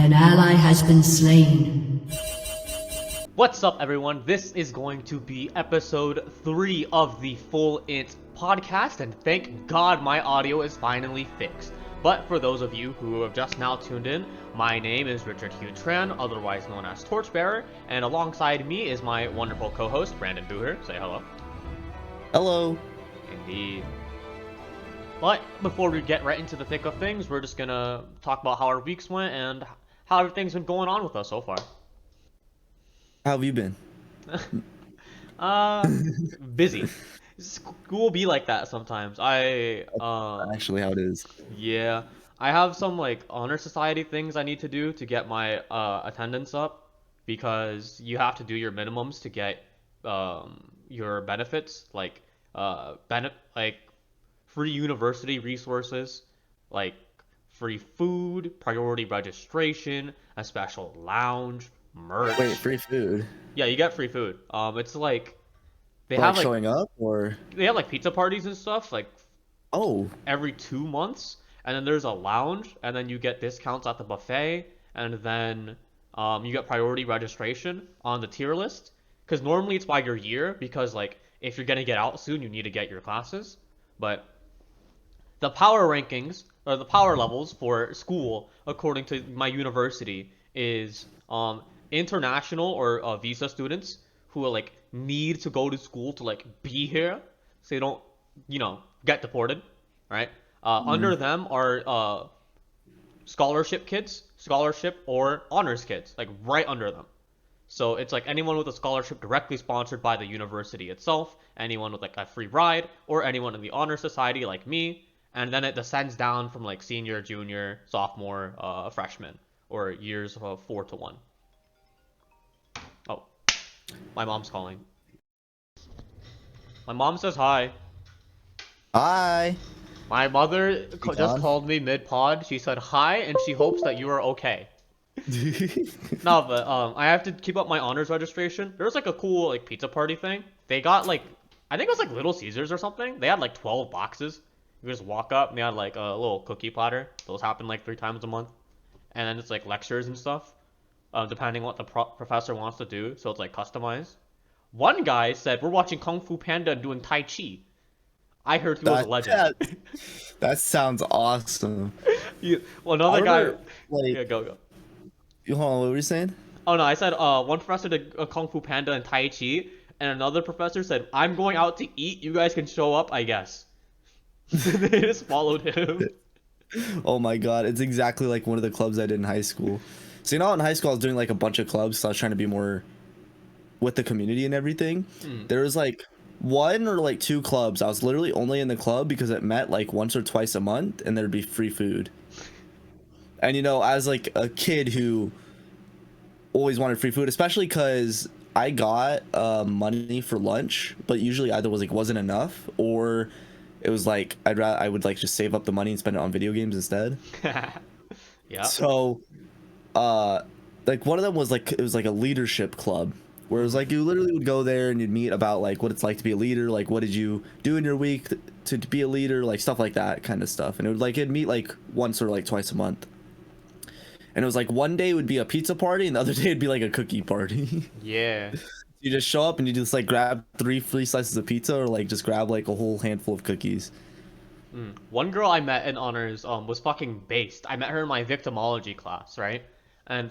An ally has been slain. What's up, everyone? This is going to be episode 3 of the Full-INT Podcast, and thank God my audio is finally fixed. But for those of you who have just now tuned in, my name is Richard Hugh Tran, otherwise known as Torchbearer, and alongside me is my wonderful co-host, Brandon Booher. Say hello. Hello. Indeed. But before we get right into the thick of things, we're just gonna talk about how our weeks went and how everything's been going on with us so far. How have you been? Busy. School be like that sometimes. Actually, how it is. Yeah, I have some like honor society things I need to do to get my attendance up, because you have to do your minimums to get your benefits, like like free university resources, like free food, priority registration, a special lounge, merch. Wait, free food? Yeah, you get free food. It's like they For, have like like showing up, or they have like pizza parties and stuff like oh, every 2 months, and then there's a lounge, and then you get discounts at the buffet, and then you get priority registration on the tier list, because normally it's by your year, because like if you're gonna get out soon, you need to get your classes. But the power rankings or the power levels for school, according to my university, is international or visa students who are like need to go to school to like be here, so they don't, get deported, right? Under them are scholarship kids, scholarship or honors kids, like right under them. So it's like anyone with a scholarship directly sponsored by the university itself, anyone with like a free ride, or anyone in the honor society like me, and then it descends down from like senior, junior, sophomore, freshman, or years of 4 to 1. Oh, my mom's calling. My mom says hi. hi. My mother just gone? called me mid-pod. She said hi, and she hopes that you are okay. No, but I have to keep up my honors registration. There's like a cool like pizza party thing. They got like, I think it was like Little Caesars or something. They had like 12 boxes. You just walk up and they had like a little cookie platter. Those happen like 3 times a month. And then it's like lectures and stuff, depending what the professor wants to do. So it's like customized. One guy said, "We're watching Kung Fu Panda and doing Tai Chi." I heard he was a legend. That sounds awesome. Well, another guy. Like, Yeah, go. hold on, what were you saying? Oh no, I said one professor did Kung Fu Panda and Tai Chi, and another professor said, "I'm going out to eat. You guys can show up, I guess." They just followed him. Oh my god, it's exactly like one of the clubs I did in high school. So in high school I was doing like a bunch of clubs, so I was trying to be more with the community and everything. There was like 1 or like 2 clubs. I was literally only in the club because it met like once or twice a month, and there'd be free food. And as like a kid who always wanted free food, especially because I got money for lunch, but usually either wasn't enough, or it was like I would like just save up the money and spend it on video games instead. Yeah. So like one of them was like, it was like a leadership club, where it was like you literally would go there and you'd meet about like what it's like to be a leader, like what did you do in your week to be a leader, like stuff like that kind of stuff. And it'd meet like once or like twice a month. And it was like one day would be a pizza party and the other day would be like a cookie party. Yeah. You just show up and you just like grab 3 free slices of pizza, or like just grab like a whole handful of cookies. One girl I met in honors was fucking based. I met her in my victimology class, right? And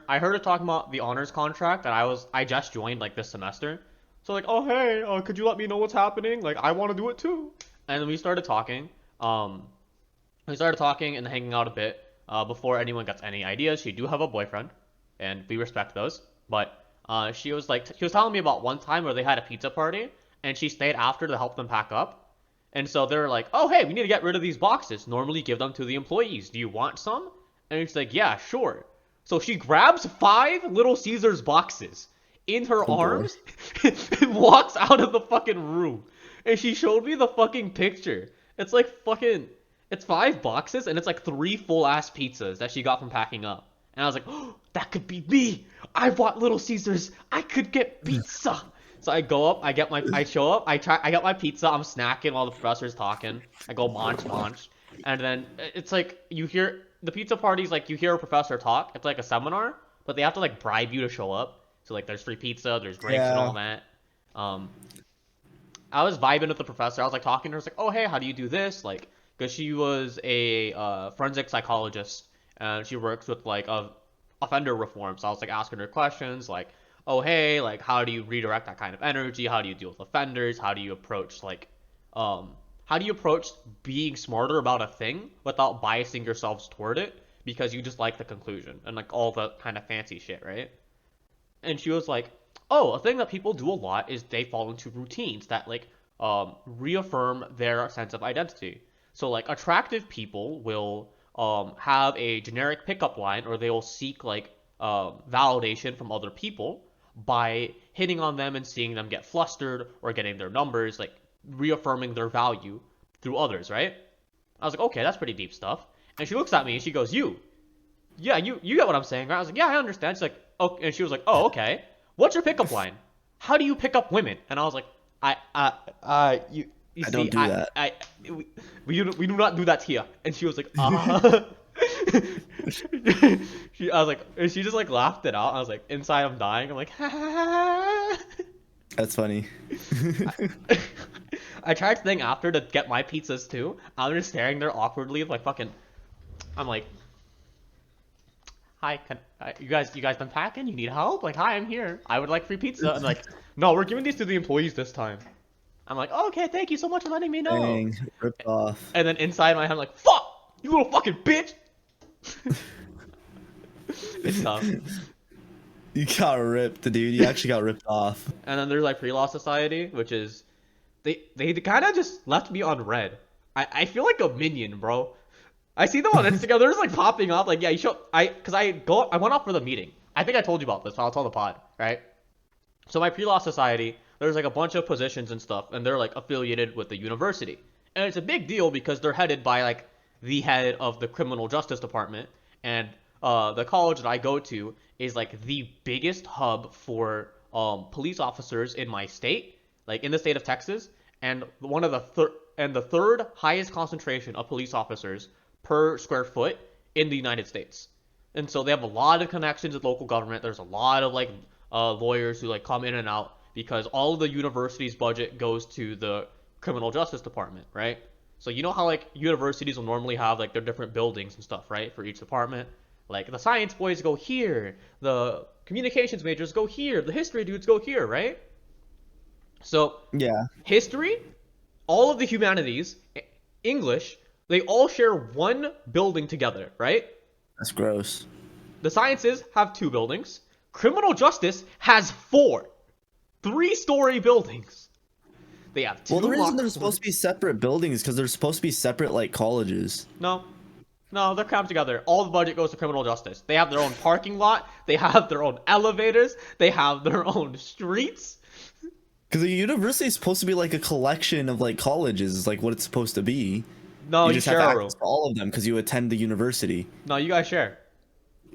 I heard her talking about the honors contract that I just joined like this semester. So like, oh hey, could you let me know what's happening? Like I want to do it too. And then we started talking. And hanging out a bit. Before anyone gets any ideas, she do have a boyfriend, and we respect those. But she was telling me about one time where they had a pizza party, and she stayed after to help them pack up. And so they're like, "Oh hey, we need to get rid of these boxes. Normally give them to the employees. Do you want some?" And she's like, "Yeah, sure." So she grabs 5 Little Caesars boxes in her arms and walks out of the fucking room. And she showed me the fucking picture. It's like it's 5 boxes, and it's like 3 full-ass pizzas that she got from packing up. And I was like, oh, that could be me. I bought Little Caesars. I could get pizza. So I go up, I get my pizza, I'm snacking while the professor's talking. I go munch. And then it's like you hear the pizza parties, like you hear a professor talk. It's like a seminar, but they have to like bribe you to show up. So like there's free pizza, there's drinks and all that. Um, I was vibing with the professor. I was like talking to her. I was like, oh hey, how do you do this? Like, because she was a forensic psychologist and she works with like offender reform. So I was like asking her questions like, oh hey, like how do you redirect that kind of energy? How do you deal with offenders? How do you approach like how do you approach being smarter about a thing without biasing yourselves toward it because you just like the conclusion and like all the kind of fancy shit, right? And she was like, oh, a thing that people do a lot is they fall into routines that like reaffirm their sense of identity. So like attractive people will have a generic pickup line, or they will seek like validation from other people by hitting on them and seeing them get flustered or getting their numbers, like reaffirming their value through others, right? I was like, okay, that's pretty deep stuff. And she looks at me and she goes, you get what I'm saying, right? I was like, yeah, I understand. She's like, oh, and she was like, oh, okay. What's your pickup line? How do you pick up women? And I was like, you I don't do that. We do not do that here. And she was like, I was like, and she just like laughed it out. I was like, inside I'm dying. I'm like, That's funny. I tried to think after to get my pizzas too. I'm just staring there awkwardly, like fucking. I'm like, hi, you guys been packing? You need help? Like, hi, I'm here. I would like free pizza. And like, no, we're giving these to the employees this time. I'm like, oh, okay, thank you so much for letting me know. Dang, ripped off. And then inside my head, I'm like, fuck, you little fucking bitch. It's tough. You got ripped, dude. You actually got ripped off. And then there's like Pre-Law Society, which is they kind of just left me on red. I feel like a minion, bro. I see them on Instagram. They're just like popping up. Like, yeah, you show. I went off for the meeting. I think I told you about this. So I'll tell the pod, right? So my Pre-Law Society, there's like a bunch of positions and stuff, and they're like affiliated with the university. And it's a big deal because they're headed by like the head of the criminal justice department, and the college that I go to is like the biggest hub for police officers in my state, like in the state of Texas, and one of the third highest concentration of police officers per square foot in the United States. And so they have a lot of connections with local government. There's a lot of like lawyers who like come in and out because all of the university's budget goes to the criminal justice department, right? So you know how like universities will normally have like their different buildings and stuff, right, for each department? Like the science boys go here, the communications majors go here, the history dudes go here, right? So yeah, history, all of the humanities, English, they all share one building together, right? That's gross. The sciences have 2 buildings. Criminal justice has 4 3-story buildings. They have 2. Well, the reason they're supposed to be separate buildings is because they're supposed to be separate like colleges. No, they're crammed together. All the budget goes to criminal justice. They have their own parking lot. They have their own elevators. They have their own streets. Because the university is supposed to be like a collection of like colleges, is like what it's supposed to be. No, you just share have a room. access to all of them because you attend the university. No, you guys share.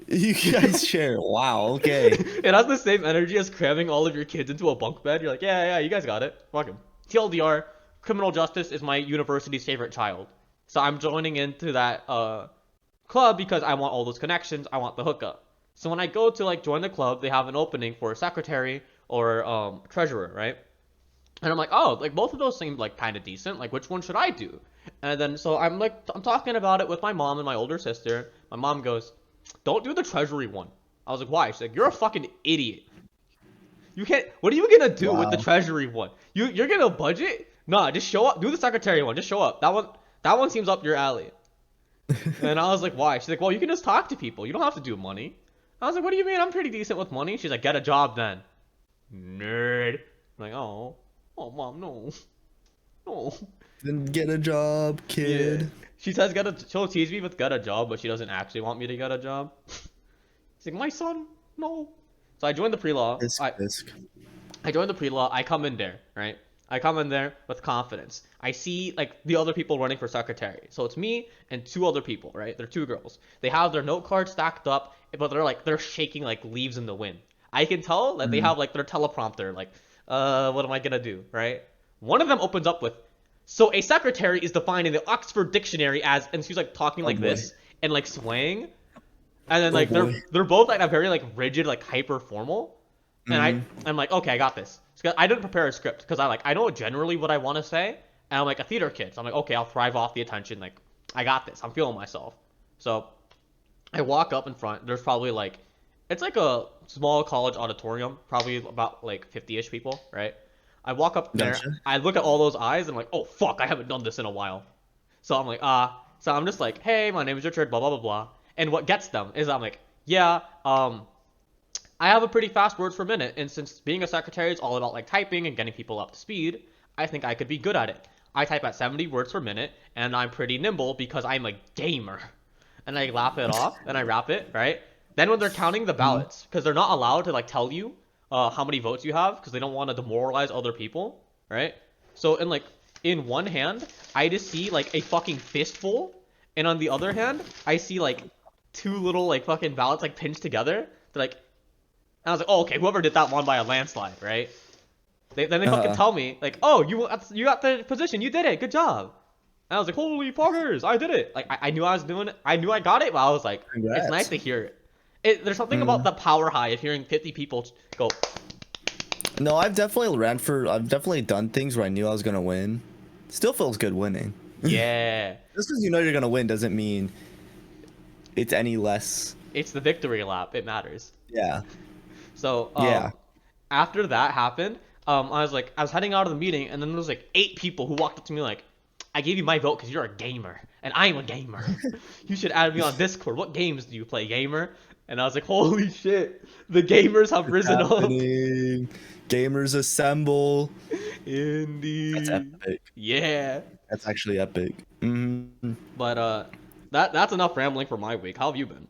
You guys share. Wow. Okay. It has the same energy as cramming all of your kids into a bunk bed. You're like, yeah, you guys got it. Fuck 'em. TLDR, criminal justice is my university's favorite child. So I'm joining into that club because I want all those connections. I want the hookup. So when I go to like join the club, they have an opening for a secretary or treasurer, right? And I'm like, oh, like both of those seem like kind of decent. Like, which one should I do? And then so I'm talking about it with my mom and my older sister. My mom goes, don't do the treasury one. I was like, why? She's like, you're a fucking idiot. You can't. What are you gonna do with the treasury one? You're gonna budget? Nah, just show up. Do the secretary one. Just show up. That one seems up your alley. And I was like, why? She's like, well, you can just talk to people. You don't have to do money. I was like, what do you mean? I'm pretty decent with money. She's like, get a job then. Nerd. I'm like, oh, mom, no. Then get a job, kid. Yeah. She says she'll tease me with get a job, but she doesn't actually want me to get a job. She's like, my son, no. So I joined the pre-law. I joined the pre-law. I come in there, right? I come in there with confidence. I see like the other people running for secretary. So it's me and 2 other people, right? They're 2 girls. They have their note cards stacked up, but they're shaking like leaves in the wind. I can tell that they have like their teleprompter, like, what am I gonna do, right? One of them opens up with, So a secretary is defined in the Oxford Dictionary as, and she's like talking like boy. this and like swaying, and then Oh, like boy. they're both like a very like rigid, like hyper formal, and I'm like, okay, I got this. So I didn't prepare a script because I know generally what I want to say, and I'm like a theater kid, so I'm like, okay, I'll thrive off the attention. Like I got this. I'm feeling myself. So I walk up in front. There's probably like, it's like a small college auditorium, probably about like 50-ish people, right? I walk up there. Gotcha. I look at all those eyes and I'm like, oh fuck, I haven't done this in a while. So I'm like, so I'm just like, hey, my name is Richard, blah blah blah blah. And what gets them is I'm like, yeah, I have a pretty fast words per minute, and since being a secretary is all about like typing and getting people up to speed, I think I could be good at it. I type at 70 words per minute, and I'm pretty nimble because I'm a gamer. And I laugh it off, and I wrap it, right? Then when they're counting the ballots, because they're not allowed to like tell you how many votes you have, because they don't want to demoralize other people, right? So in one hand, I just see like a fucking fistful, and on the other hand, I see like two little like fucking ballots like pinched together. They're like, and I was like, oh okay, whoever did that won by a landslide, right? Then they fucking tell me like, oh you got the position, you did it, good job. And I was like, holy fuckers, I did it. Like I knew I was doing it, I knew I got it, but I was like, Congrats. it's nice to hear it. There's something about the power high of hearing 50 people go. No, I've definitely done things where I knew I was gonna win. Still feels good winning. Yeah. Just because you know you're gonna win doesn't mean it's any less. It's the victory lap. It matters. Yeah. So Yeah. after that happened, I was heading out of the meeting, and then there was like 8 people who walked up to me like, I gave you my vote because you're a gamer, and I'm a gamer. You should add me on Discord. What games do you play, gamer? And I was like, holy shit, the gamers have risen Happening. Gamers assemble. up. Indeed. That's epic. Yeah. That's actually epic. But that's enough rambling for my week. How have you been?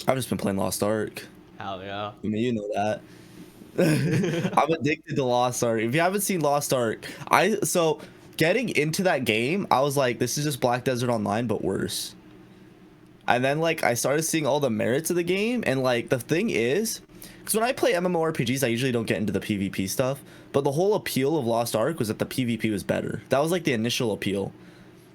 I've just been playing Lost Ark. Hell yeah. I mean, you know that. I'm addicted to Lost Ark. If you haven't seen Lost Ark, so getting into that game, I was like, this is just Black Desert Online, but worse. And then like I started seeing all the merits of the game, and like the thing is, because when I play MMORPGs, I usually don't get into the PvP stuff, but the whole appeal of Lost Ark was that the PvP was better. That was like the initial appeal.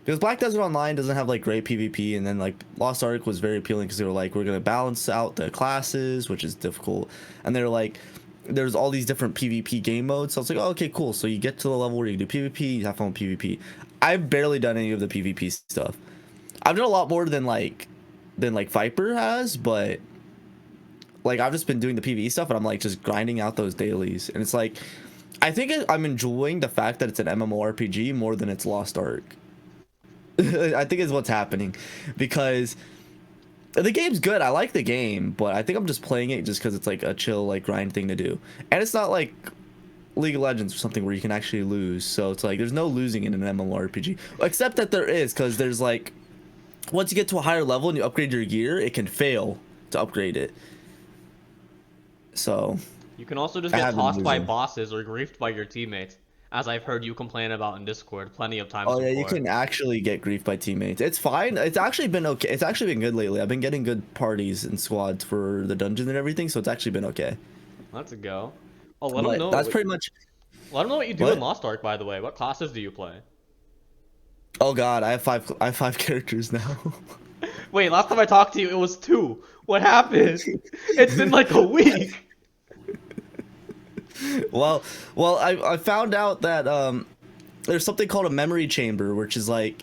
Because Black Desert Online doesn't have like great PvP, and then like Lost Ark was very appealing because they were like, we're gonna balance out the classes, which is difficult, and they're like, there's all these different PvP game modes. So I was like, oh, okay, cool. So you get to the level where you can do PvP, you have fun with PvP. I've barely done any of the PvP stuff. I've done a lot more than Viper has, but like I've just been doing the PvE stuff, and I'm like just grinding out those dailies, and it's like I think I'm enjoying the fact that it's an MMORPG more than it's Lost Ark. I think is what's happening, because the game's good. I like the game, but I think I'm just playing it just because it's like a chill like grind thing to do, and it's not like League of Legends or something where you can actually lose. So it's like there's no losing in an MMORPG, except that there is, because there's like once you get to a higher level and you upgrade your gear, it can fail to upgrade it. So You can also just get tossed by bosses or griefed by your teammates, as I've heard you complain about in Discord plenty of times. Oh yeah, before. you can actually get griefed by teammates. It's fine. It's actually been okay. It's actually been good lately. I've been getting good parties and squads for the dungeon and everything, so it's actually been okay. Let's go. Oh, let them know. That's pretty much. Let them know what you do What? in Lost Ark, by the way. What classes do you play? Oh god, I have five characters now. Wait, last time I talked to you, it was 2. What happened? It's been like a week. well, I found out that there's something called a memory chamber, which is like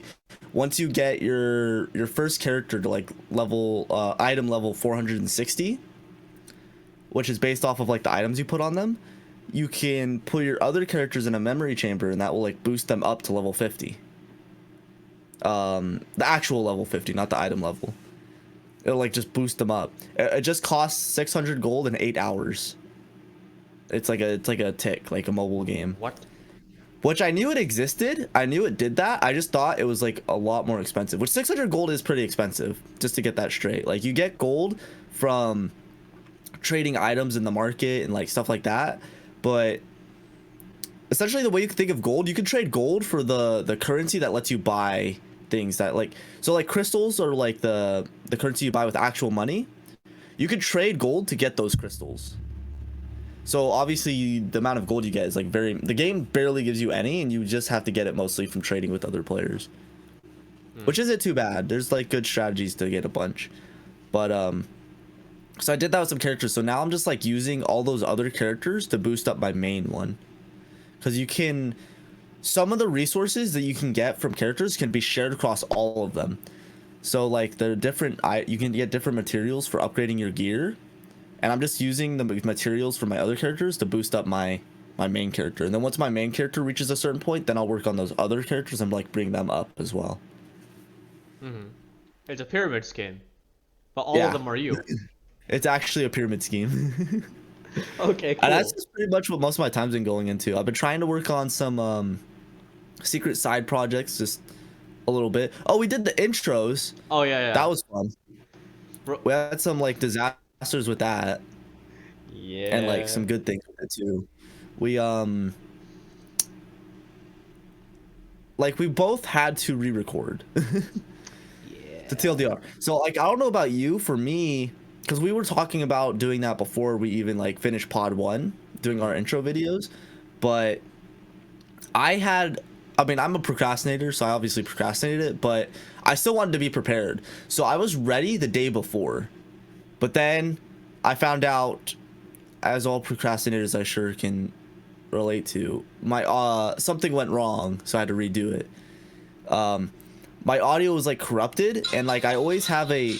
once you get your first character to like level item level 460, which is based off of like the items you put on them, you can put your other characters in a memory chamber, and that will like boost them up to level 50. The actual level 50, not the item level. It'll like just boost them up. It just costs 600 gold in 8 hours. It's like a tick, like a mobile game. What? Which I knew it existed. I knew it did that. I just thought it was like a lot more expensive. Which 600 gold is pretty expensive, just to get that straight. Like you get gold from trading items in the market and like stuff like that. But essentially the way you can think of gold, you can trade gold for the currency that lets you buy things that like, so like crystals are like the currency you buy with actual money. You can trade gold to get those crystals. So obviously the amount of gold you get is like the game barely gives you any, and you just have to get it mostly from trading with other players, which isn't too bad. There's like good strategies to get a bunch, but so I did that with some characters. So now I'm just like using all those other characters to boost up my main one, because you can, some of the resources that you can get from characters can be shared across all of them. So like the different, you can get different materials for upgrading your gear, and I'm just using the materials for my other characters to boost up my main character. And then once my main character reaches a certain point, then I'll work on those other characters and like bring them up as well. It's a pyramid scheme, but all of them are you. It's actually a pyramid scheme. Okay, cool. And that's just pretty much what most of my time's been going into. I've been trying to work on some secret side projects, just a little bit. Oh, we did the intros. Oh yeah. That was fun. Bro. We had some like disasters with that. Yeah. And like some good things with it too. We like we both had to re-record. The TLDR. So like I don't know about you, for me, because we were talking about doing that before we even like finished pod 1, doing our intro videos, but I mean, I'm a procrastinator, so I obviously procrastinated it, but I still wanted to be prepared. So I was ready the day before, but then I found out, as all procrastinators I sure can relate to, my something went wrong, so I had to redo it. My audio was like corrupted, and like I always have a,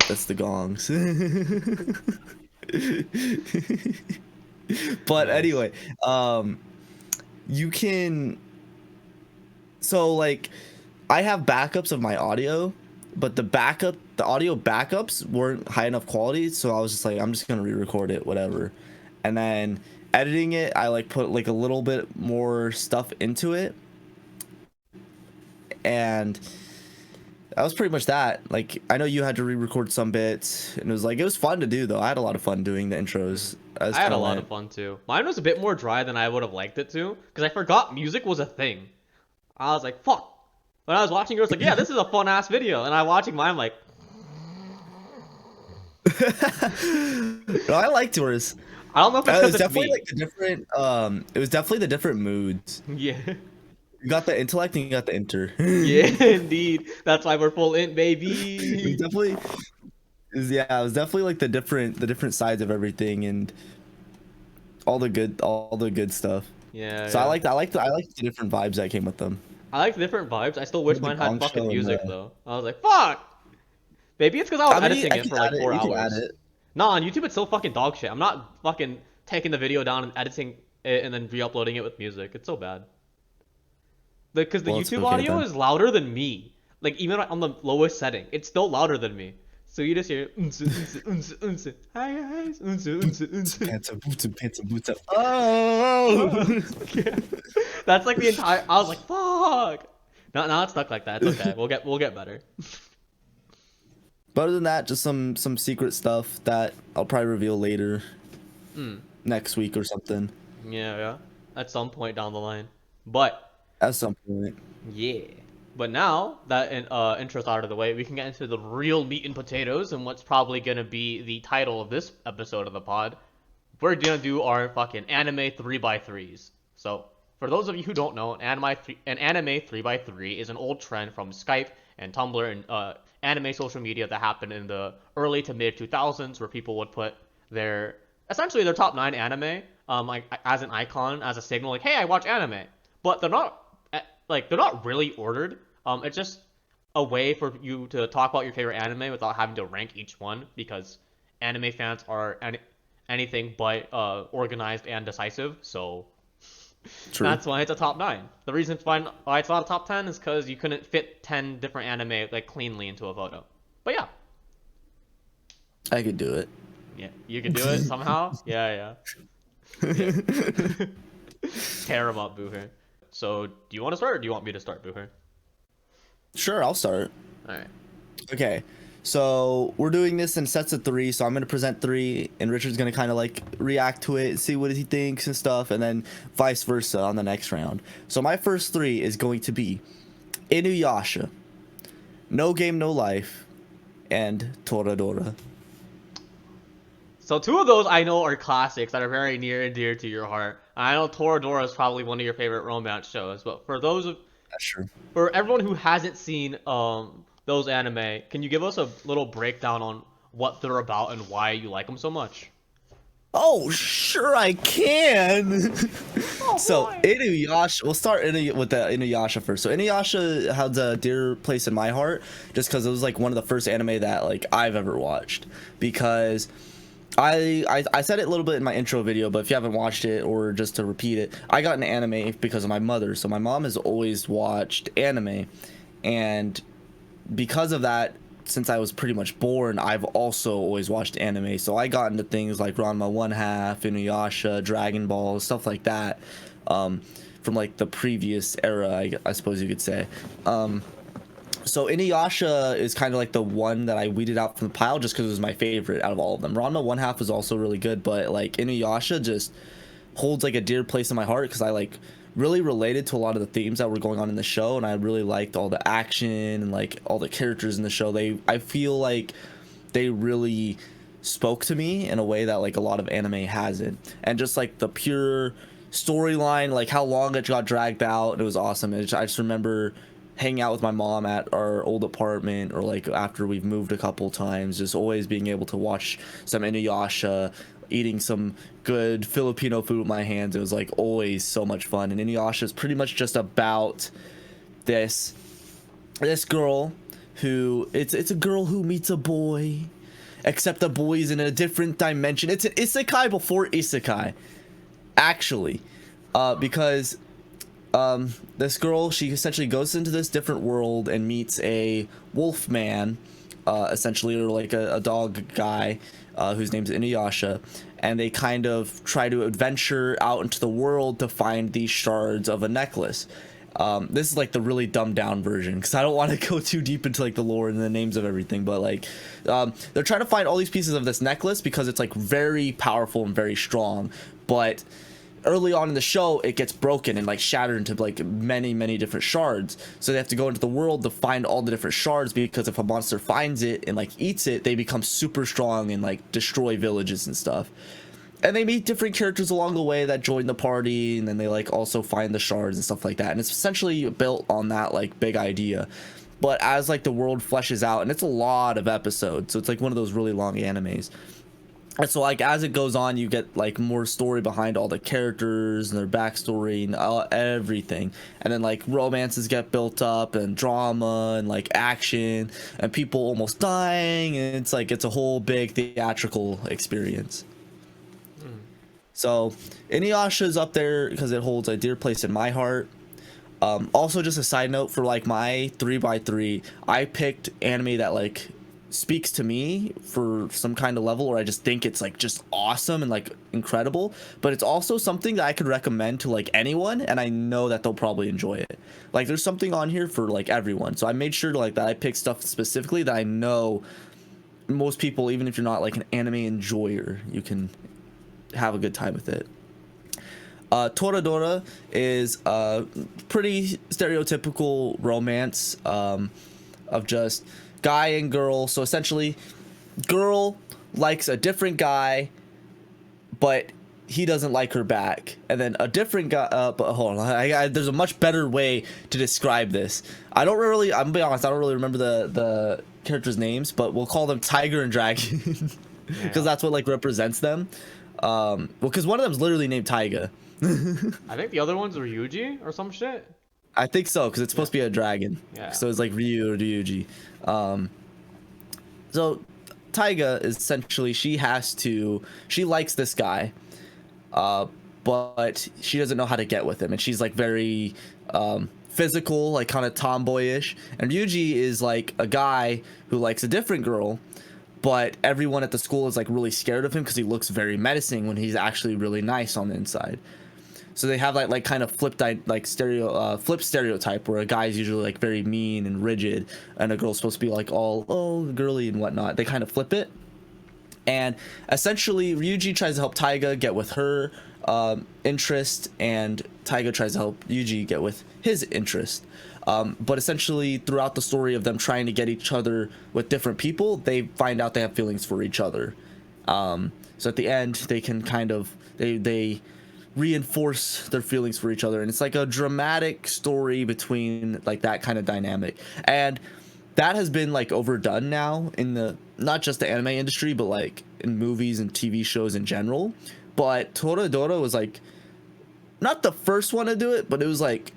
that's the gongs. But anyway, you can, so like I have backups of my audio, but the audio backups weren't high enough quality, so I was just like, I'm just gonna re-record it, whatever. And then editing it, I like put like a little bit more stuff into it, and that was pretty much that. Like, I know you had to re-record some bits, and it was fun to do though. I had a lot of fun doing the intros. I had a lot of fun too. Mine was a bit more dry than I would have liked it to, because I forgot music was a thing. I was like, fuck. When I was watching yours, like, yeah, this is a fun ass video, and I'm watching mine, like. No, I liked yours. I don't know if it's because it's definitely me. like the different. It was definitely the different moods. Yeah. You got the intellect and you got the inter. Yeah, indeed. That's why we're full-int, It baby. was definitely like the different sides of everything and all the good stuff. Yeah. So yeah. I like the different vibes that came with them. I like different vibes. I still wish The mine gong had fucking show and music the- though. I was like, fuck. Maybe it's because I was editing it for like 4 You can hours. add it. Nah, on YouTube it's so fucking dog shit. I'm not fucking taking the video down and editing it and then re-uploading it with music. It's so bad. Because the Well, it's YouTube okay audio then. is louder than me. Like even on the lowest setting, it's still louder than me. So you just hear unse, unse, unse, unse. Hi guys, unse, unse, unse. Pants and boots up. Oh. Yeah. That's like the entire. I was like, fuck. Now it's stuck like that. It's okay. We'll get better. But other than that, just some secret stuff that I'll probably reveal later, next week or something. Yeah. At some point down the line. But At some point. yeah. But now that intro's out of the way, we can get into the real meat and potatoes and what's probably gonna be the title of this episode of the pod. We're gonna do our fucking anime 3x3's. So for those of you who don't know, an anime 3x3 is an old trend from Skype and Tumblr and anime social media that happened in the early to mid 2000s, where people would put essentially their top 9 anime like as an icon, as a signal, like, hey, I watch anime. But they're not really ordered. It's just a way for you to talk about your favorite anime without having to rank each one, because anime fans are anything but organized and decisive. So True. that's why it's a top 9. The reason why it's not a top 10 is because you couldn't fit 10 different anime like cleanly into a photo. But yeah. I could do it. Yeah, you can do it somehow. Yeah. Tear 'em up, Booher. So, do you want to start, or do you want me to start, Booher? Sure, I'll start. All right. Okay, so we're doing this in sets of 3, so I'm gonna present 3, and Richard's gonna kind of like react to it, see what he thinks and stuff, and then vice versa on the next round. So my first 3 is going to be Inuyasha, No Game No Life, and Toradora. So two of those I know are classics that are very near and dear to your heart. I know Toradora is probably one of your favorite romance shows, but That's true. for everyone who hasn't seen those anime, can you give us a little breakdown on what they're about and why you like them so much? Oh, sure I can. So Inuyasha, we'll start with the Inuyasha first. So Inuyasha has a dear place in my heart, just because it was like one of the first anime that like I've ever watched. Because I said it a little bit in my intro video, but if you haven't watched it, or just to repeat it, I got an anime because of my mother. So my mom has always watched anime, and because of that, since I was pretty much born, I've also always watched anime. So I got into things like Ranma 1/2, Inuyasha, Dragon Ball, stuff like that, from like the previous era, I suppose you could say. So Inuyasha is kind of like the one that I weeded out from the pile just because it was my favorite out of all of them. Ranma 1/2 was also really good, but like Inuyasha just holds like a dear place in my heart because I like really related to a lot of the themes that were going on in the show, and I really liked all the action and like all the characters in the show. I feel like they really spoke to me in a way that like a lot of anime hasn't, and just like the pure storyline, like how long it got dragged out, it was awesome. I just remember hanging out with my mom at our old apartment, or like after we've moved a couple times, just always being able to watch some Inuyasha, eating some good Filipino food with my hands. It was like always so much fun. And Inuyasha is pretty much just about this girl who it's a girl who meets a boy, except the boy is in a different dimension. It's an isekai before isekai, actually, because this girl, she essentially goes into this different world and meets a wolf man, essentially, or like a dog guy, whose name's Inuyasha, and they kind of try to adventure out into the world to find these shards of a necklace. This is like the really dumbed down version, because I don't want to go too deep into like the lore and the names of everything, but like they're trying to find all these pieces of this necklace because it's like very powerful and very strong, but early on in the show it gets broken and like shattered into like many different shards. So they have to go into the world to find all the different shards, because if a monster finds it and like eats it, they become super strong and like destroy villages and stuff. And they meet different characters along the way that join the party, and then they like also find the shards and stuff like that, and it's essentially built on that like big idea. But as like the world fleshes out, and it's a lot of episodes, so it's like one of those really long animes. And so like as it goes on, you get like more story behind all the characters and their backstory and everything, and then like romances get built up and drama and like action and people almost dying, and it's a whole big theatrical experience. So Inuyasha is up there because it holds a dear place in my heart. Also, just a side note, for like my 3x3, I picked anime that like speaks to me for some kind of level, or I just think it's like just awesome and like incredible, but it's also something that I could recommend to like anyone, and I know that they'll probably enjoy it. Like there's something on here for like everyone, so I made sure to like that I picked stuff specifically that I know most people, even if you're not like an anime enjoyer, you can have a good time with it. Toradora is a pretty stereotypical romance of just guy and girl. So essentially, girl likes a different guy, but he doesn't like her back. And then a different guy, but hold on, there's a much better way to describe this. I'm gonna be honest, I don't really remember the characters' names, but we'll call them Tiger and Dragon, because that's what like represents them. Well, because one of them's literally named Taiga. I think the other ones are Yuji or some shit. I think so, because it's supposed to be a dragon. Yeah. So it's like Ryu or Ryuji. So Taiga is essentially, she likes this guy, but she doesn't know how to get with him, and she's like very physical, like kind of tomboyish. And Ryuji is like a guy who likes a different girl, but everyone at the school is like really scared of him because he looks very menacing when he's actually really nice on the inside. So they have like kind of flip stereotype where a guy's usually like very mean and rigid, and a girl's supposed to be like all girly and whatnot. They kind of flip it, and essentially Ryuji tries to help Taiga get with her interest, and Taiga tries to help Yuji get with his interest. But essentially throughout the story of them trying to get each other with different people, they find out they have feelings for each other. So at the end, they can kind of they reinforce their feelings for each other, and it's like a dramatic story between like that kind of dynamic. And that has been like overdone now in the not just the anime industry, but like in movies and TV shows in general. But Toradora was like not the first one to do it, but it was like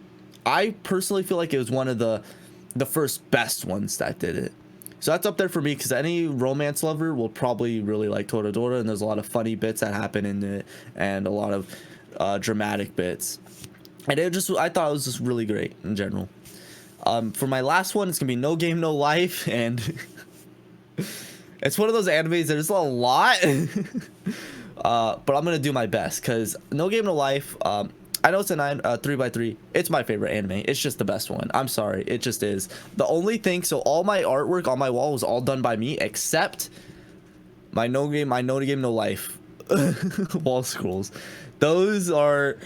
I personally feel like it was one of the first best ones that did it. So that's up there for me because any romance lover will probably really like Toradora, and there's a lot of funny bits that happen in it and a lot of dramatic bits. And I thought it was just really great in general. For my last one, it's gonna be No Game No Life, and it's one of those animes that there's a lot, but I'm gonna do my best because No Game No Life. I know it's a 3x3. It's my favorite anime. It's just the best one. I'm sorry, it just is. The only thing, so all my artwork on my wall was all done by me except my No Game No Life wall scrolls. Those are.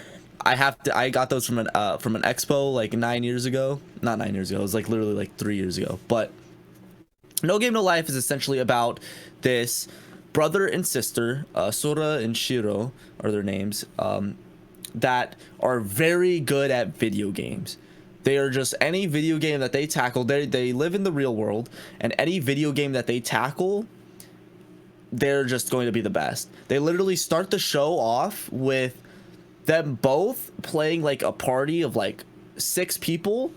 I got those from an expo like 9 years ago. Not 9 years ago. It was like literally like 3 years ago. But No Game No Life is essentially about this brother and sister, Sora and Shiro are their names, that are very good at video games. They are just any video game that they tackle. They live in the real world, and any video game that they tackle, they're just going to be the best. They literally start the show off with them both playing like a party of like 6 people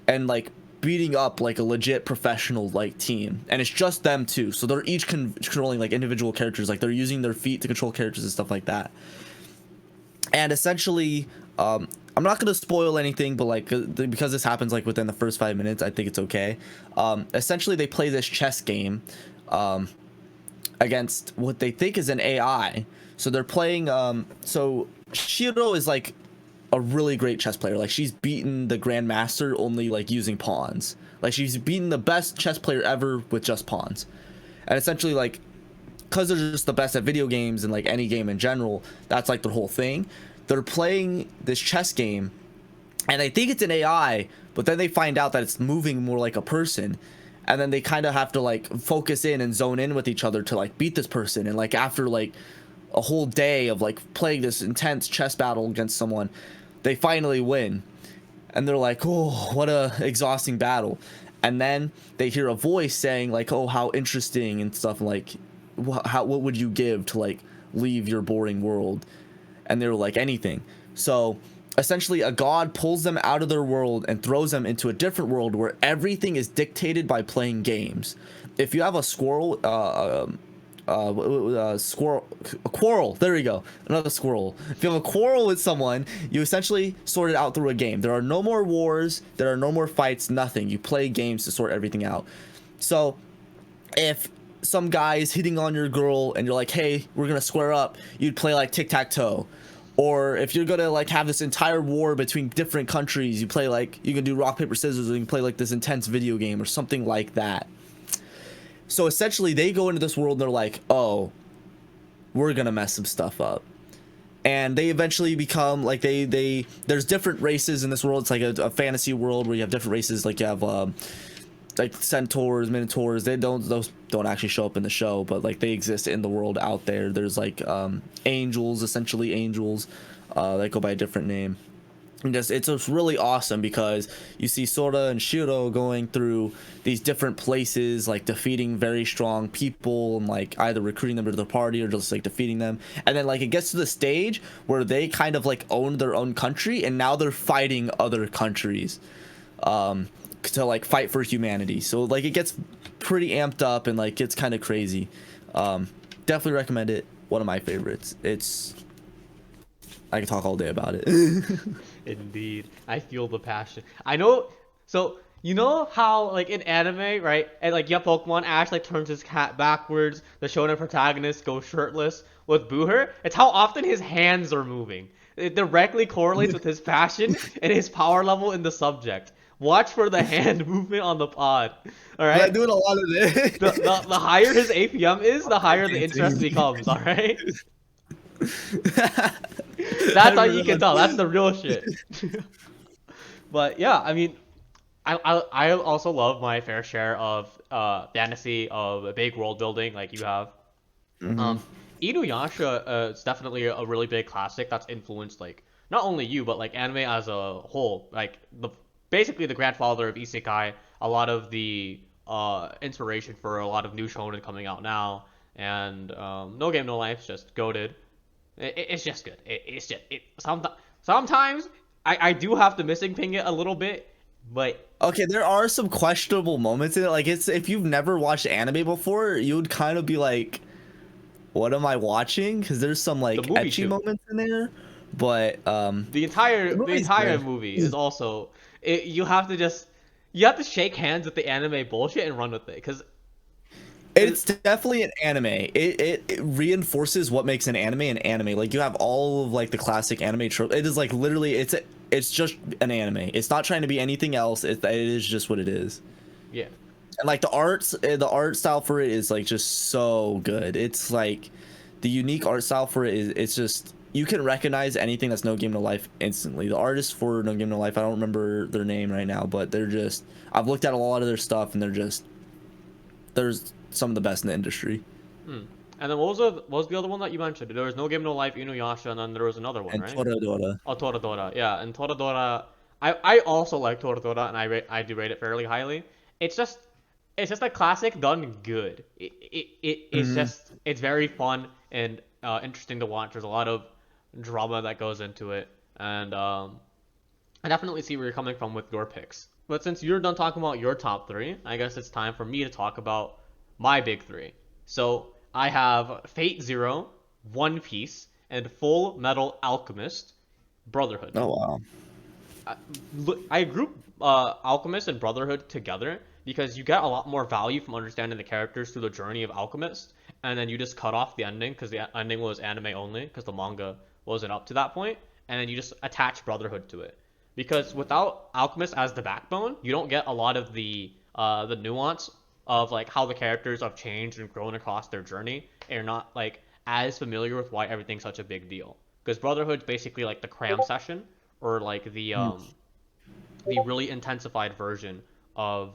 and like beating up like a legit professional like team, and it's just them two, so they're each controlling like individual characters, like they're using their feet to control characters and stuff like that. And essentially I'm not gonna spoil anything, but like because this happens like within the first 5 minutes, I think it's okay. Essentially they play this chess game against what they think is an AI. So they're playing so Shiro is like a really great chess player. Like she's beaten the grandmaster only like using pawns. Like she's beaten the best chess player ever with just pawns. And essentially like because they're just the best at video games and like any game in general, that's like their whole thing. They're playing this chess game and they think it's an AI, but then they find out that it's moving more like a person. And then they kind of have to like focus in and zone in with each other to like beat this person. And like after like a whole day of like playing this intense chess battle against someone, they finally win. And they're like, oh, what a exhausting battle. And then they hear a voice saying like, oh, how interesting and stuff, like what would you give to like leave your boring world? And they were like, anything. So essentially a god pulls them out of their world and throws them into a different world where everything is dictated by playing games. If you have a squirrel, a quarrel, there we go, another squirrel. If you have a quarrel with someone, you essentially sort it out through a game. There are no more wars, there are no more fights, nothing. You play games to sort everything out. So if some guy is hitting on your girl and you're like, hey, we're gonna square up, you'd play like tic-tac-toe. Or if you're gonna like have this entire war between different countries, you play like, you can do rock paper scissors, or you can play like this intense video game or something like that. So essentially they go into this world and they're like, oh, we're gonna mess some stuff up. And they eventually become like there's different races in this world. It's like a fantasy world where you have different races. Like you have like centaurs, minotaurs. Those don't actually show up in the show, but like they exist in the world out there. There's like angels, essentially angels that go by a different name. And just it's just really awesome because you see Sora and Shiro going through these different places, like defeating very strong people and like either recruiting them to the party or just like defeating them. And then like it gets to the stage where they kind of like own their own country, and now they're fighting other countries to like fight for humanity. So like it gets pretty amped up and like it's kind of crazy. Definitely recommend it. One of my favorites. I can talk all day about it. Indeed. I feel the passion. I know. So, you know how, like, in anime, right? And, like, you have Pokemon, Ash, like, turns his hat backwards. The shonen protagonist goes shirtless. With Booher, it's how often his hands are moving. It directly correlates with his passion and his power level in the subject. Watch for the hand movement on the pod. All right? I'm doing a lot of it. The higher his APM is, the higher the interest becomes, all right? That's how you can tell. That's the real shit. But yeah, I mean, I also love my fair share of fantasy, of big world building like you have. Inuyasha is definitely a really big classic that's influenced like not only you but like anime as a whole. Like basically the grandfather of isekai. A lot of the inspiration for a lot of new shonen coming out now, and No Game No Life just goated. It's just good. It's just sometimes I do have to missing ping it a little bit, but Okay, there are some questionable moments in it. Like, it's if you've never watched anime before, you would kind of be like, "What am I watching?" Because there's some the like movie etchy too. moments in there. But the The movie's entire good. movie is also you have to just you have to shake hands with the anime bullshit and run with it because It's definitely an anime. It reinforces what makes an anime an anime. Like, you have all of like the classic anime trope. It is like literally it's just an anime. It's not trying to be anything else. It is just what it is. yeah. And like the art style for it is like just so good. It's like the unique art style for it is it's just you can recognize anything that's No Game No Life instantly. The artists for No Game No Life, I don't remember their name right now, but they're just I've looked at a lot of their stuff and there's some of the best in the industry. Hmm. And then what was the other one that you mentioned? There was No Game No Life, Inuyasha, and then there was another one, And right? Toradora. Oh, Toradora. Yeah, and Toradora. I also like Toradora, and I do rate it fairly highly. It's just it's just a classic done good. It's Mhm. just it's very fun and interesting to watch. There's a lot of drama that goes into it, and I definitely see where you're coming from with your picks. But since you're done talking about your top three, I guess it's time for me to talk about my big three. So I have Fate Zero, One Piece, and Full Metal Alchemist Brotherhood. Oh wow. I, I group Alchemist and Brotherhood together because you get a lot more value from understanding the characters through the journey of Alchemist, and then you just cut off the ending because the ending was anime only because the manga wasn't up to that point, and then you just attach Brotherhood to it. Because without Alchemist as the backbone, you don't get a lot of the nuance of like how the characters have changed and grown across their journey, and you're not like as familiar with why everything's such a big deal. Because Brotherhood's basically like the cram session or like the really intensified version of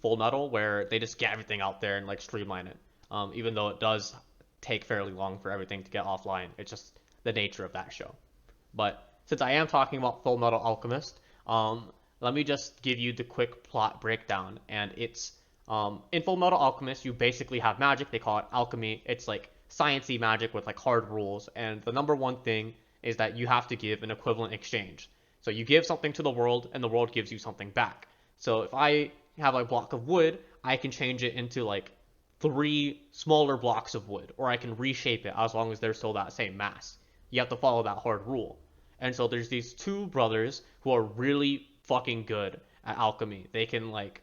Full Metal where they just get everything out there and like streamline it. Even though it does take fairly long for everything to get offline, it's just the nature of that show. But since I am talking about Full Metal Alchemist, let me just give you the quick plot breakdown. And it's in Full Metal Alchemist, you basically have magic. They call it alchemy. It's like sciencey magic with like hard rules. And the number one thing is that you have to give an equivalent exchange. So you give something to the world, and the world gives you something back. So if I have a block of wood, I can change it into like three smaller blocks of wood, or I can reshape it as long as they're still that same mass. You have to follow that hard rule. And so there's these two brothers who are really fucking good at alchemy. They can like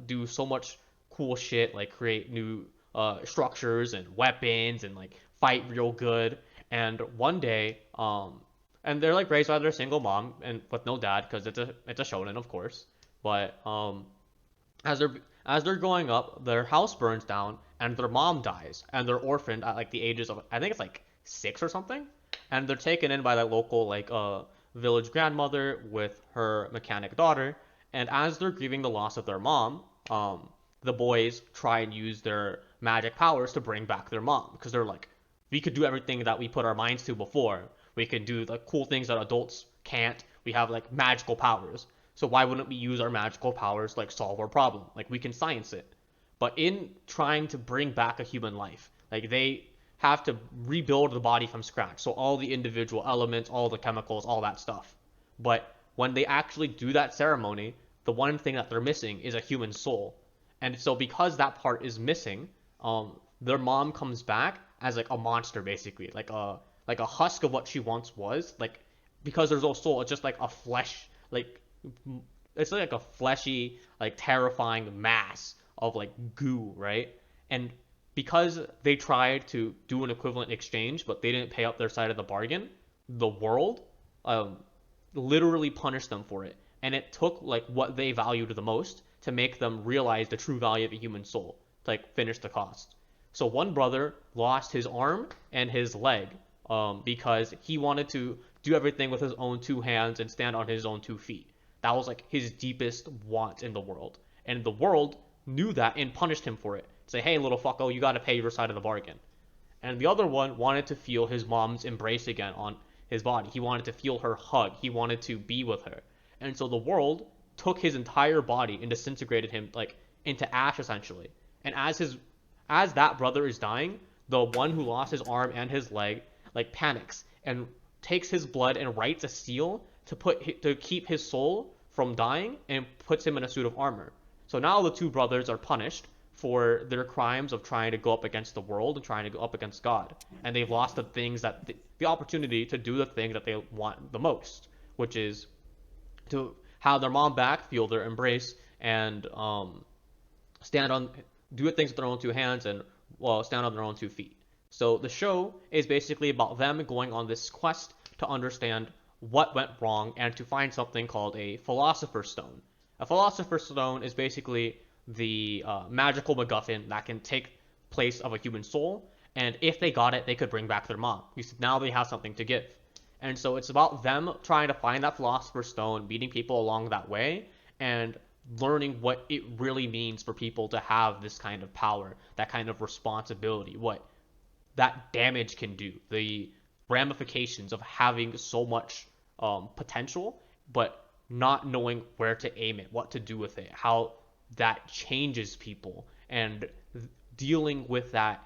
do so much cool shit, like create new structures and weapons and like fight real good. And one day, and they're like raised by their single mom and with no dad because it's a shonen, of course. But as they're growing up, their house burns down and their mom dies, and they're orphaned at like the ages of I think it's like 6 or something, and they're taken in by that local like village grandmother with her mechanic daughter. And as they're grieving the loss of their mom, the boys try and use their magic powers to bring back their mom because they're like, we could do everything that we put our minds to before. We can do the cool things that adults can't. We have like magical powers. So why wouldn't we use our magical powers to like solve our problem? Like we can science it. But in trying to bring back a human life, like they have to rebuild the body from scratch. So all the individual elements, all the chemicals, all that stuff. But when they actually do that ceremony, the one thing that they're missing is a human soul. And so because that part is missing, their mom comes back as like a monster basically, like a husk of what she once was. Like because there's no soul, it's just like a flesh, like it's like a fleshy, like terrifying mass of like goo, right? And because they tried to do an equivalent exchange, but they didn't pay up their side of the bargain, the world um, literally punished them for it. And it took like what they valued the most to make them realize the true value of a human soul to like finish the cost. So one brother lost his arm and his leg because he wanted to do everything with his own two hands and stand on his own 2 feet. That was like his deepest want in the world. And the world knew that and punished him for it. Say, hey, little fucko, you got to pay your side of the bargain. and the other one wanted to feel his mom's embrace again on his body. He wanted to feel her hug. He wanted to be with her. And so the world took his entire body and disintegrated him like into ash essentially. And as that brother is dying, the one who lost his arm and his leg like panics and takes his blood and writes a seal to keep his soul from dying and puts him in a suit of armor. So now the two brothers are punished for their crimes of trying to go up against the world and trying to go up against God. And they've lost the things that the opportunity to do the thing that they want the most, which is to have their mom back, feel their embrace, and do things with their own two hands and stand on their own 2 feet. So the show is basically about them going on this quest to understand what went wrong and to find something called a Philosopher's Stone. A Philosopher's Stone is basically the magical MacGuffin that can take place of a human soul, and if they got it, they could bring back their mom. Now they have something to give. And so it's about them trying to find that Philosopher's Stone, meeting people along that way, and learning what it really means for people to have this kind of power, that kind of responsibility, what that damage can do, the ramifications of having so much potential, but not knowing where to aim it, what to do with it, how that changes people, and dealing with that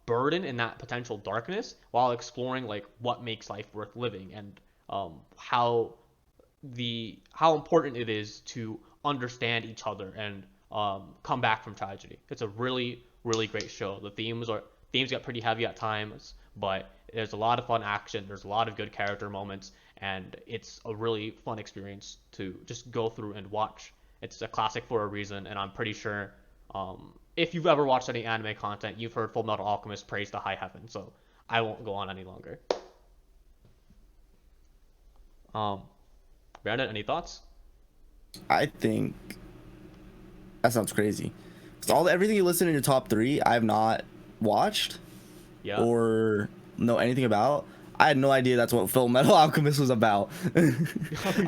burden and that potential darkness while exploring like what makes life worth living, and how important it is to understand each other and come back from tragedy. It's a really, really great show. The themes get pretty heavy at times, but there's a lot of fun action. There's a lot of good character moments, and it's a really fun experience to just go through and watch. It's a classic for a reason, and I'm pretty sure if you've ever watched any anime content, you've heard Full Metal Alchemist praise to high heaven, so I won't go on any longer. Brandon, any thoughts? I think that sounds crazy. So everything you listed in your top 3, I have not watched or know anything about. I had no idea that's what Full Metal Alchemist was about.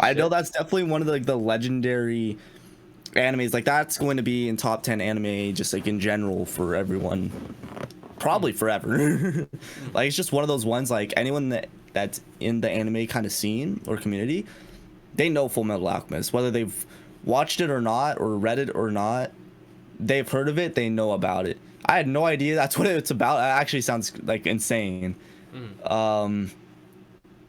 I know that's definitely one of the legendary animes. Like that's going to be in top 10 anime just like in general for everyone, probably forever. Like it's just one of those ones, like anyone that's in the anime kind of scene or community, they know Full Metal Alchemist, whether they've watched it or not, or read it or not. They've heard of it. They know about it. I had no idea that's what it's about. It actually sounds like insane. It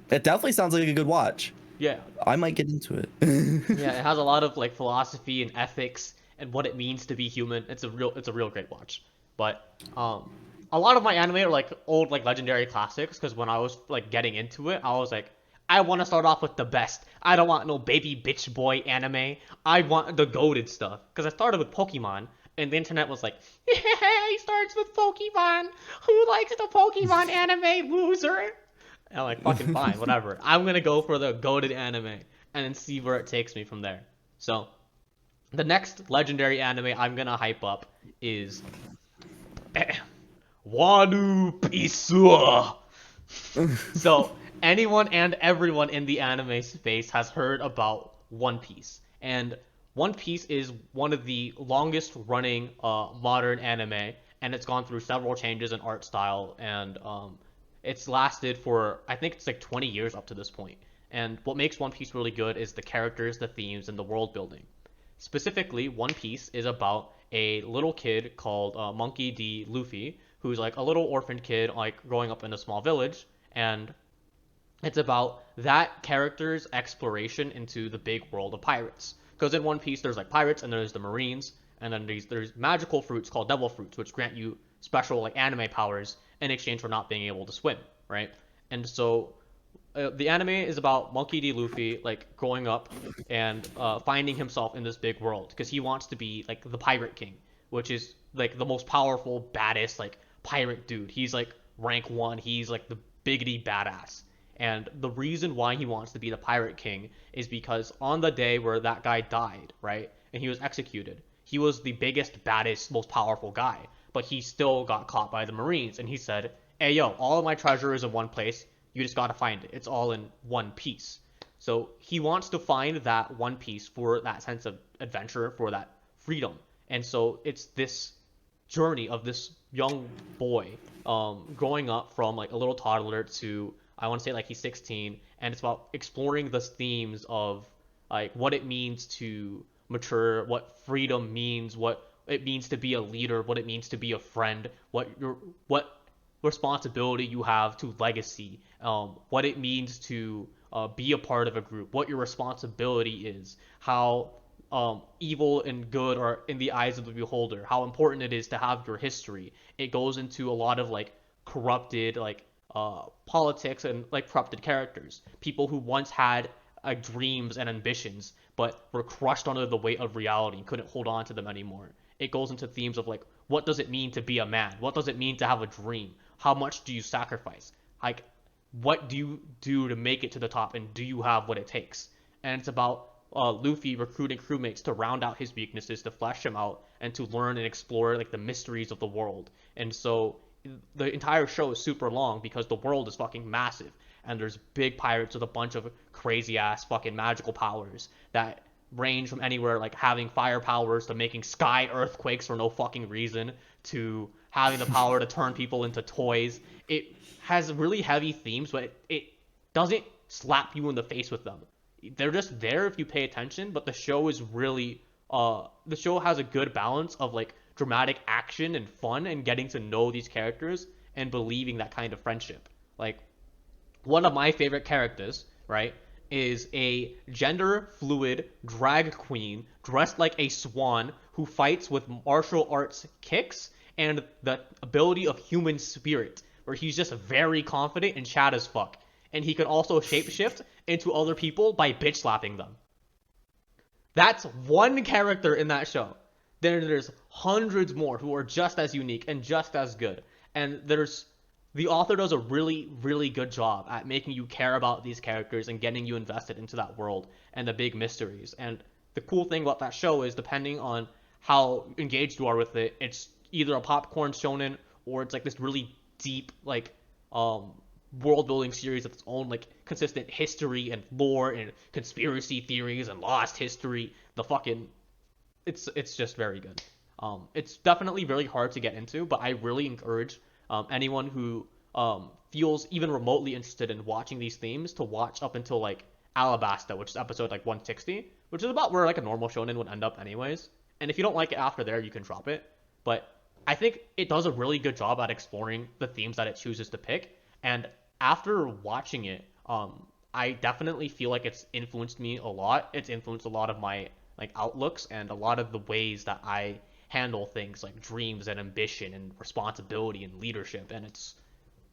definitely sounds like a good watch. Yeah, I might get into it. yeah, it has a lot of like philosophy and ethics and what it means to be human. It's a real great watch. But a lot of my anime are like old like legendary classics, because when I was like getting into it, I was like, I want to start off with the best. I don't want no baby bitch boy anime. I want the goated stuff. Because I started with Pokemon, and the internet was like, yeah, he starts with Pokemon. Who likes the Pokemon anime, loser? And I'm like, fucking fine, whatever. I'm going to go for the goated anime and then see where it takes me from there. So, the next legendary anime I'm going to hype up is Wano Pisua. So, anyone and everyone in the anime space has heard about One Piece. And One Piece is one of the longest running modern anime, and it's gone through several changes in art style, and it's lasted for, I think it's like 20 years up to this point. And what makes One Piece really good is the characters, the themes, and the world building. Specifically, One Piece is about a little kid called Monkey D. Luffy, who's like a little orphan kid, like growing up in a small village, and it's about that character's exploration into the big world of pirates. Because in One Piece, there's like pirates, and there's the Marines, and then there's magical fruits called devil fruits, which grant you special like anime powers in exchange for not being able to swim, right? And so the anime is about Monkey D. Luffy like growing up and finding himself in this big world, because he wants to be like the pirate king, which is like the most powerful, baddest like pirate dude. He's like rank 1. He's like the biggity badass. And the reason why he wants to be the pirate king is because on the day where that guy died, right, and he was executed, he was the biggest, baddest, most powerful guy, but he still got caught by the Marines, and he said, hey, yo, all of my treasure is in one place. You just gotta find it. It's all in one piece. So he wants to find that one piece for that sense of adventure, for that freedom. And so it's this journey of this young boy growing up from like a little toddler to I want to say like he's 16, and it's about exploring the themes of like what it means to mature, what freedom means, what it means to be a leader, what it means to be a friend, what responsibility you have to legacy, what it means to be a part of a group, what your responsibility is, how evil and good are in the eyes of the beholder, how important it is to have your history. It goes into a lot of like corrupted like politics and like corrupted characters, people who once had dreams and ambitions but were crushed under the weight of reality and couldn't hold on to them anymore. It goes into themes of like, what does it mean to be a man? What does it mean to have a dream? How much do you sacrifice? Like, what do you do to make it to the top, and do you have what it takes? And it's about Luffy recruiting crewmates to round out his weaknesses, to flesh him out, and to learn and explore like the mysteries of the world. And so the entire show is super long because the world is fucking massive, and there's big pirates with a bunch of crazy ass fucking magical powers that range from anywhere like having fire powers to making sky earthquakes for no fucking reason to having the power to turn people into toys. It has really heavy themes, but it doesn't slap you in the face with them. They're just there if you pay attention, but the show is really the show has a good balance of like dramatic action and fun and getting to know these characters and believing that kind of friendship. Like, one of my favorite characters, right, is a gender fluid drag queen dressed like a swan who fights with martial arts kicks and the ability of human spirit, where he's just very confident and chat as fuck. And he can also shapeshift into other people by bitch slapping them. That's one character in that show. Then there's hundreds more who are just as unique and just as good. And the author does a really, really good job at making you care about these characters and getting you invested into that world and the big mysteries. And the cool thing about that show is, depending on how engaged you are with it, it's either a popcorn shonen or it's like this really deep, like, world building series of its own, like consistent history and lore and conspiracy theories and lost history. It's just very good. It's definitely very hard to get into, but I really encourage anyone who feels even remotely interested in watching these themes to watch up until like Alabasta, which is episode like 160, which is about where like a normal shonen would end up anyways. And if you don't like it after there, you can drop it. But I think it does a really good job at exploring the themes that it chooses to pick. And after watching it, I definitely feel like it's influenced me a lot. It's influenced a lot of my like outlooks and a lot of the ways that I handle things like dreams and ambition and responsibility and leadership, and it's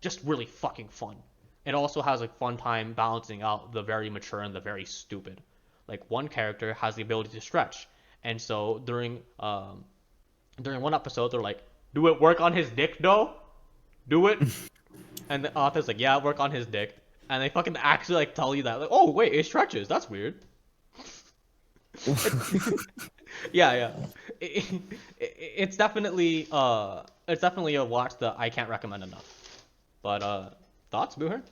just really fucking fun. It also has a fun time balancing out the very mature and the very stupid. Like, one character has the ability to stretch, and so during one episode they're like, "Do it work on his dick though? Do it?" And the author's like, "Yeah, work on his dick." And they fucking actually like tell you that, like, "Oh wait, it stretches. That's weird." Yeah. It's definitely a watch that I can't recommend enough. But thoughts, Booher?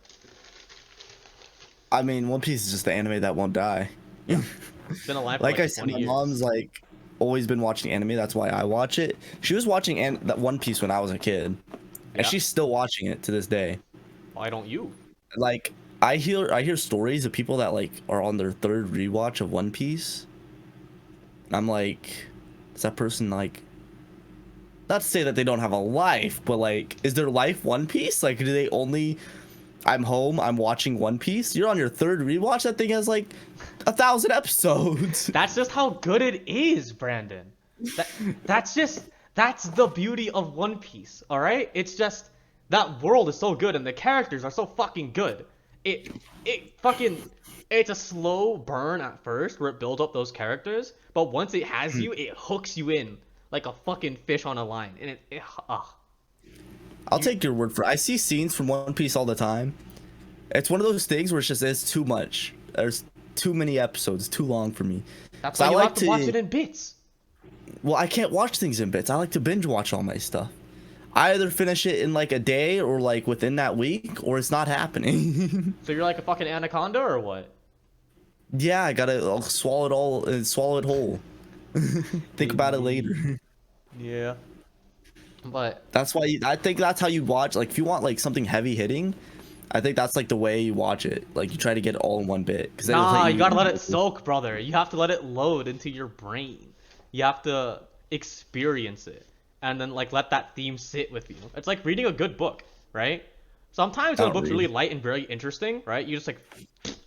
I mean, One Piece is just the anime that won't die. Yeah. It's been alive for Like like I said, 20 my years. mom's like always been watching anime. That's why I watch it. She was watching that One Piece when I was a kid, Yeah. and she's still watching it to this day. Why don't you? Like, I hear stories of people that like are on their third rewatch of One Piece. And I'm like, is that person like, not to say that they don't have a life, but like, is their life One Piece? Like, do they only, I'm home, I'm watching One Piece? You're on your third rewatch? That thing has like 1,000 episodes. That's just how good it is, Brandon. That's the beauty of One Piece, all right? It's just that world is so good and the characters are so fucking good. It's a slow burn at first where it builds up those characters, but once it has you, it hooks you in like a fucking fish on a line, and I'll take your word for it. I see scenes from One Piece all the time. It's one of those things where it's too much. There's too many episodes, too long for me. That's why you have to watch it in bits. Well, I can't watch things in bits. I like to binge watch all my stuff. I either finish it in like a day or like within that week, or it's not happening. So you're like a fucking anaconda or what? Yeah, I'll swallow it all and swallow it whole. Think about it later. Yeah. But That's why I think that's how you watch. Like, if you want like something heavy hitting, I think that's like the way you watch it. Like, you try to get it all in one bit, because it'll nah, hit you you. gotta let it soak, brother. You have to let it load into your brain. You have to experience it, and then like let that theme sit with you. It's like reading a good book, right? Sometimes I when a don't book's read. really light and very interesting, right? You just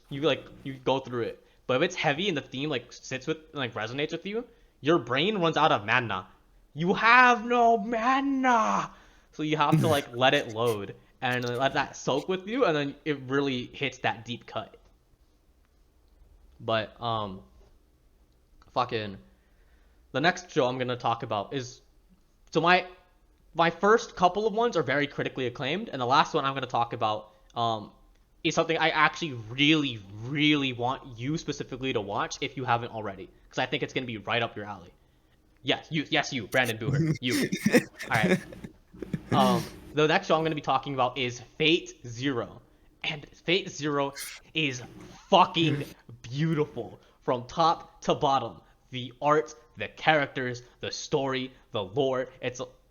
you go through it. But if it's heavy and the theme like sits with like resonates with you, your brain runs out of mana. You have no mana. So you have to like let it load and let that soak with you, and then it really hits that deep cut. But fucking the next show I'm gonna talk about is so my first couple of ones are very critically acclaimed, and the last one I'm gonna talk about is something I actually really really want you specifically to watch if you haven't already, because I think it's gonna be right up your alley. Yes, you, Brandon Booher, you. All right. The next show I'm going to be talking about is Fate Zero. And Fate Zero is fucking beautiful from top to bottom. The art, the characters, the story, the lore.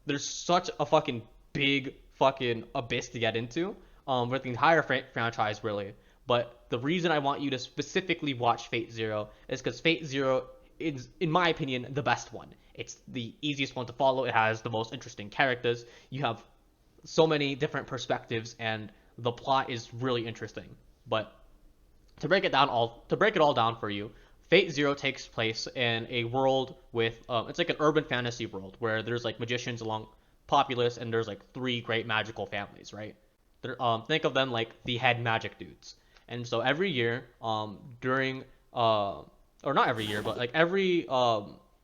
There's such a fucking big fucking abyss to get into with the entire franchise, really. But the reason I want you to specifically watch Fate Zero is because Fate Zero is, in my opinion, the best one. It's the easiest one to follow. It has the most interesting characters. You have so many different perspectives, and the plot is really interesting. But to break it all down for you, Fate Zero takes place in a world with it's like an urban fantasy world where there's like magicians along populace, and there's like three great magical families, right? Think of them like the head magic dudes. And so every year, during or not every year, but like every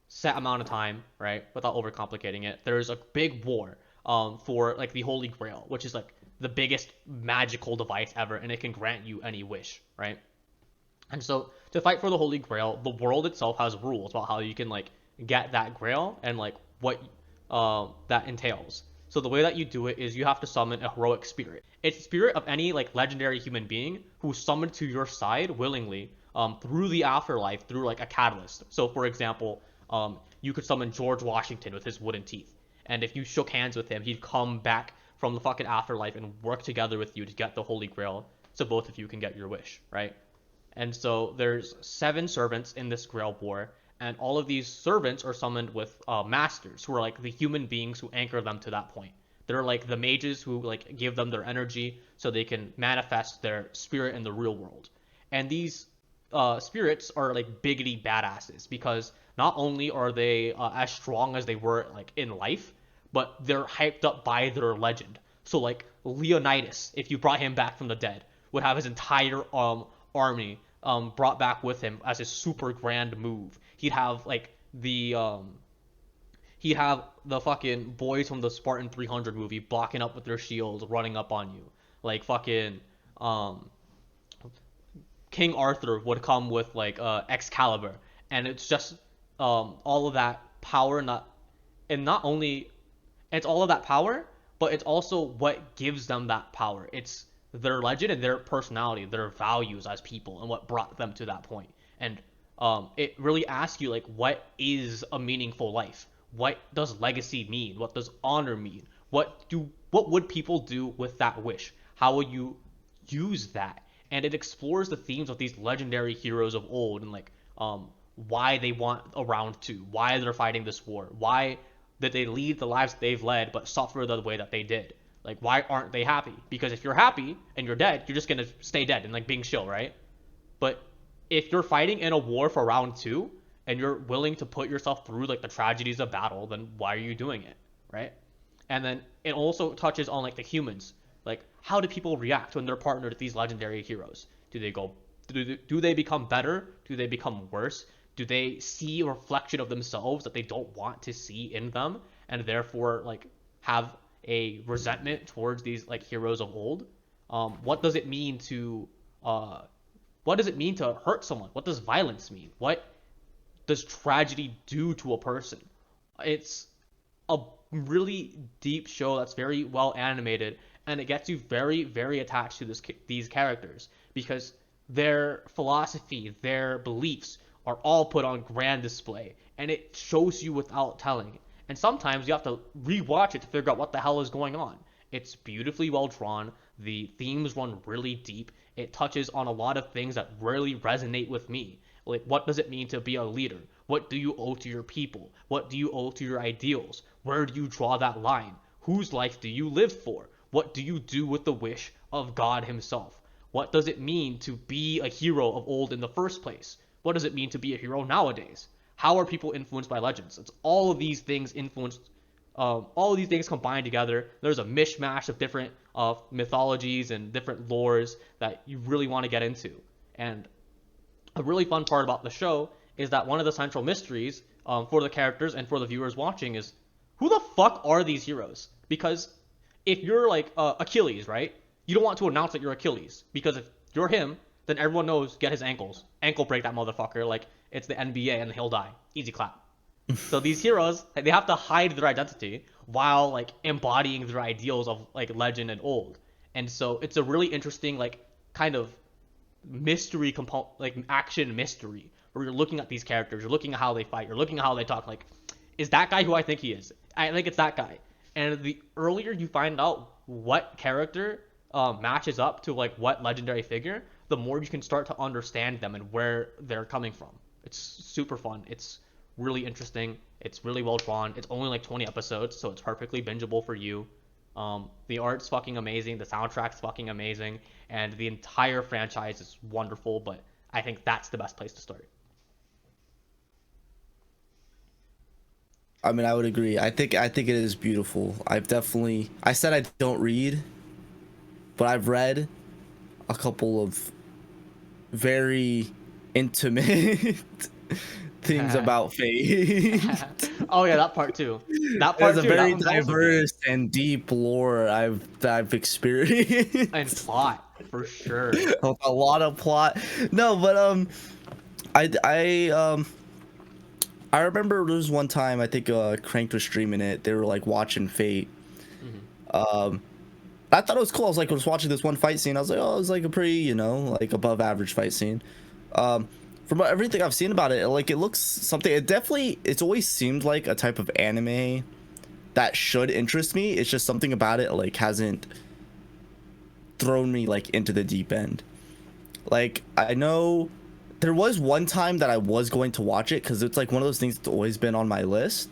set amount of time, right? Without overcomplicating it, there's a big war for like the Holy Grail, which is like the biggest magical device ever, and it can grant you any wish, right? And so to fight for the Holy Grail, the world itself has rules about how you can like get that Grail and like what that entails. So the way that you do it is you have to summon a heroic spirit. It's the spirit of any like legendary human being who's summoned to your side willingly through the afterlife through like a catalyst. So for example, you could summon George Washington with his wooden teeth, and if you shook hands with him, he'd come back from the fucking afterlife and work together with you to get the Holy Grail, so both of you can get your wish, right? And so there's 7 servants in this Grail war, and all of these servants are summoned with masters, who are like the human beings who anchor them to that point. They're like the mages who like give them their energy so they can manifest their spirit in the real world. And these spirits are like biggity badasses, because not only are they as strong as they were like in life, but they're hyped up by their legend. So like Leonidas, if you brought him back from the dead, would have his entire army brought back with him as a super grand move. He'd have the fucking boys from the Spartan 300 movie blocking up with their shields, running up on you. Like fucking King Arthur would come with like Excalibur, and it's just all of that power, not only it's all of that power, but it's also what gives them that power. It's their legend and their personality, their values as people, and what brought them to that point. And it really asks you like, what is a meaningful life? What does legacy mean? What does honor mean? What would people do with that wish? How would you use that? And it explores the themes of these legendary heroes of old, and like why they want a round 2, why they're fighting this war, why did they lead the lives they've led but suffer the way that they did. Like, why aren't they happy? Because if you're happy and you're dead, you're just gonna stay dead and like being chill, right? But if you're fighting in a war for round 2 and you're willing to put yourself through like the tragedies of battle, then why are you doing it, right? And then it also touches on like the humans. Like, how do people react when they're partnered with these legendary heroes? Do they become better? Do they become worse? Do they see a reflection of themselves that they don't want to see in them, and therefore like have a resentment towards these like heroes of old? What does it mean to hurt someone? What does violence mean? What does tragedy do to a person? It's a really deep show that's very well animated, and it gets you very, very attached to these characters, because their philosophy, their beliefs are all put on grand display, and it shows you without telling. And sometimes you have to rewatch it to figure out what the hell is going on. It's beautifully well drawn. The themes run really deep. It touches on a lot of things that really resonate with me. Like, what does it mean to be a leader? What do you owe to your people? What do you owe to your ideals? Where do you draw that line? Whose life do you live for? What do you do with the wish of God himself? What does it mean to be a hero of old in the first place? What does it mean to be a hero nowadays? How are people influenced by legends? It's all of these things influenced, all of these things combined together. There's a mishmash of different mythologies and different lores that you really want to get into. And a really fun part about the show is that one of the central mysteries for the characters and for the viewers watching is, who the fuck are these heroes? Because if you're like Achilles, right? You don't want to announce that you're Achilles, because if you're him, then everyone knows, get his ankle break that motherfucker, like it's the NBA and he'll die. Easy clap. So these heroes, they have to hide their identity while like embodying their ideals of like legend and old. And so it's a really interesting like kind of mystery component, like action mystery, where you're looking at these characters, you're looking at how they fight, you're looking at how they talk, like, is that guy who I think he is? I think it's that guy. And the earlier you find out what character matches up to like what legendary figure, the more you can start to understand them and where they're coming from. It's super fun. It's really interesting. It's really well drawn. It's only like 20 episodes, so it's perfectly bingeable for you. The art's fucking amazing. The soundtrack's fucking amazing. And the entire franchise is wonderful, but I think that's the best place to start. I mean, I would agree. I think it is beautiful. I said I don't read, but I've read a couple of very intimate things about Fate. Oh yeah, that part too. That part There's too. a very diverse and deep lore I've experienced. And plot, for sure. A lot of plot. No, but I remember there was one time, I think Cranked was streaming it. They were like watching Fate. Mm-hmm. I thought it was cool. I was watching this one fight scene. I was like, oh, it was like a pretty, like above average fight scene. From everything I've seen about it, like it looks something. It's always seemed like a type of anime that should interest me. It's just something about it like hasn't thrown me like into the deep end. Like, I know there was one time that I was going to watch it because it's like one of those things that's always been on my list.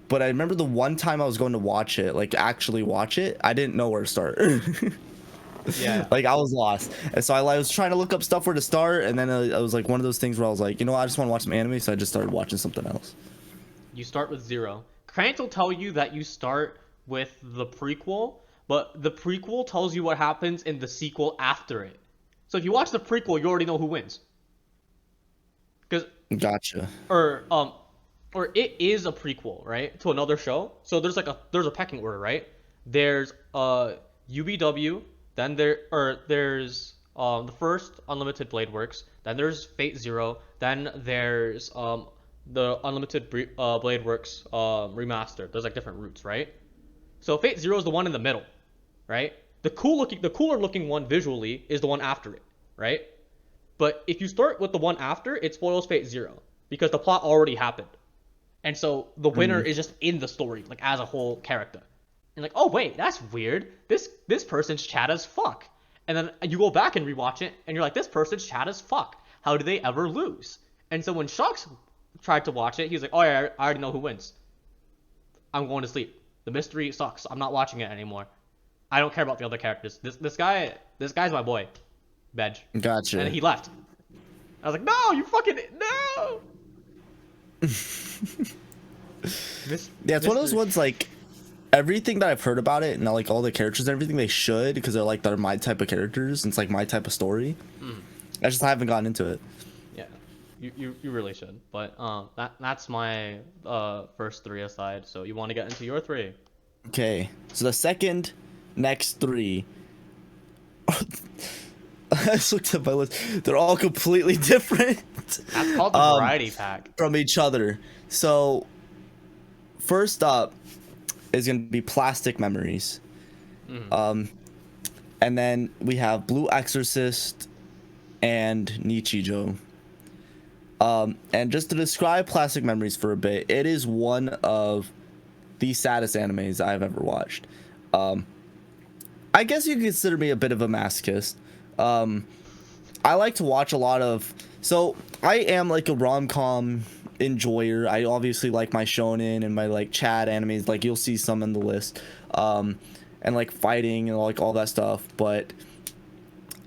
But I remember the one time I was going to watch it, like actually watch it, I didn't know where to start. Yeah. Like I was lost. And so I was trying to look up stuff where to start. And then I was like one of those things where I was like, I just want to watch some anime. So I just started watching something else. You start with 0. Crank will tell you that you start with the prequel, but the prequel tells you what happens in the sequel after it. So if you watch the prequel, you already know who wins. Gotcha. Or it is a prequel, right, to another show. So there's a pecking order, right? There's UBW, then there's the first Unlimited Blade Works, then there's Fate Zero, then there's the Unlimited Blade Works remastered. There's like different routes, right? So Fate Zero is the one in the middle, right? The cooler looking one visually is the one after it, right? But if you start with the one after, it spoils Fate Zero because the plot already happened. And so the winner is just in the story, like as a whole character. And like, oh wait, that's weird. This person's chat as fuck. And then you go back and rewatch it, and you're like, this person's chat as fuck. How do they ever lose? And so when Shucks tried to watch it, he was like, oh yeah, I already know who wins. I'm going to sleep. The mystery sucks. I'm not watching it anymore. I don't care about the other characters. This guy's my boy. Bedge. Gotcha. And he left. I was like, no, you fucking no. Yeah, it's one of those ones like everything that I've heard about it and like all the characters and everything, they should, because they're my type of characters and it's like my type of story. I haven't gotten into it. Yeah, you really should. But that's my first 3 aside. So you want to get into your 3? Okay, so the next 3. I just looked at my list. They're all completely different. That's called the variety pack. From each other. So first up is going to be Plastic Memories. And then we have Blue Exorcist and Nichijou. And just to describe Plastic Memories for a bit, it is one of the saddest animes I've ever watched. I guess you could consider me a bit of a masochist. I like to watch a lot of, so I am like a rom-com enjoyer. I obviously like my shonen and my like Chad animes, like you'll see some in the list, and like fighting and like all that stuff. But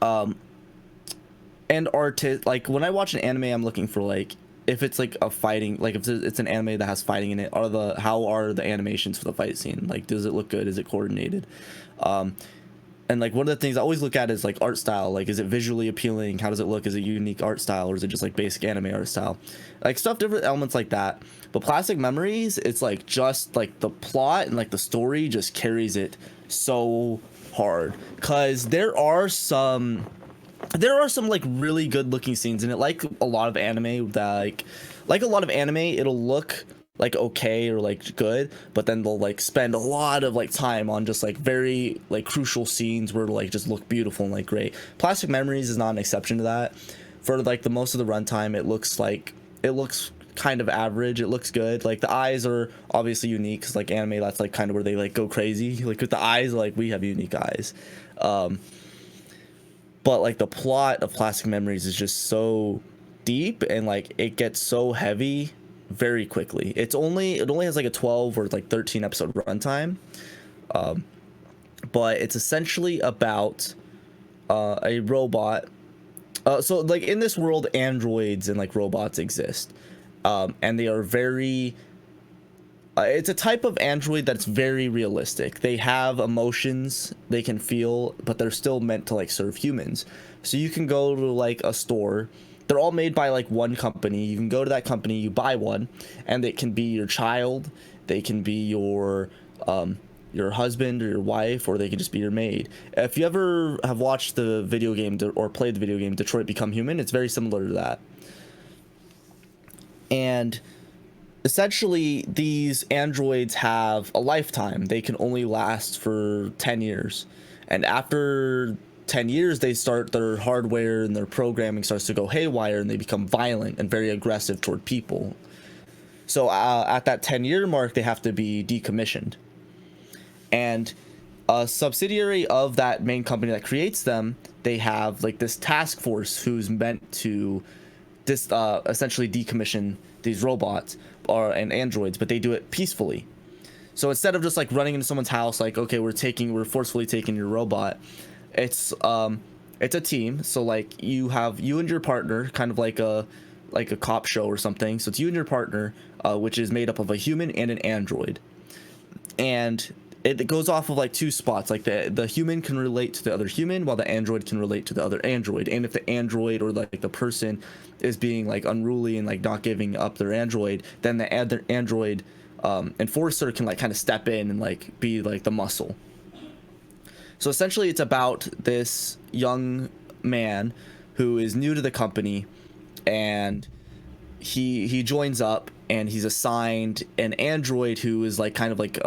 and artist, like when I watch an anime, I'm looking for like, if it's like a fighting, like if it's an anime that has fighting in it, how are the animations for the fight scene? Like, does it look good? Is it coordinated? And like one of the things I always look at is like art style. Like, is it visually appealing? How does it look? Is it unique art style, or is it just like basic anime art style? Like stuff, different elements like that. But Plastic Memories, it's like just like the plot and like the story just carries it so hard, because there are some like really good looking scenes in it. Like a lot of anime that like a lot of anime, it'll look like okay or like good, but then they'll like spend a lot of like time on just like very like crucial scenes where it'll like just look beautiful and like great. Plastic Memories is not an exception to that. For like the most of the runtime, it looks kind of average. It looks good. Like the eyes are obviously unique, because like anime, that's like kind of where they like go crazy. Like with the eyes, like we have unique eyes. But like the plot of Plastic Memories is just so deep, and like it gets so heavy very quickly. It only has like a 12 or like 13 episode runtime, but it's essentially about a robot. So like in this world, androids and like robots exist, and they are very it's a type of android that's very realistic. They have emotions, they can feel, but they're still meant to like serve humans. So you can go to like a store. They're all made by like one company. You can go to that company, you buy one, and it can be your child, they can be your husband or your wife, or they can just be your maid. If you ever have watched the video game or played the video game Detroit Become Human, it's very similar to that. And essentially, these androids have a lifetime. They can only last for 10 years. And after 10 years, their hardware and their programming starts to go haywire, and they become violent and very aggressive toward people. So at that 10-year mark, they have to be decommissioned. And a subsidiary of that main company that creates them, they have like this task force who's meant to essentially decommission these robots and androids, but they do it peacefully. So instead of just like running into someone's house, like, okay, we're forcefully taking your robot, it's a team. So like you and your partner, kind of like a cop show or something. So it's you and your partner, which is made up of a human and an android, and it goes off of like two spots. Like the human can relate to the other human, while the android can relate to the other android. And if the android or like the person is being like unruly and like not giving up their android, then the other android enforcer can like kind of step in and like be like the muscle. So essentially, it's about this young man who is new to the company, and he joins up, and he's assigned an android who is like kind of like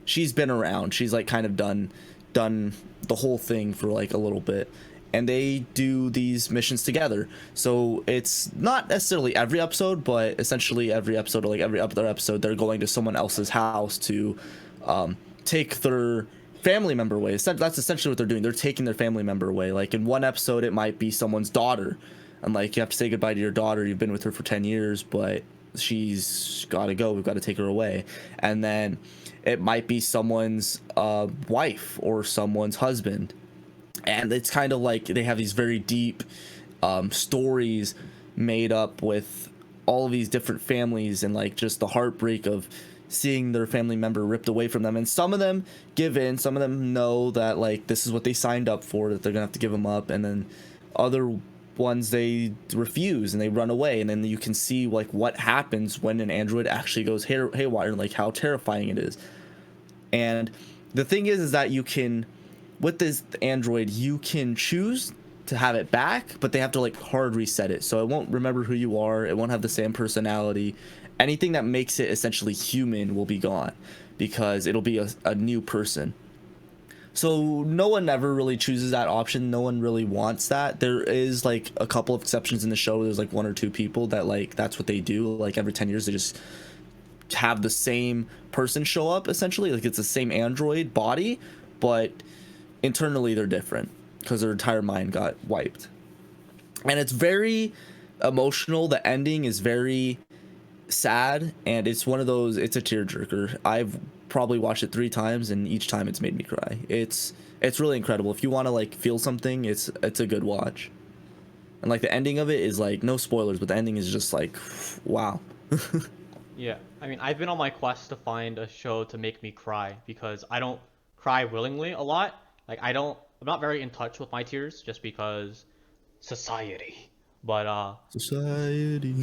she's been around. She's like kind of done the whole thing for like a little bit, and they do these missions together. So it's not necessarily every episode, but essentially every episode, or like every other episode, they're going to someone else's house to take their family member away. That's essentially what they're doing. They're taking their family member away. Like in one episode, it might be someone's daughter, and like you have to say goodbye to your daughter. You've been with her for 10 years, but she's got to go. We've got to take her away. And then it might be someone's wife or someone's husband. And it's kind of like they have these very deep stories made up with all of these different families, and like just the heartbreak of seeing their family member ripped away from them. And some of them give in, some of them know that like this is what they signed up for, that they're gonna have to give them up, and then other ones they refuse and they run away. And then you can see like what happens when an android actually goes haywire, like how terrifying it is. And the thing is that you can, with this android, you can choose to have it back, but they have to like hard reset it, so it won't remember who you are. It won't have the same personality. Anything that makes it essentially human will be gone, because it'll be a new person. So no one ever really chooses that option. No one really wants that. There is like a couple of exceptions in the show. There's like one or two people that like that's what they do. Like every 10 years they just have the same person show up, essentially. Like, it's the same android body, but internally they're different because their entire mind got wiped. And it's very emotional. The ending is very sad, and it's one of those, it's a tearjerker. I've probably watched it 3 times, and each time it's made me cry. It's really incredible. If you want to like feel something, it's a good watch. And like the ending of it is like, no spoilers, but the ending is just like, wow. Yeah, I mean, I've been on my quest to find a show to make me cry because I don't cry willingly a lot. Like, I'm not very in touch with my tears just because society. But Society.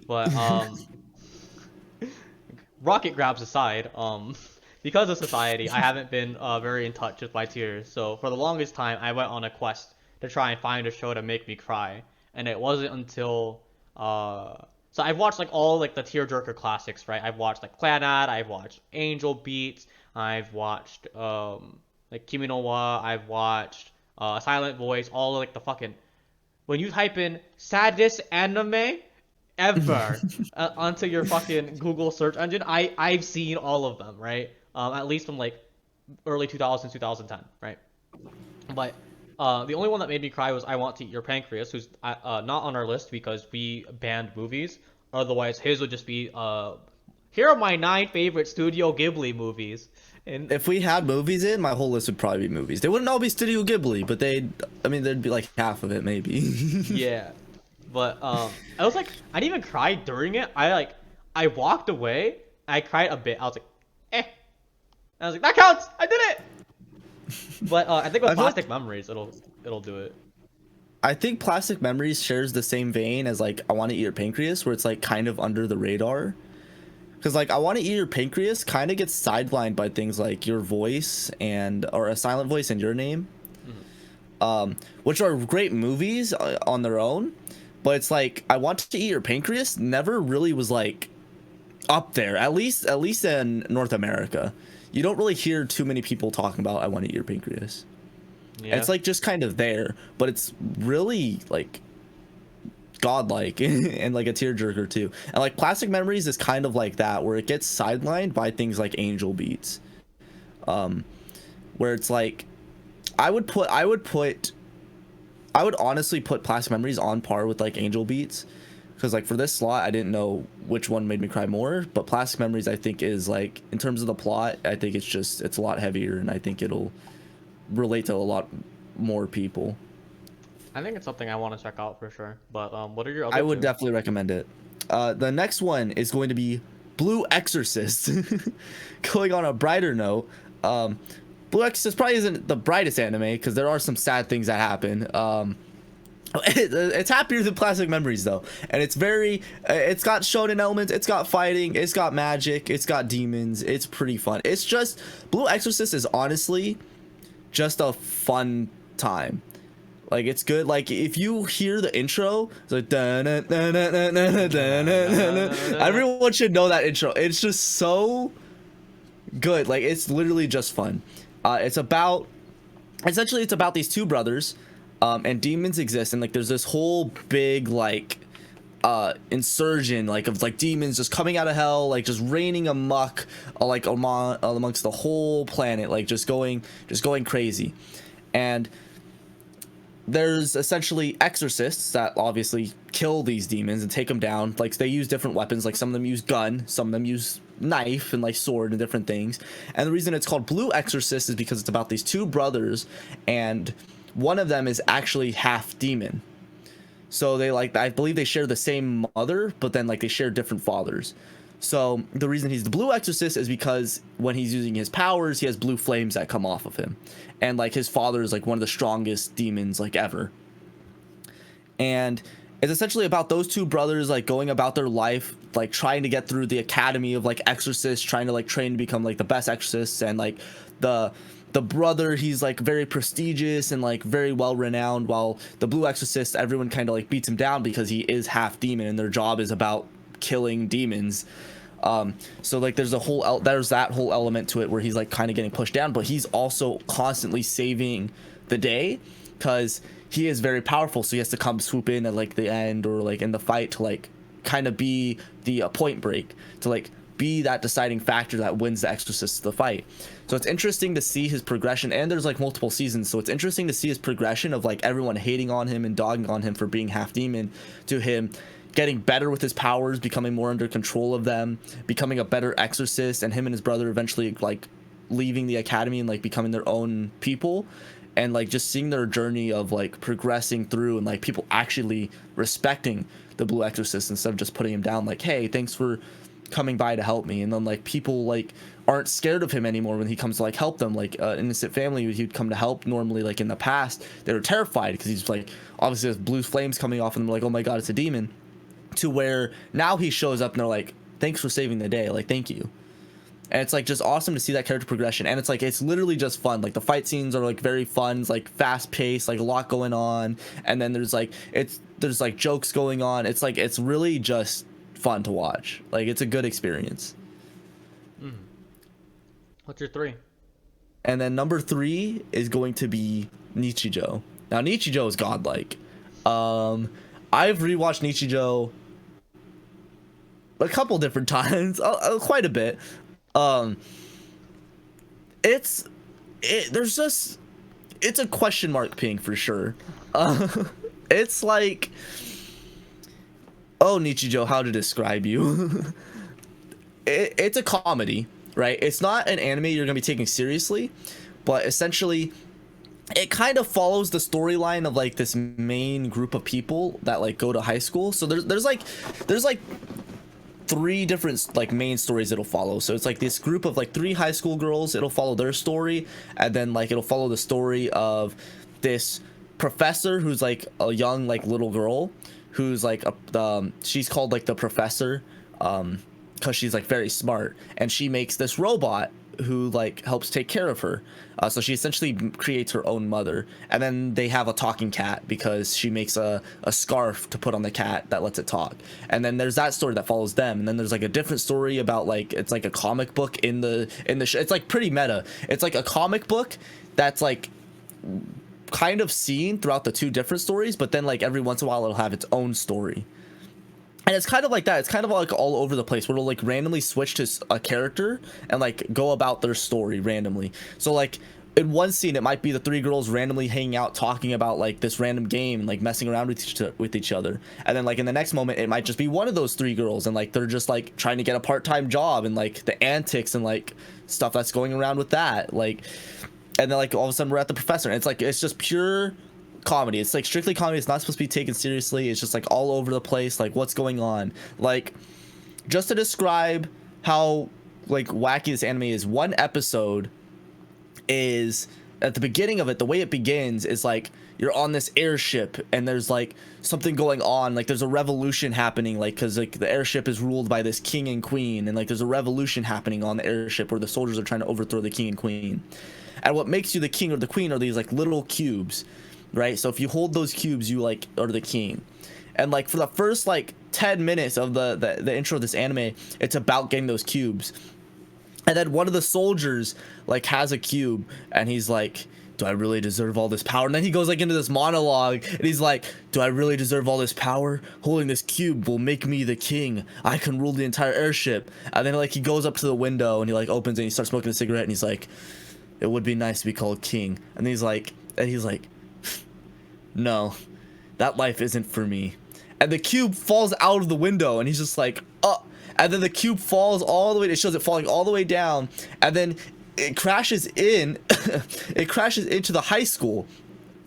But rocket grabs aside, because of society, I haven't been very in touch with my tears. So for the longest time, I went on a quest to try and find a show to make me cry, and it wasn't until so I've watched like all like the tearjerker classics, right? I've watched like Clannad, I've watched Angel Beats, I've watched like Kimi no Wa, I've watched Silent Voice, all like the fucking, when you type in saddest anime ever onto your fucking Google search engine, I've seen all of them, right? At least from like early 2000s, 2010, right? But the only one that made me cry was I Want to Eat Your Pancreas, who's not on our list because we banned movies. Otherwise, his would just be here are my 9 favorite Studio Ghibli movies. And If we had movies in, my whole list would probably be movies. They wouldn't all be Studio Ghibli, but there'd be like half of it maybe. yeah, but I was like, I didn't even cry during it. I walked away. I cried a bit. I was like, eh. And I was like, that counts. I did it. But I think with Plastic Memories, it'll do it. I think Plastic Memories shares the same vein as like I Want to Eat Your Pancreas, where it's like kind of under the radar. Because like I Want to Eat Your Pancreas kind of gets sidelined by things like Your Voice or A Silent Voice and Your Name, which are great movies on their own. But it's like I Want to Eat Your Pancreas never really was like up there, at least in North America. You don't really hear too many people talking about I Want to Eat Your Pancreas. Yeah. It's like just kind of there, but it's really like godlike and like a tearjerker too. And like Plastic Memories is kind of like that, where it gets sidelined by things like Angel Beats, where it's like I would honestly put Plastic Memories on par with like Angel Beats, because like for this slot I didn't know which one made me cry more, but Plastic Memories I think is like, in terms of the plot, I think it's a lot heavier, and I think it'll relate to a lot more people. I think it's something I want to check out for sure. But what are your other I would two? definitely recommend it. The next one is going to be Blue Exorcist. Going on a brighter note, Blue Exorcist probably isn't the brightest anime because there are some sad things that happen. It's happier than Plastic Memories though, and it's got shonen elements, it's got fighting, it's got magic, it's got demons. It's pretty fun. It's just, Blue Exorcist is honestly just a fun time. Like, it's good. Like, if you hear the intro, it's like everyone should know that intro. It's just so good. Like, it's literally just fun. It's about these 2 brothers, and demons exist, and like there's this whole big like insurgent of demons just coming out of hell, like just raining amok, amongst the whole planet, like just going crazy. And there's essentially exorcists that obviously kill these demons and take them down. Like, they use different weapons, like some of them use gun, some of them use knife and like sword and different things. And the reason it's called Blue Exorcist is because it's about these 2 brothers, and one of them is actually half demon. So they I believe they share the same mother, but then like they share different fathers. So the reason he's the Blue Exorcist is because when he's using his powers, he has blue flames that come off of him. And like his father is like one of the strongest demons like ever. And it's essentially about those 2 brothers like going about their life, like trying to get through the academy of like exorcists, trying to like train to become like the best exorcists. And like the brother, he's like very prestigious and like very well renowned, while the Blue Exorcist, everyone kind of like beats him down because he is half demon and their job is about killing demons. So like there's that whole element to it where he's like kind of getting pushed down, but he's also constantly saving the day because he is very powerful. So he has to come swoop in at like the end or like in the fight to like kind of be the point break, to like be that deciding factor that wins the Exorcist the fight. So it's interesting to see his progression, and there's like multiple seasons, so it's interesting to see his progression of like everyone hating on him and dogging on him for being half demon, to him getting better with his powers, becoming more under control of them, becoming a better exorcist, and him and his brother eventually like leaving the academy and like becoming their own people, and like just seeing their journey of like progressing through, and like people actually respecting the Blue Exorcist instead of just putting him down like, hey, thanks for coming by to help me. And then like people like aren't scared of him anymore when he comes to like help them, like innocent family he'd come to help normally, like in the past they were terrified because he's like obviously there's blue flames coming off and they're like, oh my god, it's a demon, to where now he shows up and they're like, thanks for saving the day, like thank you. And it's like just awesome to see that character progression, and it's like it's literally just fun. Like the fight scenes are like very fun, it's like fast paced, like a lot going on, and then there's like jokes going on. It's like it's really just fun to watch. Like it's a good experience. What's your 3? And then number 3 is going to be Nichijou. Now Nichijou is godlike. I've rewatched Nichijou a couple different times, quite a bit. It's a question mark ping for sure. It's like, oh, Nichijou, how to describe you? It's a comedy, right? It's not an anime you're gonna be taking seriously, but essentially it kind of follows the storyline of like this main group of people that like go to high school. So there's like 3 different like main stories it'll follow. So it's like this group of like 3 high school girls, it'll follow their story, and then like it'll follow the story of this professor who's like a young like little girl who's like she's called like the professor because she's like very smart, and she makes this robot who like helps take care of her. So she essentially creates her own mother, and then they have a talking cat because she makes a scarf to put on the cat that lets it talk. And then there's that story that follows them, and then there's like a different story about like it's like a comic book in the show. It's like pretty meta. It's like a comic book that's like kind of seen throughout the 2 different stories, but then like every once in a while it'll have its own story. And it's kind of like that. It's kind of like all over the place, where it'll like randomly switch to a character and like go about their story randomly. So like in one scene, it might be the 3 girls randomly hanging out, talking about like this random game and like messing around with each other. And then like in the next moment, it might just be one of those 3 girls, and like they're just like trying to get a part-time job, and like the antics and like stuff that's going around with that. Like, and then like all of a sudden we're at the professor, and it's just pure comedy. It's like strictly comedy. It's not supposed to be taken seriously. It's just like all over the place, like what's going on. Like, just to describe how like wacky this anime is, one episode is at the beginning of it, the way it begins is like you're on this airship and there's like something going on, like there's a revolution happening, like because like the airship is ruled by this king and queen, and like there's a revolution happening on the airship where the soldiers are trying to overthrow the king and queen. And what makes you the king or the queen are these like little cubes, right? So if you hold those cubes, you like are the king. And like for the first like 10 minutes of the intro of this anime, it's about getting those cubes. And then one of the soldiers like has a cube, and he's like, do I really deserve all this power? And then he goes like into this monologue, and he's like, do I really deserve all this power? Holding this cube will make me the king. I can rule the entire airship. And then like he goes up to the window and he like opens it, and he starts smoking a cigarette, and he's like, it would be nice to be called king. And he's like no, that life isn't for me. And the cube falls out of the window, and he's just like, and then the cube falls all the way, it shows it falling all the way down, and then it crashes in it crashes into the high school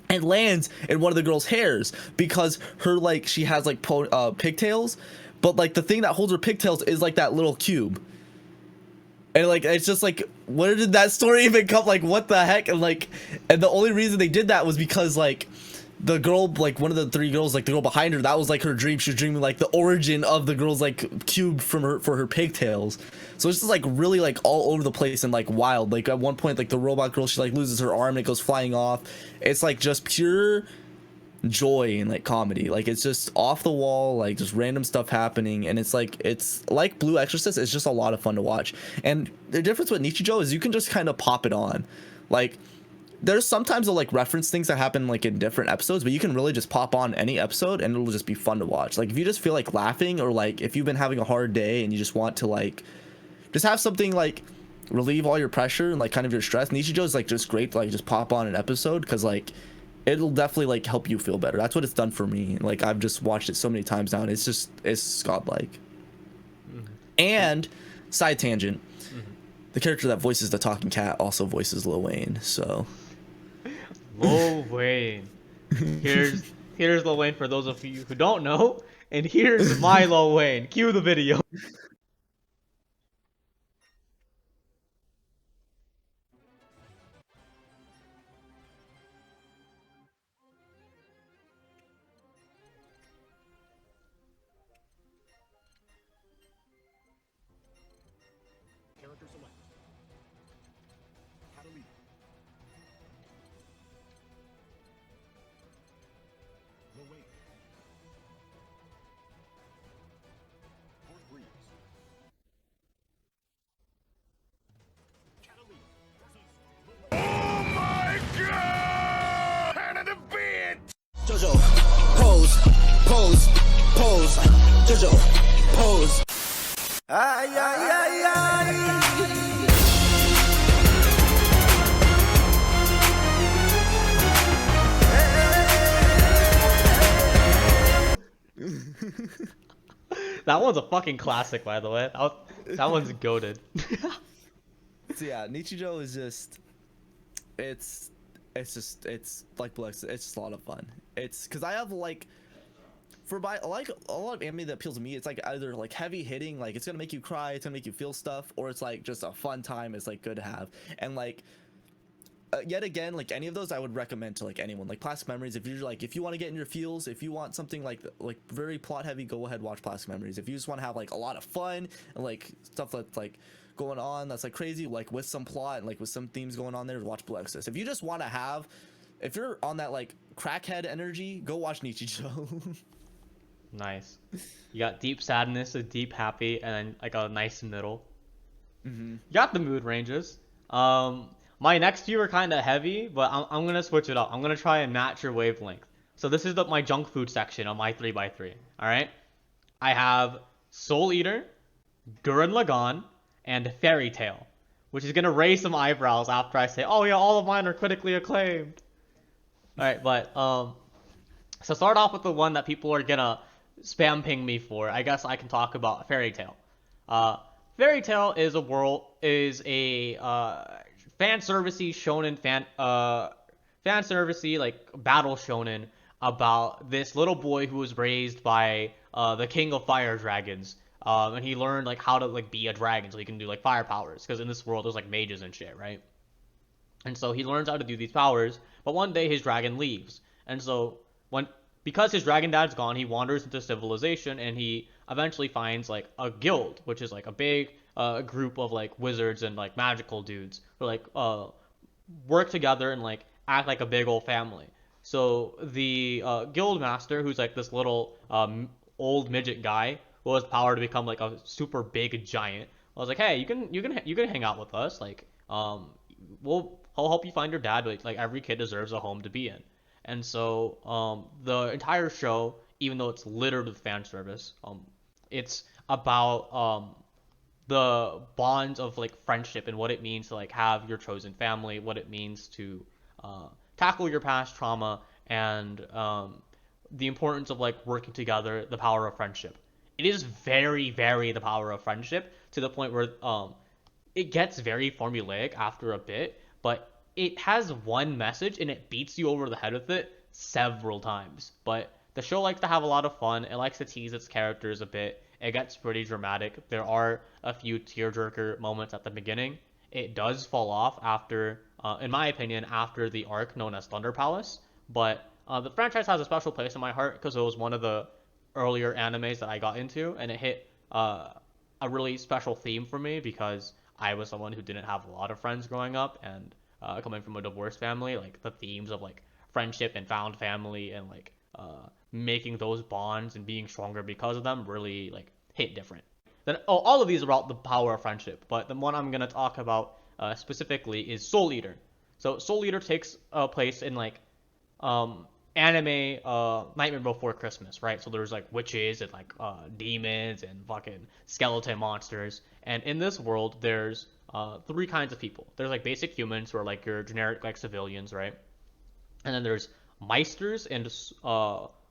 and lands in one of the girls' hairs, because her like she has like pigtails, but like the thing that holds her pigtails is like that little cube. And like it's just like, where did that story even come? Like what the heck? And like, and the only reason they did that was because like the girl, like one of the 3 girls, like the girl behind her, that was like her dream. She was dreaming like the origin of the girl's like cube for her pigtails. So it's just like really like all over the place and like wild. Like at one point, like the robot girl, she like loses her arm and it goes flying off. It's like just pure joy and like comedy. Like it's just off the wall, like just random stuff happening, and it's like Blue Exorcist. It's just a lot of fun to watch. And the difference with Nichijou is you can just kind of pop it on. Like there's sometimes they'll like reference things that happen like in different episodes, but you can really just pop on any episode and it'll just be fun to watch. Like if you just feel like laughing, or like if you've been having a hard day and you just want to like just have something like relieve all your pressure and like kind of your stress, Nichijou is like just great to like just pop on an episode, because like it'll definitely like help you feel better. That's what it's done for me. Like I've just watched it so many times now, and it's godlike. And side tangent, the character that voices the talking cat also voices Lil Wayne. So Lil Wayne. Here's Lil Wayne for those of you who don't know, and here's my Lil Wayne. Cue the video. Character select. Catalina. The Wait. 4 3's. Catalina versus Oh my god! Canada bitch! Jojo, pose, pose, pose. Jojo, pose. Ay, ay, ay, ay. That one's a fucking classic, by the way. That one's goated. So yeah, Nichijou is just it's like Blex, it's just a lot of fun. It's because I have like like a lot of anime that appeals to me, it's like either like heavy hitting, like it's gonna make you cry, it's gonna make you feel stuff, or it's like just a fun time, it's like good to have. And like yet again, like any of those I would recommend to like anyone. Like Plastic Memories, if you're like, if you want to get in your feels, if you want something like very plot heavy, go ahead, watch Plastic Memories. If you just want to have like a lot of fun and like stuff that's like going on that's like crazy, like with some plot and like with some themes going on there, watch Blexus. If you just want to have, if you're on that like crackhead energy, go watch Nichijou. Nice. You got deep sadness, a deep happy, and then like a nice middle. You got the mood ranges. My next few are kind of heavy, but I'm gonna switch it up. I'm gonna try and match your wavelength. So this is my junk food section on my 3x3. All right. I have Soul Eater, Gurren Lagann, and Fairy Tail, which is gonna raise some eyebrows after I say, oh yeah, all of mine are critically acclaimed. All right, but so start off with the one that people are gonna spam ping me for. I guess I can talk about Fairy Tail. Fairy Tail is a fan servicey shonen fan servicey like battle shonen about this little boy who was raised by the king of fire dragons, and he learned like how to like be a dragon so he can do like fire powers, because in this world there's like mages and shit, right? And so he learns how to do these powers, but one day his dragon leaves, and so because his dragon dad's gone, he wanders into civilization, and he eventually finds like a guild, which is like a big group of like wizards and like magical dudes who like work together and like act like a big old family. So the guild master, who's like this little old midget guy who has power to become like a super big giant, I was like, hey, you can hang out with us, like I'll help you find your dad, but like every kid deserves a home to be in. And so the entire show, even though it's littered with fan service, it's about the bonds of like friendship and what it means to like have your chosen family, what it means to tackle your past trauma, and the importance of like working together, the power of friendship. It is very, very the power of friendship, to the point where it gets very formulaic after a bit, but it has one message and it beats you over the head with it several times. But the show likes to have a lot of fun. It likes to tease its characters a bit. It gets pretty dramatic. There are a few tearjerker moments at the beginning. It does fall off after, in my opinion, after the arc known as Thunder Palace. But the franchise has a special place in my heart because it was one of the earlier animes that I got into, and it hit a really special theme for me because I was someone who didn't have a lot of friends growing up, and coming from a divorced family, like the themes of like friendship and found family and like making those bonds and being stronger because of them really like hit different. Then all of these are about the power of friendship, but the one I'm gonna talk about specifically is Soul Eater. So Soul Eater takes place in like anime Nightmare Before Christmas, right? So there's like witches and like demons and fucking skeleton monsters. And in this world, there's three kinds of people. There's like basic humans who are like your generic like civilians, right? And then there's Meisters and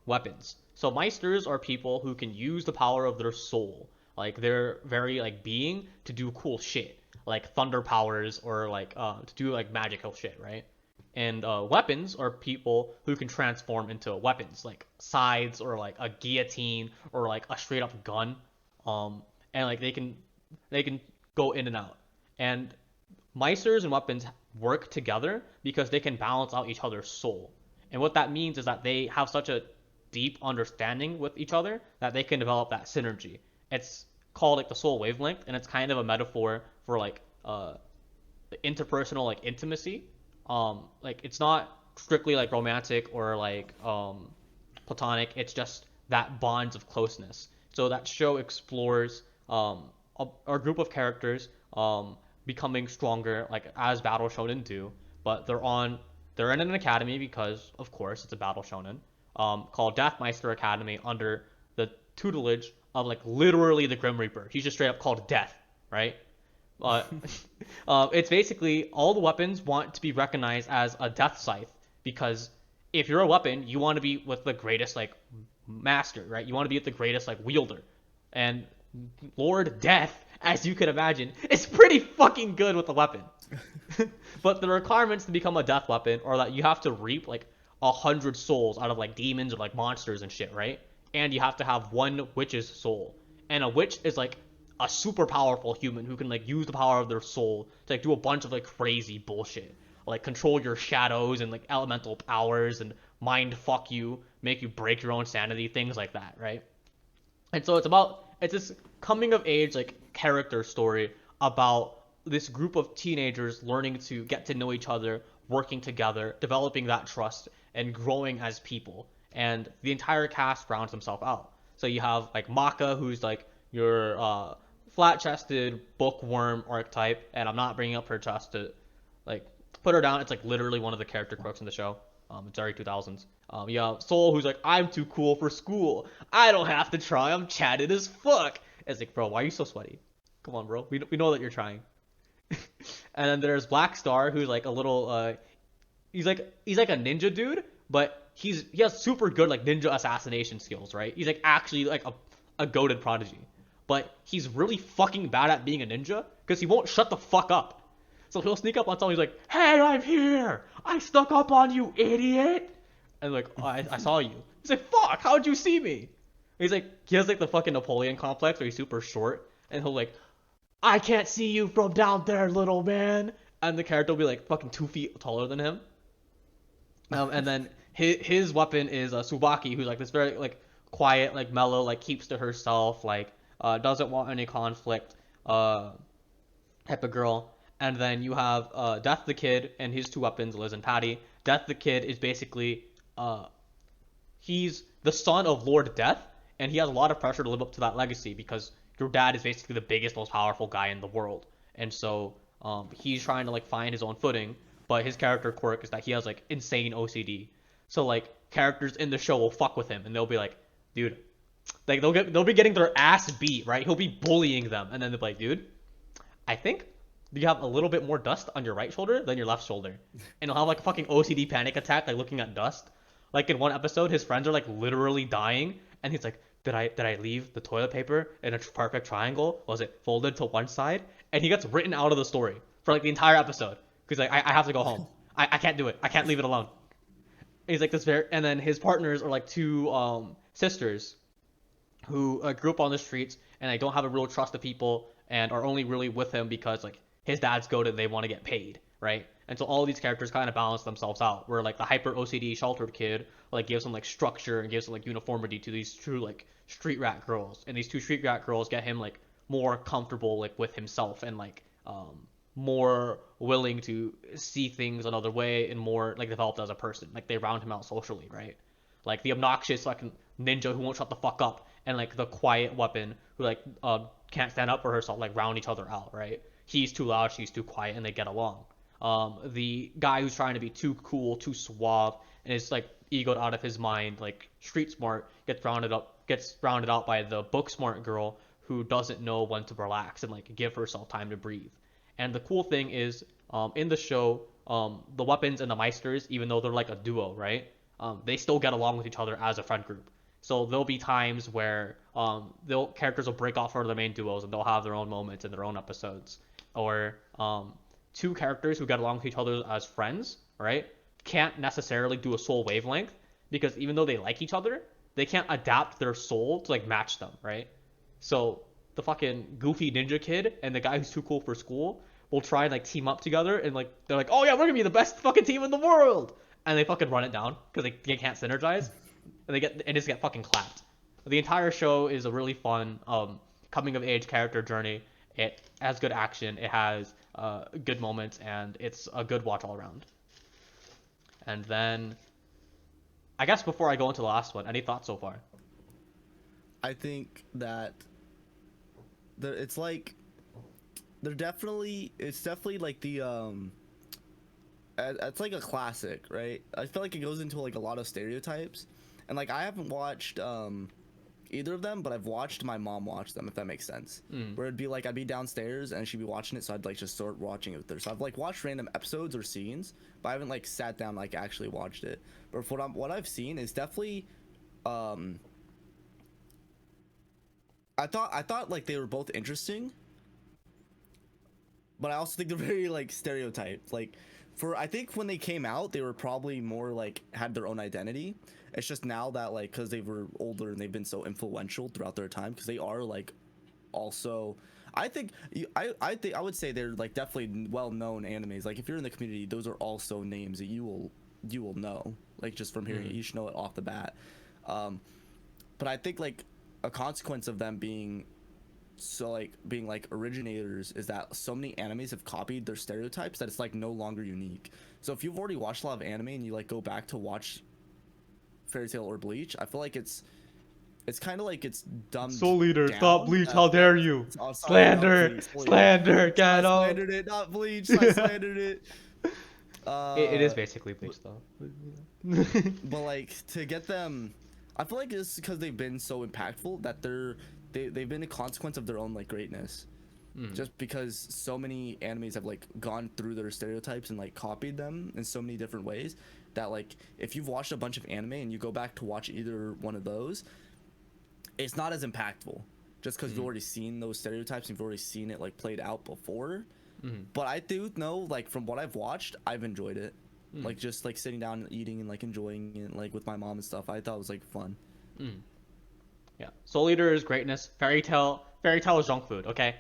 weapons. So Meisters are people who can use the power of their soul, like their very like being, to do cool shit, like thunder powers or like to do like magical shit, right? And weapons are people who can transform into weapons, like scythes or like a guillotine or like a straight up gun. And like they can go in and out. And Meisters and weapons work together because they can balance out each other's soul. And what that means is that they have such a deep understanding with each other that they can develop that synergy. It's called like the soul wavelength, and it's kind of a metaphor for like interpersonal like intimacy. Like it's not strictly like romantic or like platonic. It's just that bonds of closeness. So that show explores a group of characters becoming stronger, like as battle shonen do, but they're in an academy because of course it's a battle shonen, called Deathmeister Academy, under the tutelage of like literally the Grim Reaper. He's just straight up called Death, right? It's basically all the weapons want to be recognized as a death scythe, because if you're a weapon, you want to be with the greatest like master, right? You want to be with the greatest like wielder. And Lord Death, as you can imagine, is pretty fucking good with the weapon. But the requirements to become a death weapon are that you have to reap like 100 souls out of like demons or like monsters and shit, right? And you have to have one witch's soul. And a witch is like a super powerful human who can like use the power of their soul to like do a bunch of like crazy bullshit, like control your shadows and like elemental powers and mind fuck you, make you break your own sanity, things like that, right? And so it's this coming of age like character story about this group of teenagers learning to get to know each other, working together, developing that trust, and growing as people. And the entire cast rounds themselves out. So you have like Maka, who's like your flat-chested bookworm archetype, and I'm not bringing up her chest to like put her down. It's like literally one of the character quirks in the show. It's very 2000s. You have Soul, who's like, I'm too cool for school. I don't have to try. I'm chatted as fuck. It's like, bro, why are you so sweaty? Come on, bro. We know that you're trying. And then there's Black Star, who's like a little he's like a ninja dude, but he has super good like ninja assassination skills, right? He's like actually like a goated prodigy, but he's really fucking bad at being a ninja because he won't shut the fuck up. So he'll sneak up on someone. He's like, "Hey, I'm here. I snuck up on you, idiot." And like, oh, I saw you. He's like, "Fuck, how'd you see me?" And he's like, he has like the fucking Napoleon complex where he's super short, and he'll like, "I can't see you from down there, little man." And the character will be like fucking 2 feet taller than him. And then his weapon is Tsubaki, who's like this very like quiet, like mellow, like keeps to herself, like doesn't want any conflict type of girl. And then you have Death the Kid and his two weapons, Liz and Patty. Death the Kid is basically he's the son of Lord Death, and he has a lot of pressure to live up to that legacy because your dad is basically the biggest, most powerful guy in the world. And so he's trying to like find his own footing, but his character quirk is that he has like insane OCD. So like characters in the show will fuck with him and they'll be like, dude, like they'll be getting their ass beat, right? He'll be bullying them, and then they'll be like, dude, I think you have a little bit more dust on your right shoulder than your left shoulder. And he'll have like a fucking OCD panic attack, like looking at dust. Like in one episode, his friends are like literally dying, and he's like, did I leave the toilet paper in a perfect triangle? Was it folded to one side? And he gets written out of the story for like the entire episode because like I have to go home. I can't do it. I can't leave it alone. And he's like this very, and then his partners are like two sisters who grew up on the streets and like don't have a real trust of people and are only really with him because like his dad's goated, they want to get paid, right? And so all these characters kind of balance themselves out, where like the hyper OCD sheltered kid like gives them like structure and gives them like uniformity to these true like street rat girls, and these two street rat girls get him like more comfortable like with himself and like more willing to see things another way and more like developed as a person. Like they round him out socially, right? Like the obnoxious fucking ninja who won't shut the fuck up, and like the quiet weapon who like can't stand up for herself, like round each other out, right? He's too loud, she's too quiet, and they get along. the guy who's trying to be too cool, too suave, and is like egoed out of his mind, like street smart, gets rounded out by the book smart girl who doesn't know when to relax and like give herself time to breathe. And the cool thing is, in the show, the weapons and the meisters, even though they're like a duo, right? They still get along with each other as a friend group. So there'll be times where characters will break off from the main duos and they'll have their own moments in their own episodes. Or two characters who get along with each other as friends, right, can't necessarily do a soul wavelength, because even though they like each other, they can't adapt their soul to like match them, right? So the fucking goofy ninja kid and the guy who's too cool for school will try and like team up together, and like they're like, oh yeah, we're gonna be the best fucking team in the world, and they fucking run it down because they can't synergize, and they just get fucking clapped. The entire show is a really fun coming of age character journey. It has good action, it has good moments, and it's a good watch all around. And then, I guess before I go into the last one, any thoughts so far? I think that it's definitely like the it's like a classic, right? I feel like it goes into like a lot of stereotypes, and like I haven't watched either of them, but I've watched my mom watch them, if that makes sense. Where it'd be like I'd be downstairs and she'd be watching it, so I'd like just start watching it with her. So I've like watched random episodes or scenes, but I haven't like sat down like actually watched it. But for what I've seen is definitely I thought like they were both interesting, but I also think they're very like stereotyped. Like I think when they came out, they were probably more like had their own identity. It's just now that like because they were older and they've been so influential throughout their time, because they are like also I think I would say they're like definitely well-known animes. Like if you're in the community, those are also names that you will know, like just from hearing it. You should know it off the bat. But I think like a consequence of them being originators is that so many animes have copied their stereotypes that it's like no longer unique. So if you've already watched a lot of anime and you like go back to watch Fairy Tail or Bleach, I feel like it's kind of like it's dumbed Soul Eater, down. stop Bleach, how dare you? Oh, sorry, Slander, not Bleach, slander, get I on. slandered it, not Bleach. I slandered it. It is basically Bleach though. But like to get them, I feel like it's because they've been so impactful that they've been a consequence of their own like greatness. Just because so many animes have like gone through their stereotypes and like copied them in so many different ways that like if you've watched a bunch of anime and you go back to watch either one of those, it's not as impactful just because you've already seen those stereotypes and you've already seen it like played out before. But I do know, like from what I've watched, I've enjoyed it. Like just like sitting down and eating and like enjoying it like with my mom and stuff. I thought it was like fun. Yeah, Soul Eater is greatness. Fairy Tail is junk food. Okay.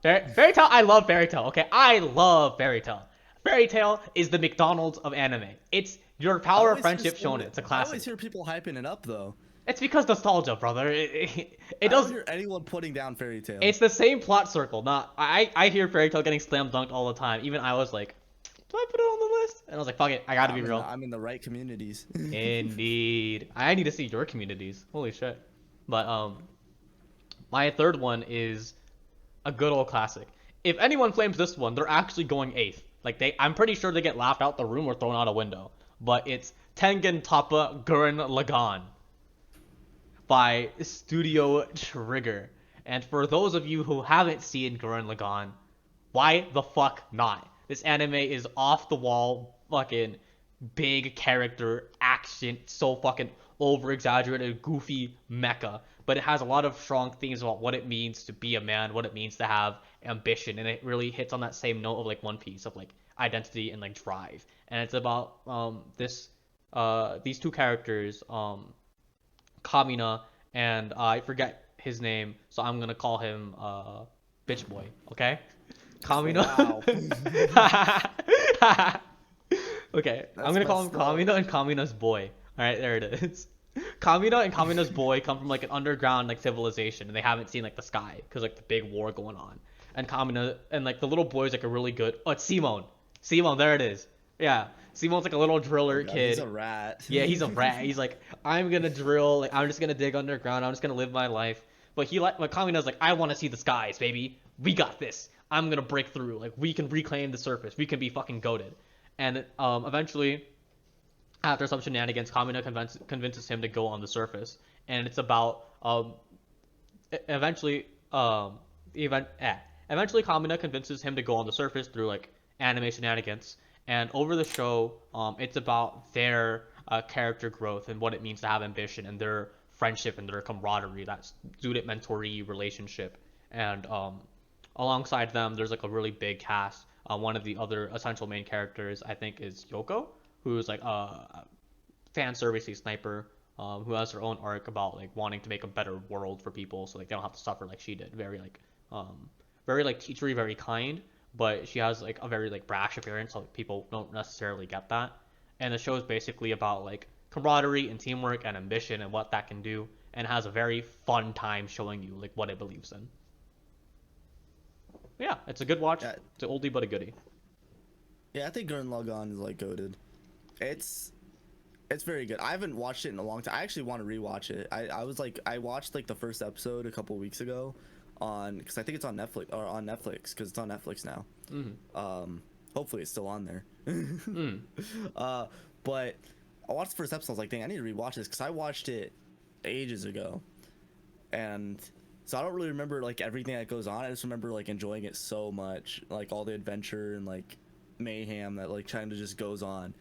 Fairy Tail, I love Fairy Tail. Okay, I love Fairy Tail. Fairy Tail is the McDonald's of anime. It's your power of friendship shonen. It's a I classic. always hear people hyping it up though. It's because nostalgia, brother. It I don't doesn't. hear anyone putting down Fairy Tail. It's the same plot circle. I hear Fairy Tail getting slam dunked all the time. Even I was like, do I put it on the list? And I was like, fuck it, I gotta be real. I'm in the right communities. Indeed. I need to see your communities. Holy shit. But my third one is a good old classic. If anyone claims this one, they're actually going eighth. Like I'm pretty sure they get laughed out the room or thrown out a window. But it's Tengen Toppa Gurren Lagann by Studio Trigger. And for those of you who haven't seen Gurren Lagann, why the fuck not? This anime is off the wall, fucking big character action, so fucking over exaggerated, goofy mecha. But it has a lot of strong themes about what it means to be a man, what it means to have ambition, and it really hits on that same note of like One Piece, of like identity and like drive. And it's about these two characters, Kamina, and I forget his name, so I'm gonna call him Bitch Boy, okay? Kamina. Wow. Okay, I'm gonna call him Kamina and Kamina's boy. Alright, there it is. Kamina and Kamina's boy come from like an underground like civilization, and they haven't seen like the sky because like the big war going on. And Kamina and like the little boy's like a really good. Oh, it's Simone. Simone, there it is. Yeah, Simone's like a little driller kid. He's a rat. Yeah, he's a rat. He's like, I'm gonna drill. Like, I'm just gonna dig underground. I'm just gonna live my life. But Kamina's like, I want to see the skies, baby. We got this. I'm gonna break through. Like, we can reclaim the surface. We can be fucking goated. And eventually, after some shenanigans, Kamina convinces him to go on the surface, and it's about eventually eventually Kamina convinces him to go on the surface through like anime shenanigans, and over the show, it's about their character growth and what it means to have ambition and their friendship and their camaraderie, that student mentoree relationship, and alongside them, there's like a really big cast. One of the other essential main characters, I think, is Yoko, who's like a fan servicey sniper, who has her own arc about like wanting to make a better world for people, so like they don't have to suffer like she did. Very like teachery, very kind, but she has like a very like brash appearance, so people don't necessarily get that. And the show is basically about like camaraderie and teamwork and ambition and what that can do, and has a very fun time showing you like what it believes in. Yeah, it's a good watch. Yeah. It's an oldie but a goodie. Yeah, I think Gurren Lagann is like goated. It's very good. I haven't watched it in a long time. I actually want to rewatch it. I watched like the first episode a couple weeks ago because I think it's on Netflix because it's on Netflix now. Hopefully it's still on there. But I watched the first episode. I was like, dang, I need to rewatch this because I watched it ages ago, and so I don't really remember like everything that goes on. I just remember like enjoying it so much, like all the adventure and like mayhem that like kind of just goes on.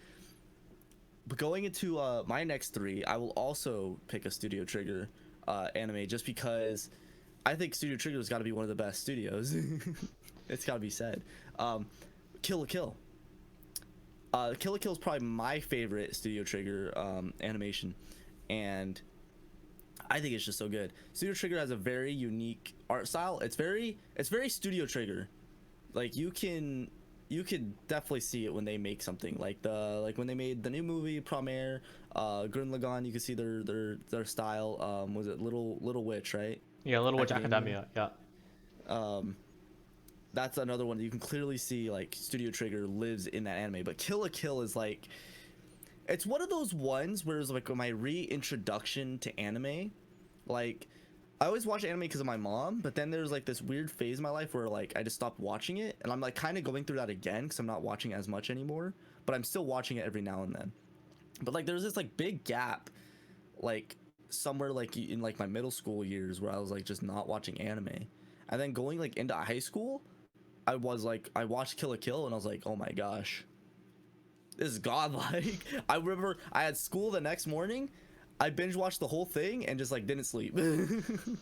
But going into my next three, I will also pick a Studio Trigger anime just because I think Studio Trigger has got to be one of the best studios. It's got to be said. Kill la Kill. Kill la Kill is probably my favorite Studio Trigger animation, and I think it's just so good. Studio Trigger has a very unique art style. It's very Studio Trigger. Like you can definitely see it when they make something like when they made the new movie Premiere, Gurren Lagann. You can see their style. Was it Little Witch, right? Yeah, Little Witch Academia. Yeah. That's another one that you can clearly see like Studio Trigger lives in that anime. But Kill la Kill is like, it's one of those ones where it's like my reintroduction to anime. Like, I always watch anime because of my mom, but then there's like this weird phase in my life where like I just stopped watching it, and I'm like kind of going through that again because I'm not watching as much anymore, but I'm still watching it every now and then. But like there's this like big gap, like somewhere like in like my middle school years where I was like just not watching anime, and then going like into high school, I watched Kill la Kill and I was like, oh my gosh, this is godlike. I remember I had school the next morning. I binge watched the whole thing and just like didn't sleep because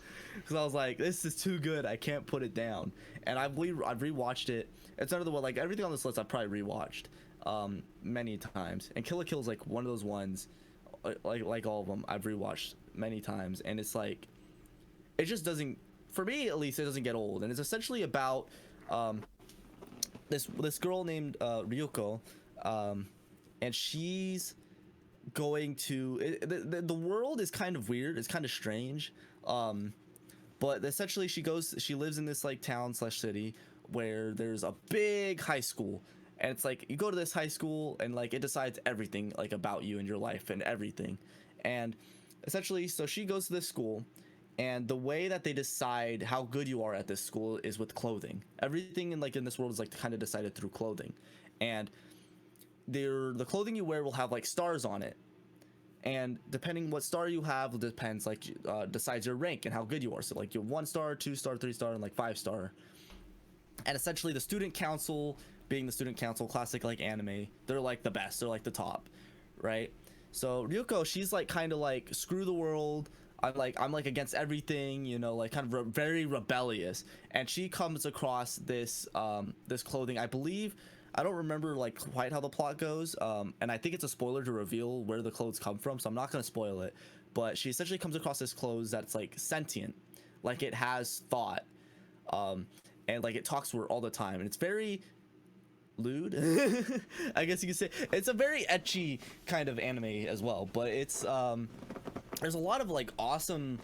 I was like, this is too good. I can't put it down. And I've rewatched it. It's another one, like everything on this list I've probably rewatched many times. And Kill la Kill is like one of those ones, like all of them I've rewatched many times. And it's like, it just doesn't, for me at least, it doesn't get old. And it's essentially about this girl named Ryuko, and she's going to the world is kind of weird, it's kind of strange, but essentially she lives in this like town/city where there's a big high school, and it's like you go to this high school and like it decides everything like about you and your life and everything. And essentially, so she goes to this school, and the way that they decide how good you are at this school is with clothing. Everything in this world is like kind of decided through clothing, and the clothing you wear will have like stars on it, and depending what star you have depends like decides your rank and how good you are. So like you're 1 star, 2 star, 3 star, and like 5 star. And essentially the student council, being the student council, classic like anime, they're like the best, they're like the top, right? So Ryuko, she's like kind of like screw the world, I'm like against everything, you know, like kind of very rebellious. And she comes across this this clothing, I don't remember like quite how the plot goes, and I think it's a spoiler to reveal where the clothes come from, so I'm not gonna spoil it. But she essentially comes across this clothes that's like sentient, like it has thought, and like it talks to her all the time, and it's very lewd. I guess you could say it's a very ecchi kind of anime as well. But it's there's a lot of like awesome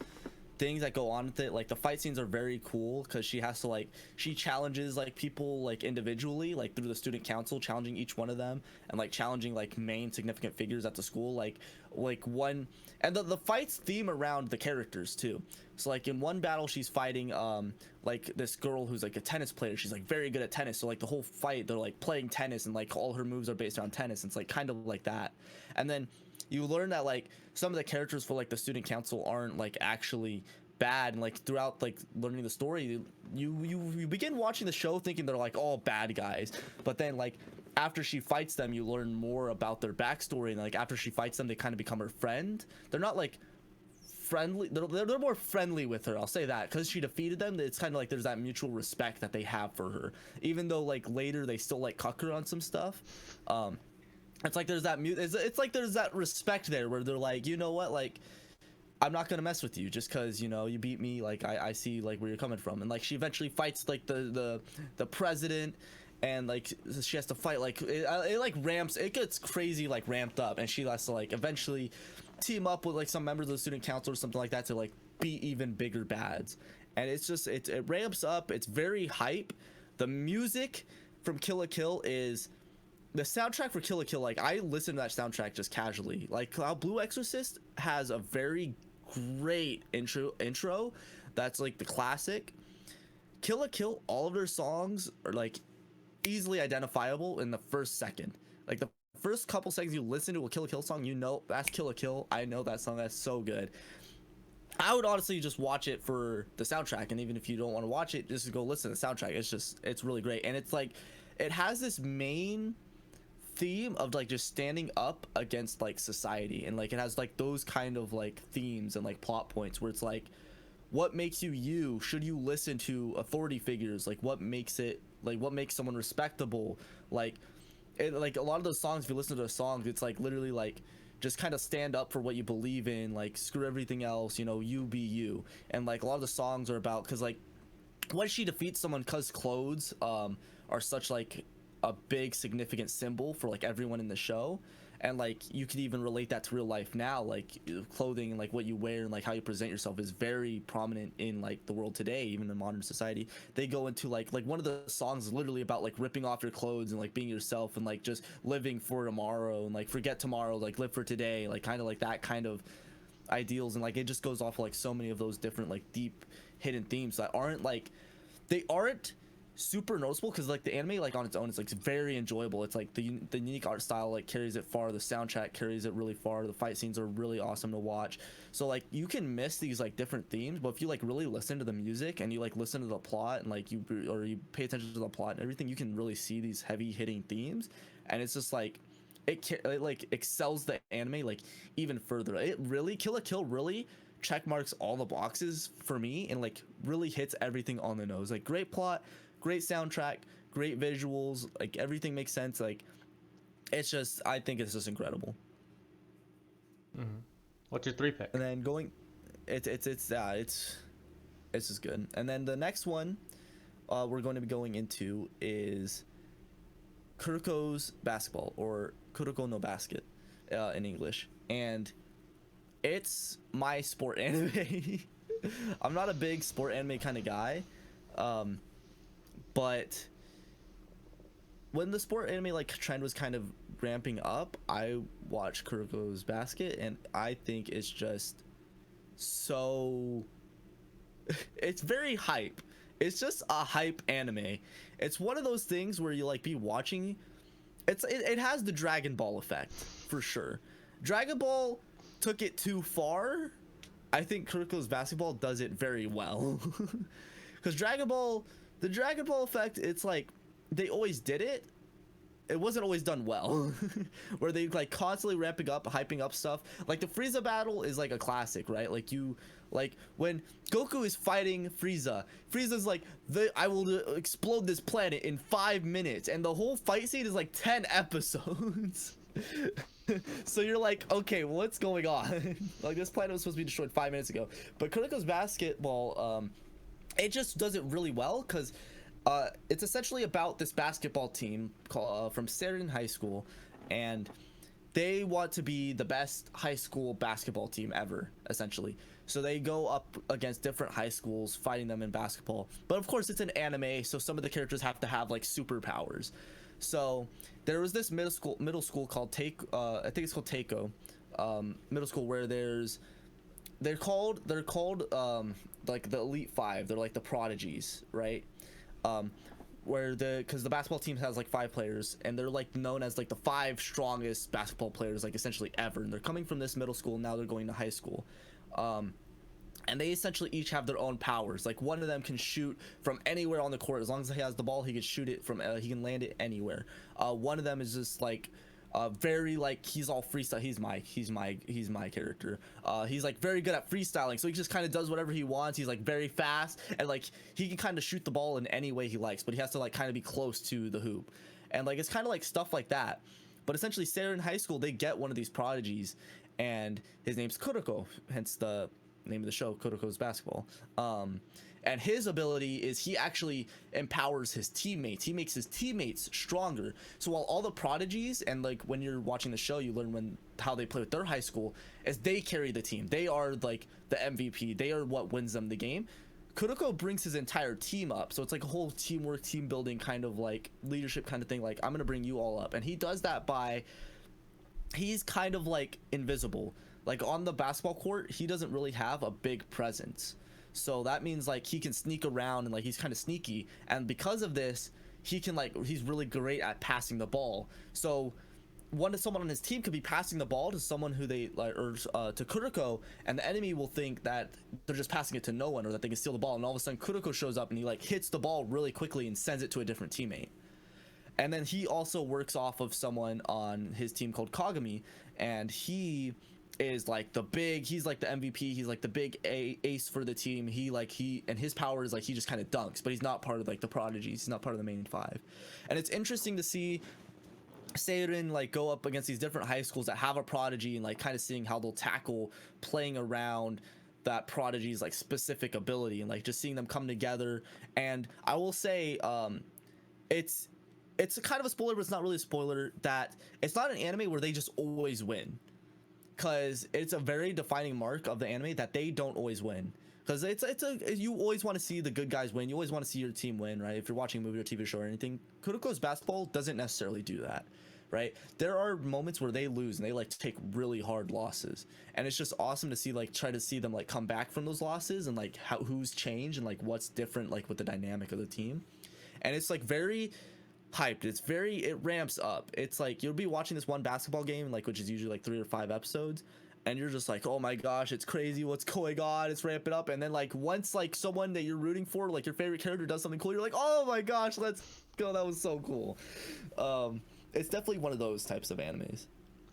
things that go on with it. Like the fight scenes are very cool because she has to like she challenges like people like individually, like through the student council, challenging each one of them, and like challenging like main significant figures at the school, like one. And the fights theme around the characters too. So like in one battle she's fighting like this girl who's like a tennis player. She's like very good at tennis, so like the whole fight they're like playing tennis and like all her moves are based around tennis. And it's like kind of like that. And then you learn that like some of the characters for like the student council aren't like actually bad, and like throughout like learning the story you begin watching the show thinking they're like all bad guys, but then like after she fights them you learn more about their backstory, and like after she fights them they kind of become her friend. They're not like friendly, they're more friendly with her, I'll say that, because she defeated them. It's kind of like there's that mutual respect that they have for her, even though like later they still like cuck her on some stuff. It's like there's that it's like there's that respect there where they're like, you know what, like I'm not gonna mess with you just because you know you beat me. Like I see like where you're coming from. And like she eventually fights like the president, and like she has to fight like it like ramps, it gets crazy like ramped up, and she has to like eventually team up with like some members of the student council or something like that to like beat even bigger bads. And it's just it ramps up. It's very hype. The music from Kill la Kill is the soundtrack for Kill la Kill. Like I listen to that soundtrack just casually. Like how Blue Exorcist has a very great intro that's like the classic. Kill la Kill, all of their songs are like easily identifiable in the first second. Like the first couple seconds you listen to a Kill la Kill song, you know that's Kill la Kill. I know that song, that's so good. I would honestly just watch it for the soundtrack, and even if you don't want to watch it, just go listen to the soundtrack. It's really great. And it's like it has this main theme of like just standing up against like society, and like it has like those kind of like themes and like plot points where it's like what makes you should you listen to authority figures, like what makes someone respectable, like like a lot of those songs, if you listen to the songs, it's like literally like just kind of stand up for what you believe in, like screw everything else, you know, you be you. And like a lot of the songs are about, because like when she defeats someone, because clothes are such like a big significant symbol for like everyone in the show, and like you could even relate that to real life now. Like clothing and like what you wear and like how you present yourself is very prominent in like the world today, even in modern society. They go into like one of the songs is literally about like ripping off your clothes and like being yourself and like just living for tomorrow, and like forget tomorrow, like live for today, like kind of like that kind of ideals. And like it just goes off of, like so many of those different like deep hidden themes that aren't like, they aren't super noticeable, because like the anime like on its own, it's like very enjoyable. It's like the unique art style like carries it far, the soundtrack carries it really far, the fight scenes are really awesome to watch. So like you can miss these like different themes, but if you like really listen to the music and you like listen to the plot and like you pay attention to the plot and everything, you can really see these heavy hitting themes. And it's just like it like excels the anime like even further. It really Kill la Kill really check marks all the boxes for me, and like really hits everything on the nose. Like great plot, great soundtrack, great visuals, like everything makes sense. Like it's just, I think it's just incredible. What's your 3 pick? And then going, it's just good. And then the next one we're going to be going into is Kuroko's Basketball, or Kuroko no Basket in English. And it's my sport anime. I'm not a big sport anime kind of guy. But when the sport anime like trend was kind of ramping up, I watched Kuroko's Basket, and I think it's just so it's very hype. It's just a hype anime. It's one of those things where you like be watching, it has the Dragon Ball effect for sure. Dragon Ball took it too far. I think Kuroko's Basketball does it very well. Because the Dragon Ball effect, it's like they always did it. It wasn't always done well. Where they like constantly ramping up, hyping up stuff. Like the Frieza battle is like a classic, right? Like when Goku is fighting Frieza's like, I will explode this planet in 5 minutes, and the whole fight scene is like 10 episodes. So you're like, okay, what's going on? Like this planet was supposed to be destroyed 5 minutes ago. But Kuroko's Basketball, it just does it really well, because it's essentially about this basketball team called from Seirin High School, and they want to be the best high school basketball team ever, essentially. So they go up against different high schools, fighting them in basketball. But of course, it's an anime, so some of the characters have to have like superpowers. So there was this middle school called I think it's called Takeo, middle school, where they're called like the Elite Five. They're like the prodigies, right? Because the basketball team has like 5 players, and they're like known as like the 5 strongest basketball players like essentially ever. And they're coming from this middle school, now they're going to high school. And they essentially each have their own powers. Like one of them can shoot from anywhere on the court. As long as he has the ball, he can shoot it from he can land it anywhere. One of them is just like very like, he's all freestyle. He's my character. He's like very good at freestyling, so he just kind of does whatever he wants. He's like very fast, and like he can kind of shoot the ball in any way he likes, but he has to like kind of be close to the hoop. And like it's kind of like stuff like that. But essentially, Sarah in high school, they get one of these prodigies, and his name's Kuroko, hence the name of the show, Kuroko's Basketball. And his ability is he actually empowers his teammates. He makes his teammates stronger. So while all the prodigies, and like when you're watching the show, you learn how they play with their high school, is they carry the team. They are like the MVP. They are what wins them the game. Kuroko brings his entire team up. So it's like a whole teamwork, team building kind of like leadership kind of thing. Like, I'm going to bring you all up. And he does that by, he's kind of like invisible. Like on the basketball court, he doesn't really have a big presence. So that means like he can sneak around, and like he's kind of sneaky. And because of this, he can like, he's really great at passing the ball. So someone on his team could be passing the ball to someone who they like, or to Kuroko, and the enemy will think that they're just passing it to no one, or that they can steal the ball. And all of a sudden Kuroko shows up and he like hits the ball really quickly and sends it to a different teammate. And then he also works off of someone on his team called Kagami, and he is like he's like the MVP. He's like the big ace for the team. And his power is like, he just kind of dunks, but he's not part of like the prodigies. He's not part of the main 5. And it's interesting to see Seirin like go up against these different high schools that have a prodigy, and like kind of seeing how they'll tackle playing around that prodigy's like specific ability, and like just seeing them come together. And I will say, it's kind of a spoiler, but it's not really a spoiler, that it's not an anime where they just always win. Because it's a very defining mark of the anime that they don't always win. Because you always want to see the good guys win. You always want to see your team win, right? If you're watching a movie or TV show or anything. Kuroko's Basketball doesn't necessarily do that, right? There are moments where they lose, and they like take really hard losses. And it's just awesome to see, like, try to see them like come back from those losses, and like who's changed, and like what's different like with the dynamic of the team. And it's like very hyped. It ramps up. It's like you'll be watching this one basketball game, like, which is usually like 3 or 5 episodes, and you're just like, oh my gosh, it's crazy, what's going on, it's ramping up. And then like once like someone that you're rooting for, like your favorite character, does something cool, you're like, oh my gosh, let's go, that was so cool. It's definitely one of those types of animes.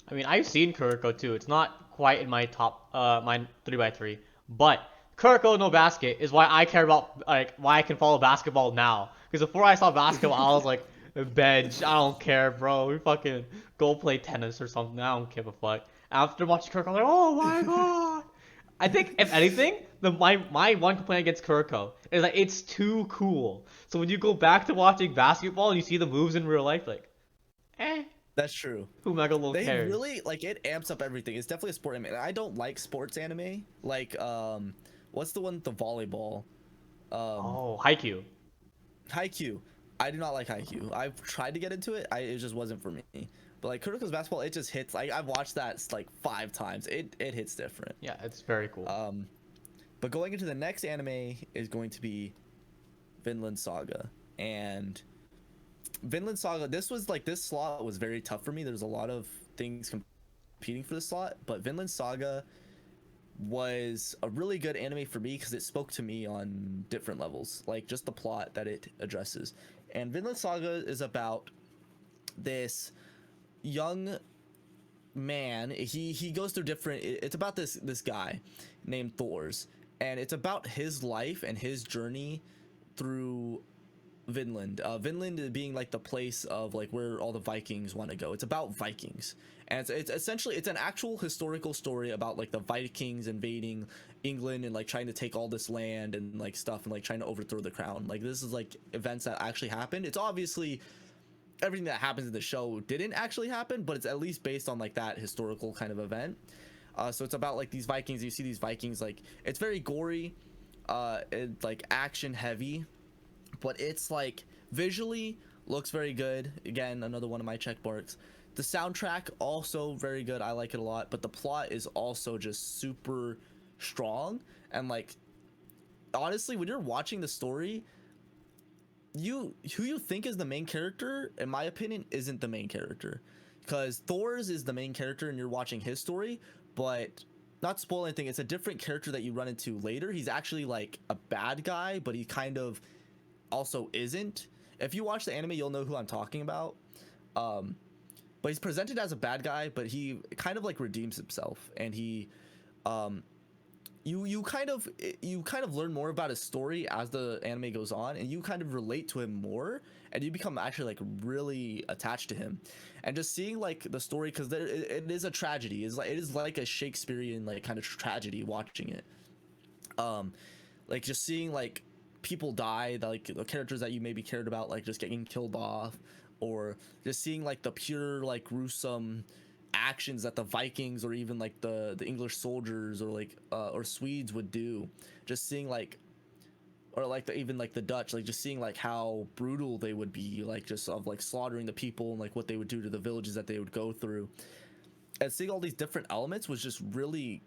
I mean, I've seen Kuroko too. It's not quite in my top my 3x3, but Kuroko no Basket is why I care about, like, why I can follow basketball now. Because before I saw basketball, I was like, bench, I don't care, bro. We fucking go play tennis or something. I don't give a fuck. After watching Kuroko, I'm like, oh my god. I think, if anything, my one complaint against Kuroko is that it's too cool. So when you go back to watching basketball and you see the moves in real life, like, That's true. who Mega Lil They cares? really, like, it amps up everything. It's definitely a sport anime. I don't like sports anime. Like, what's the one with the volleyball? Oh, Haikyuu. Haikyuu. I do not like Haikyuu. I've tried to get into it. It just wasn't for me. But like Kuroko's Basketball, it just hits. Like, I've watched that like 5 times. It hits different. Yeah, it's very cool. But going into the next anime is going to be Vinland Saga. And Vinland Saga, this slot was very tough for me. There's a lot of things competing for this slot, but Vinland Saga was a really good anime for me because it spoke to me on different levels, like just the plot that it addresses. And Vinland Saga is about this young man. He goes through different, it's about this guy named Thors, and it's about his life and his journey through Vinland. Vinland being like the place of like where all the Vikings want to go. It's about Vikings, and it's essentially, it's an actual historical story about like the Vikings invading England and like trying to take all this land and like stuff, and like trying to overthrow the crown. Like, this is like events that actually happened. It's obviously everything that happens in the show didn't actually happen, but it's at least based on like that historical kind of event. So it's about like these Vikings. You see these Vikings, like it's very gory, it's like action heavy, but it's like visually looks very good. Again, another one of my check marks. The soundtrack also very good. I like it a lot, but the plot is also just super strong. And like honestly, when you're watching the story, who you think is the main character, in my opinion, isn't the main character, because Thor's is the main character and you're watching his story. But not spoil anything, it's a different character that you run into later. He's actually like a bad guy, but he kind of also isn't. If you watch the anime, you'll know who I'm talking about. But he's presented as a bad guy, but he kind of like redeems himself, and he you kind of learn more about his story as the anime goes on, and you kind of relate to him more, and you become actually like really attached to him. And just seeing like the story, because it is a tragedy, it is like a Shakespearean like kind of tragedy watching it. Like just seeing like people die, like the characters that you maybe cared about like just getting killed off, or just seeing like the pure like gruesome actions that the Vikings or even like the English soldiers or like or Swedes would do. Just seeing like, or like even like the Dutch, like just seeing like how brutal they would be, like just of like slaughtering the people and like what they would do to the villages that they would go through. And seeing all these different elements was just really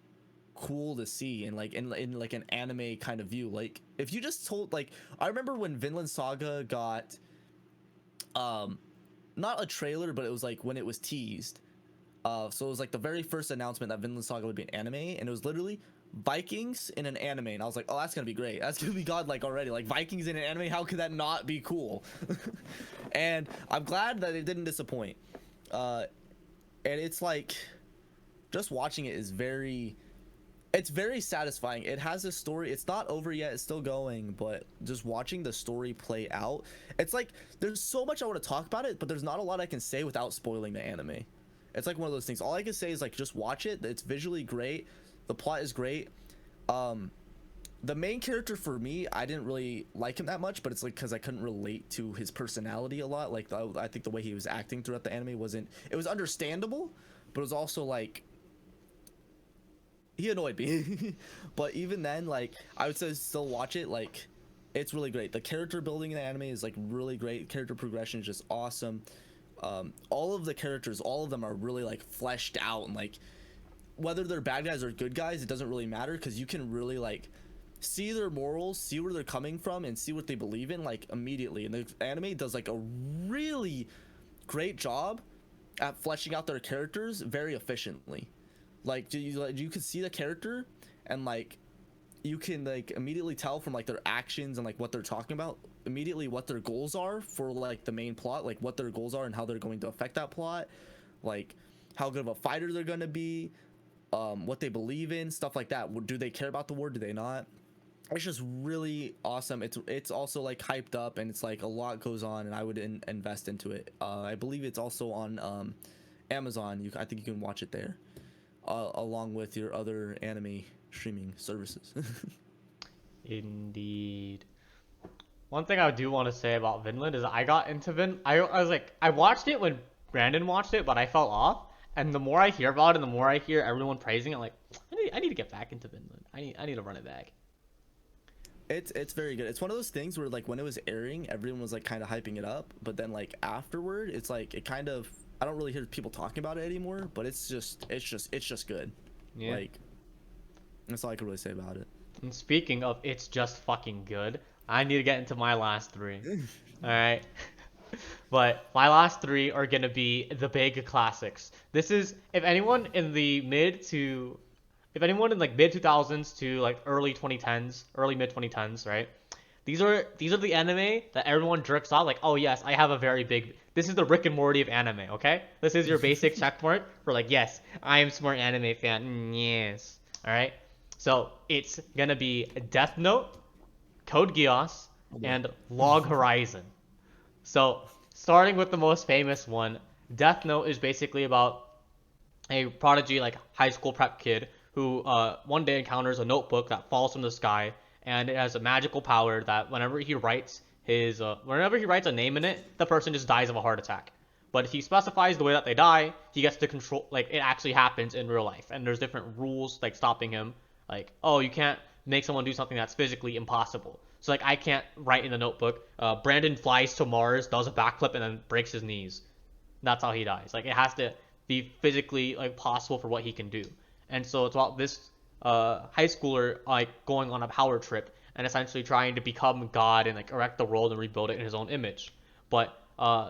cool to see, and like in like an anime kind of view. Like if you just told, like I remember when Vinland Saga got not a trailer, but it was like when it was teased. So it was like the very first announcement that Vinland Saga would be an anime, and it was literally Vikings in an anime, and I was like, oh, that's gonna be great. That's gonna be godlike already. Like Vikings in an anime, how could that not be cool? And I'm glad that it didn't disappoint. And it's like just watching it is it's very satisfying. It has a story. It's not over yet. It's still going, but just watching the story play out, it's like there's so much I want to talk about it, but there's not a lot I can say without spoiling the anime. It's like one of those things. All I can say is like just watch it. It's visually great. The plot is great. The main character for me, I didn't really like him that much, but it's like because I couldn't relate to his personality a lot. Like I think the way he was acting throughout the anime it was understandable, but it was also like he annoyed me. But even then, like I would say still watch it. Like it's really great. The character building in the anime is like really great. Character progression is just awesome. All of the characters, all of them are really like fleshed out, and like whether they're bad guys or good guys, it doesn't really matter, because you can really like see their morals, see where they're coming from, and see what they believe in like immediately. And the anime does like a really great job at fleshing out their characters very efficiently. Like you can see the character, and like you can like immediately tell from like their actions and like what they're talking about immediately what their goals are for like the main plot, like what their goals are and how they're going to affect that plot, like how good of a fighter they're going to be, what they believe in, stuff like that. Do they care about the war? Do they not? It's just really awesome. It's also like hyped up, and it's like a lot goes on, and I would invest into it. I believe it's also on Amazon. I think you can watch it there, along with your other anime streaming services. Indeed. One thing I do want to say about Vinland is I got into I was like, I watched it when Brandon watched it, but I fell off. And the more I hear about it, and the more I hear everyone praising it, I'm like, I need to get back into Vinland. I need to run it back. It's very good. It's one of those things where like when it was airing, everyone was like kind of hyping it up, but then like afterward, it's like it kind of, I don't really hear people talking about it anymore. But it's just good. Yeah. Like that's all I can really say about it. And speaking of it's just fucking good, I need to get into my last three. All right. But my last three are going to be the big classics. This is, if anyone in mid 2000s to like early 2010s, early mid 2010s, right? These are the anime that everyone jerks off like, oh yes, I have a very big, this is the Rick and Morty of anime, okay? This is your basic checkmark for like, yes, I am smart anime fan. Yes. All right. So it's going to be Death Note, Code Geass, and Log Horizon. So starting with the most famous one, Death Note is basically about a prodigy, like high school prep kid who one day encounters a notebook that falls from the sky, and it has a magical power that whenever he writes his whenever he writes a name in it, the person just dies of a heart attack. But if he specifies the way that they die, he gets to control, like, it actually happens in real life. And there's different rules, like, stopping him. Like, oh, you can't make someone do something that's physically impossible. So, like, I can't write in the notebook, Brandon flies to Mars, does a backflip, and then breaks his knees. That's how he dies. Like, it has to be physically, like, possible for what he can do. And so it's about this high schooler, like, going on a power trip and essentially trying to become God and, like, erect the world and rebuild it in his own image. But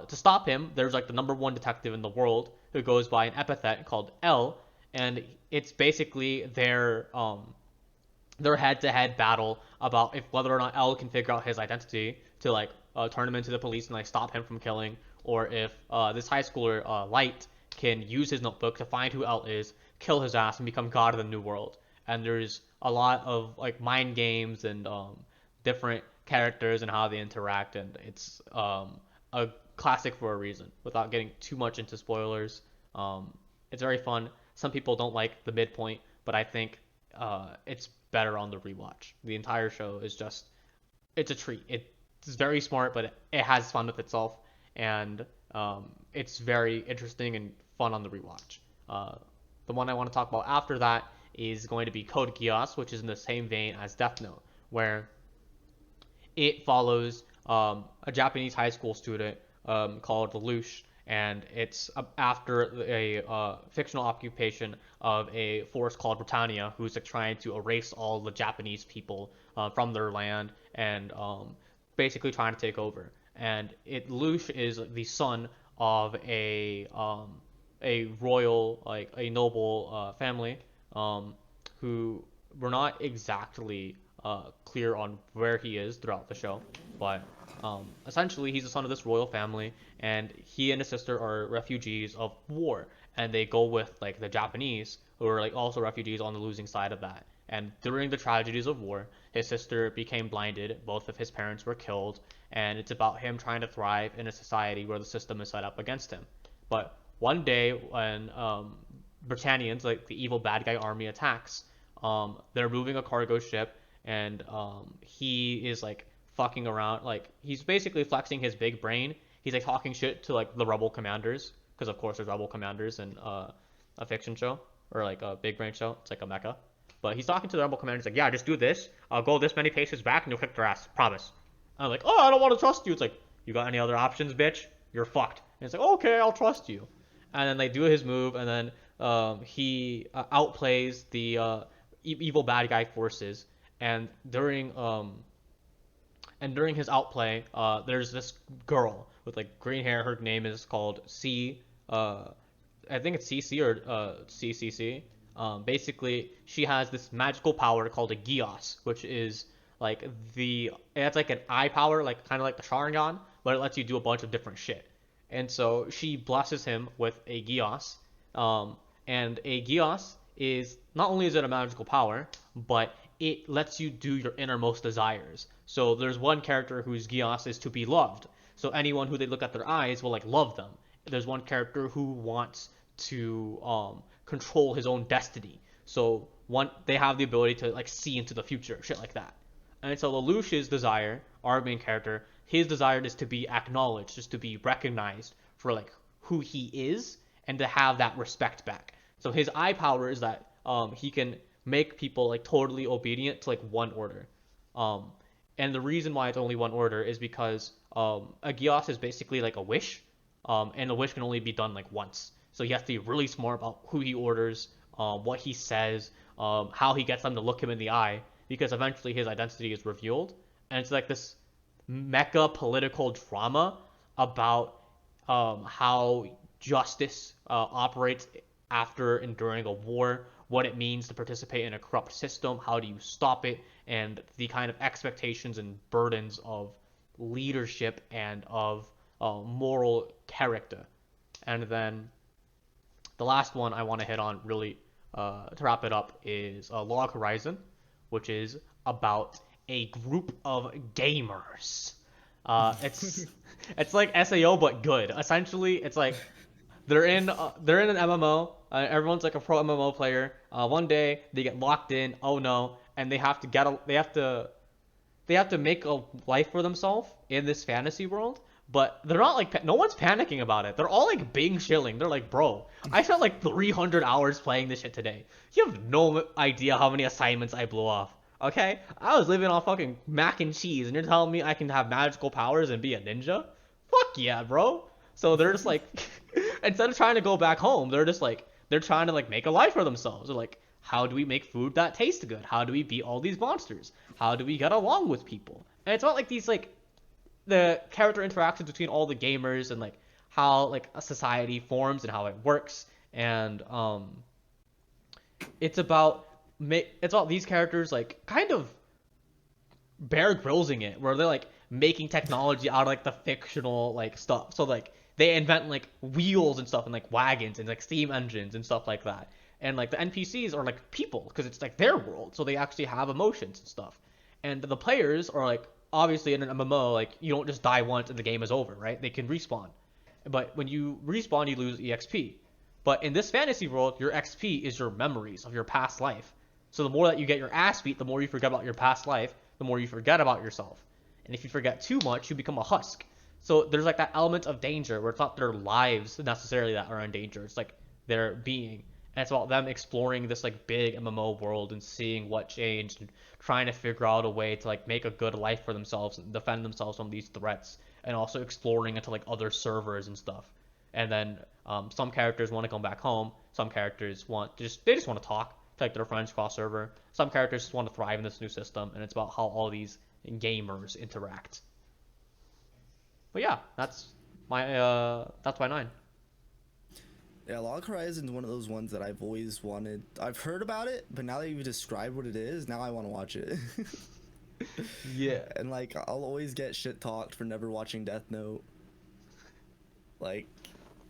to stop him, there's like the #1 detective in the world who goes by an epithet called L, and it's basically their head-to-head battle about if whether or not L can figure out his identity to like turn him into the police and like stop him from killing, or if this high schooler Light can use his notebook to find who L is, kill his ass, and become God of the new world. And there's a lot of like mind games and different characters and how they interact, and it's a classic for a reason. Without getting too much into spoilers, it's very fun. Some people don't like the midpoint, but I think it's better on the rewatch. The entire show is just, it's a treat. It's very smart, but it has fun with itself, and it's very interesting and fun on the rewatch. The one I want to talk about after that is going to be Code Geass, which is in the same vein as Death Note, where it follows a Japanese high school student called Lelouch, and it's after a fictional occupation of a force called Britannia, who's like trying to erase all the Japanese people from their land and basically trying to take over. And Lelouch is the son of a royal, like a noble family, who we're not exactly clear on where he is throughout the show, but essentially he's the son of this royal family, and he and his sister are refugees of war, and they go with like the Japanese, who are like also refugees on the losing side of that. And during the tragedies of war, his sister became blinded, both of his parents were killed, and it's about him trying to thrive in a society where the system is set up against him. But one day when Britannians, like the evil bad guy army, attacks, they're moving a cargo ship, and he is like fucking around, like he's basically flexing his big brain. He's like talking shit to like the rebel commanders, because of course there's rebel commanders in a fiction show or like a big brain show. It's like a mecha. But he's talking to the rebel commanders like, yeah, just do this. I'll go this many paces back and you'll kick their ass. Promise. And I'm like, oh, I don't want to trust you. It's like, you got any other options, bitch? You're fucked. And it's like, okay, I'll trust you. And then they do his move, and then he outplays the evil bad guy forces. And during his outplay, there's this girl with like green hair. Her name is called C. I think it's CC or CCC. Basically, she has this magical power called a Geass, which is like it's like an eye power, like kind of like the Sharingan, but it lets you do a bunch of different shit. And so she blesses him with a Geass, and a Geass is not only is it a magical power, but it lets you do your innermost desires. So there's one character whose Geass is to be loved. So anyone who they look at their eyes will like love them. There's one character who wants to control his own destiny. So they have the ability to like see into the future, shit like that. And so Lelouch's desire, our main character, his desire is to be acknowledged, just to be recognized for like who he is, and to have that respect back. So his eye power is that he can make people like totally obedient to like one order. And the reason why it's only one order is because a Geass is basically like a wish, and the wish can only be done like once. So he has to be really smart about who he orders, what he says, how he gets them to look him in the eye, because eventually his identity is revealed. And it's like this mecha political drama about how justice operates after and during a war, what it means to participate in a corrupt system, how do you stop it, and the kind of expectations and burdens of leadership and of moral character. And then the last one I want to hit on really to wrap it up is Log Horizon, which is about a group of gamers. It's like SAO but good. Essentially, it's like they're in an MMO. Everyone's like a pro MMO player. One day they get locked in. Oh no, and they have to they have to make a life for themselves in this fantasy world, but they're not like no one's panicking about it. They're all like being chilling. They're like, bro, I spent like 300 hours playing this shit today. You have no idea how many assignments I blew off. Okay, I was living on fucking mac and cheese, and you're telling me I can have magical powers and be a ninja? Fuck yeah, bro. So they're just like, instead of trying to go back home, they're just like, they're trying to like make a life for themselves. They're like, how do we make food that tastes good? How do we beat all these monsters? How do we get along with people? And it's not like these like the character interactions between all the gamers and like how like a society forms and how it works. And it's about these characters like kind of Bear Grylls-ing it, where they're like making technology out of like the fictional like stuff. So like they invent like wheels and stuff and like wagons and like steam engines and stuff like that. And like the NPCs are like people because it's like their world, so they actually have emotions and stuff. And the players are like, obviously in an MMO, like you don't just die once and the game is over, right? They can respawn, but when you respawn, you lose EXP. But in this fantasy world, your XP is your memories of your past life. So the more that you get your ass beat, the more you forget about your past life, the more you forget about yourself. And if you forget too much, you become a husk. So there's like that element of danger where it's not their lives necessarily that are in danger. It's like their being. And it's about them exploring this like big MMO world and seeing what changed and trying to figure out a way to like make a good life for themselves and defend themselves from these threats, and also exploring into like other servers and stuff. And then some characters want to come back home. Some characters want to just want to talk to like their friends cross server. Some characters just want to thrive in this new system, and it's about how all these gamers interact. But yeah, that's my 9. Yeah, Log Horizon is one of those ones that I've always wanted. I've heard about it, but now that you've described what it is, now I want to watch it. Yeah. And like, I'll always get shit talked for never watching Death Note. Like,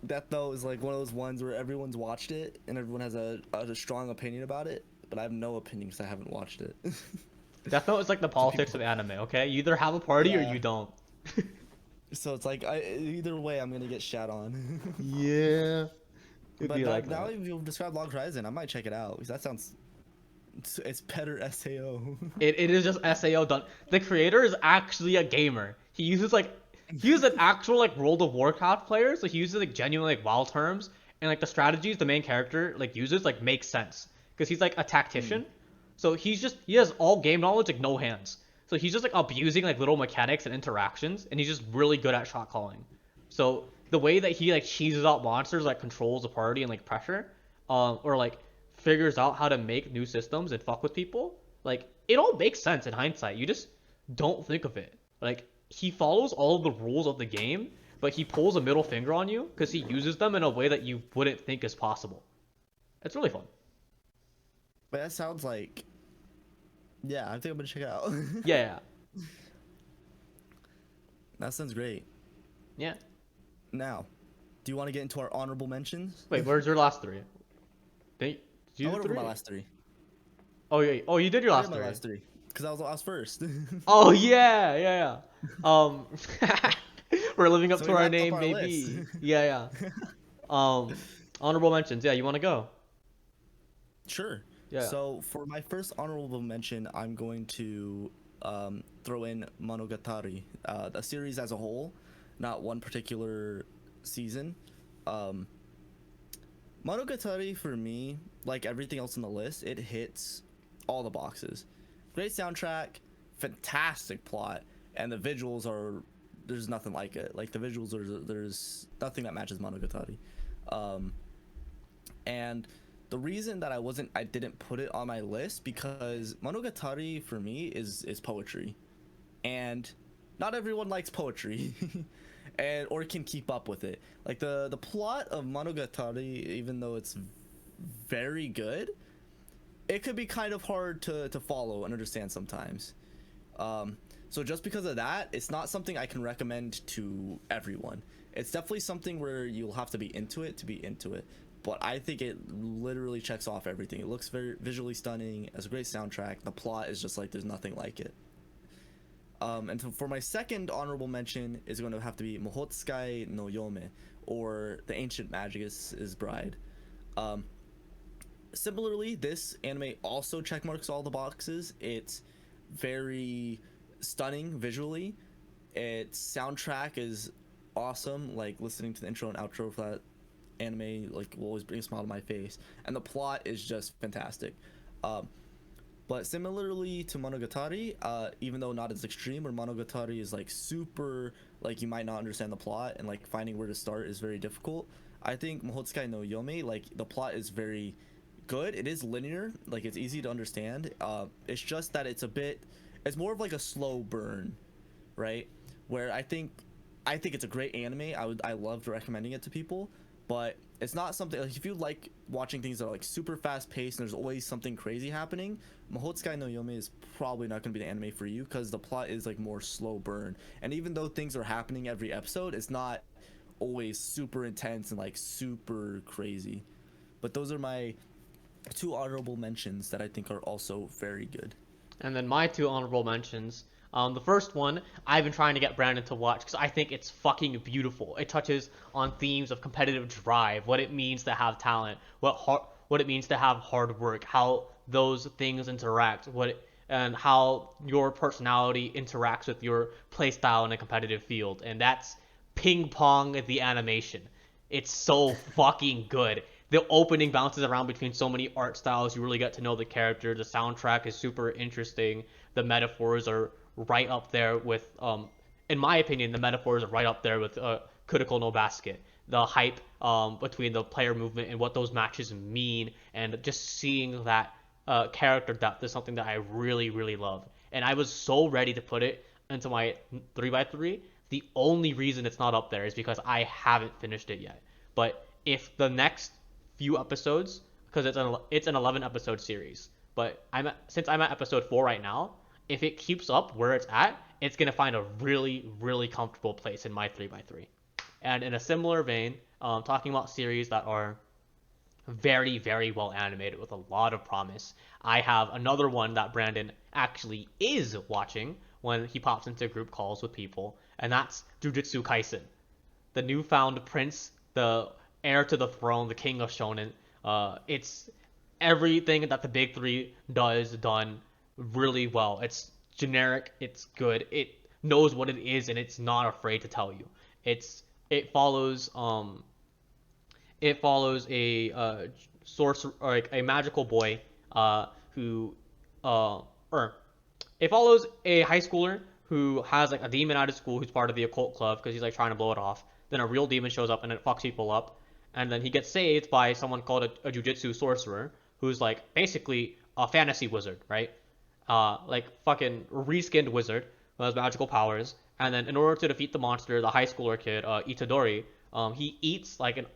Death Note is like one of those ones where everyone's watched it and everyone has a strong opinion about it, but I have no opinion because I haven't watched it. Death Note is like the politics of anime, okay? You either have a party or you don't. So it's like, either way, I'm gonna get shat on. Yeah. But now you've described Log Horizon, I might check it out because that sounds. It's better SAO. It is just SAO done. The creator is actually a gamer. He uses an actual like World of Warcraft player, so he uses like genuine like WoW terms, and like the strategies the main character like uses like make sense because he's like a tactician. So he has all game knowledge, like no hands. So he's just like abusing like little mechanics and interactions, and he's just really good at shot calling. So the way that he like cheeses out monsters, like controls the party and like pressure, or like figures out how to make new systems and fuck with people, like it all makes sense in hindsight. You just don't think of it. Like he follows all of the rules of the game, but he pulls a middle finger on you because he uses them in a way that you wouldn't think is possible. It's really fun. But that sounds like. Yeah, I think I'm gonna check it out. Yeah. That sounds great. Yeah. Now, do you want to get into our honorable mentions? Wait, where's your last 3? Did you I do went over 3? my last 3. Oh yeah. Oh, you did your I last did 3. my last 3 because I was first. Oh yeah. We're living up So to we our wrapped up name, our baby. list. Yeah. Honorable mentions. Yeah, you want to go? Sure. Yeah. So for my first honorable mention, I'm going to throw in Monogatari, the series as a whole, not one particular season. Monogatari for me, like everything else on the list, it hits all the boxes. Great soundtrack, fantastic plot, and the visuals are there's nothing like it. Like the visuals there's nothing that matches Monogatari. And the reason that I didn't put it on my list because Monogatari for me is poetry, and not everyone likes poetry, or can keep up with it. Like the plot of Monogatari, even though it's very good, it could be kind of hard to follow and understand sometimes. So just because of that, it's not something I can recommend to everyone. It's definitely something where you'll have to be into it to be into it. But I think it literally checks off everything. It looks very visually stunning, has a great soundtrack. The plot is just like there's nothing like it. And so for my second honorable mention is going to have to be Mohotsukai no Yome, or The Ancient Magus's Bride. Similarly, this anime also checkmarks all the boxes. It's very stunning visually. Its soundtrack is awesome. Like listening to the intro and outro for that anime like will always bring a smile to my face. And the plot is just fantastic. But similarly to Monogatari, even though not as extreme, where Monogatari is like super, like you might not understand the plot and like finding where to start is very difficult. I think Mahotsukai no Yome, like the plot is very good. It is linear, like it's easy to understand. It's just that it's more of like a slow burn, right? Where I think it's a great anime. I loved recommending it to people, but it's not something like if you like watching things that are like super fast paced and there's always something crazy happening, Mahotsukai no Yome is probably not going to be the anime for you because the plot is like more slow burn. And even though things are happening every episode, it's not always super intense and like super crazy. But those are my 2 honorable mentions that I think are also very good. And then my 2 honorable mentions. The first one, I've been trying to get Brandon to watch because I think it's fucking beautiful. It touches on themes of competitive drive, what it means to have talent, what it means to have hard work, how those things interact, and how your personality interacts with your playstyle in a competitive field. And that's Ping Pong the animation. It's so fucking good. The opening bounces around between so many art styles. You really get to know the character. The soundtrack is super interesting. The metaphors are right up there with, in my opinion, the metaphors are right up there with Kuroko no Basket. The hype between the player movement and what those matches mean, and just seeing that character depth is something that I really, really love. And I was so ready to put it into my 3x3. The only reason it's not up there is because I haven't finished it yet. But if the next few episodes, because it's an 11 episode series, but since I'm at episode 4 right now, if it keeps up where it's at, it's gonna find a really, really comfortable place in my 3x3. And in a similar vein, talking about series that are very, very well animated with a lot of promise, I have another one that Brandon actually is watching when he pops into group calls with people, and that's Jujutsu Kaisen, the newfound prince, the heir to the throne, the king of shonen. It's everything that the big 3 does done really well. It's generic, it's good, it knows what it is, and it's not afraid to tell you. It follows a sorcerer, or like a magical boy it follows a high schooler who has like a demon at his school who's part of the occult club because he's like trying to blow it off. Then a real demon shows up and it fucks people up, and then he gets saved by someone called a jujutsu sorcerer who's like basically a fantasy wizard, right? Like fucking reskinned wizard who has magical powers. And then in order to defeat the monster, the high schooler kid, Itadori, he eats like an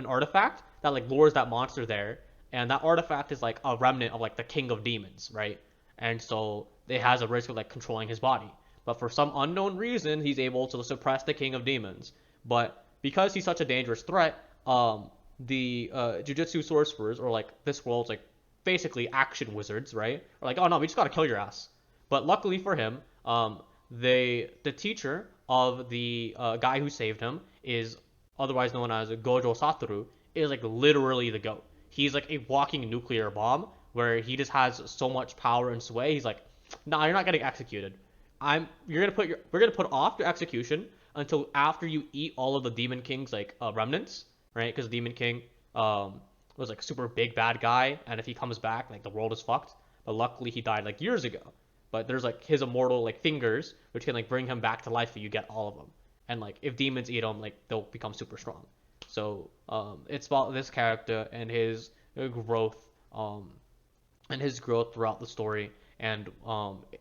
artifact that like lures that monster there, and that artifact is like a remnant of like the king of demons, right? And so it has a risk of like controlling his body. But for some unknown reason, he's able to suppress the king of demons. But because he's such a dangerous threat, the jujutsu sorcerers, or like this world's like basically action wizards, right, are like, oh no, we just gotta kill your ass. But luckily for him, the teacher of the guy who saved him is otherwise known as Gojo Satoru, is like literally the GOAT. He's like a walking nuclear bomb where he just has so much power and sway. He's like, nah, you're not getting executed. We're gonna put off your execution until after you eat all of the Demon King's like remnants, right? Because Demon King was like a super big bad guy, and if he comes back, like the world is fucked. But luckily he died like years ago. But there's like his immortal like fingers, which can like bring him back to life if you get all of them. And like if demons eat them, like they'll become super strong. So it's about this character and his growth, throughout the story, and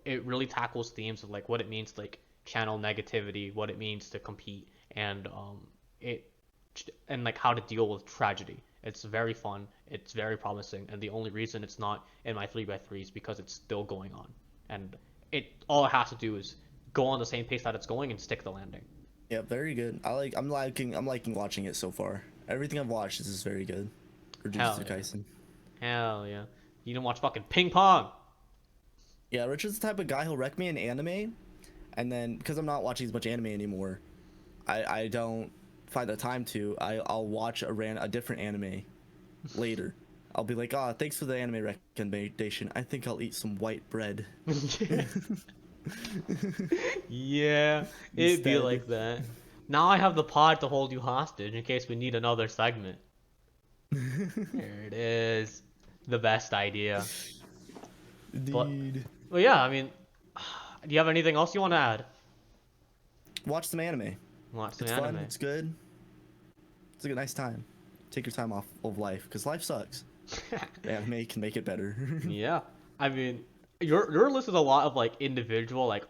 it really tackles themes of like what it means to like channel negativity, what it means to compete, and like how to deal with tragedy. It's very fun, it's very promising, and the only reason it's not in my 3x3 is because it's still going on, and all it has to do is go on the same pace that it's going and stick the landing. Yeah, very good. I'm liking watching it so far. Everything I've watched is just very good. For Jujutsu Kaisen. Hell yeah. You didn't watch fucking Ping Pong. Yeah, Richard's the type of guy who'll rec me an anime, and then because I'm not watching as much anime anymore, I don't find the time to. I'll watch a different anime later. I'll be like, thanks for the anime recommendation. I think I'll eat some white bread. Yeah, it'd be like that. Now I have the pod to hold you hostage in case we need another segment. There it is. The best idea. Indeed. Well, yeah, I mean, do you have anything else you want to add? Watch some anime. Watch some It's anime. fun. It's good. It's a good, nice time. Take your time off of life because life sucks. Anime can make it better. Yeah, I mean, your list is a lot of like individual, like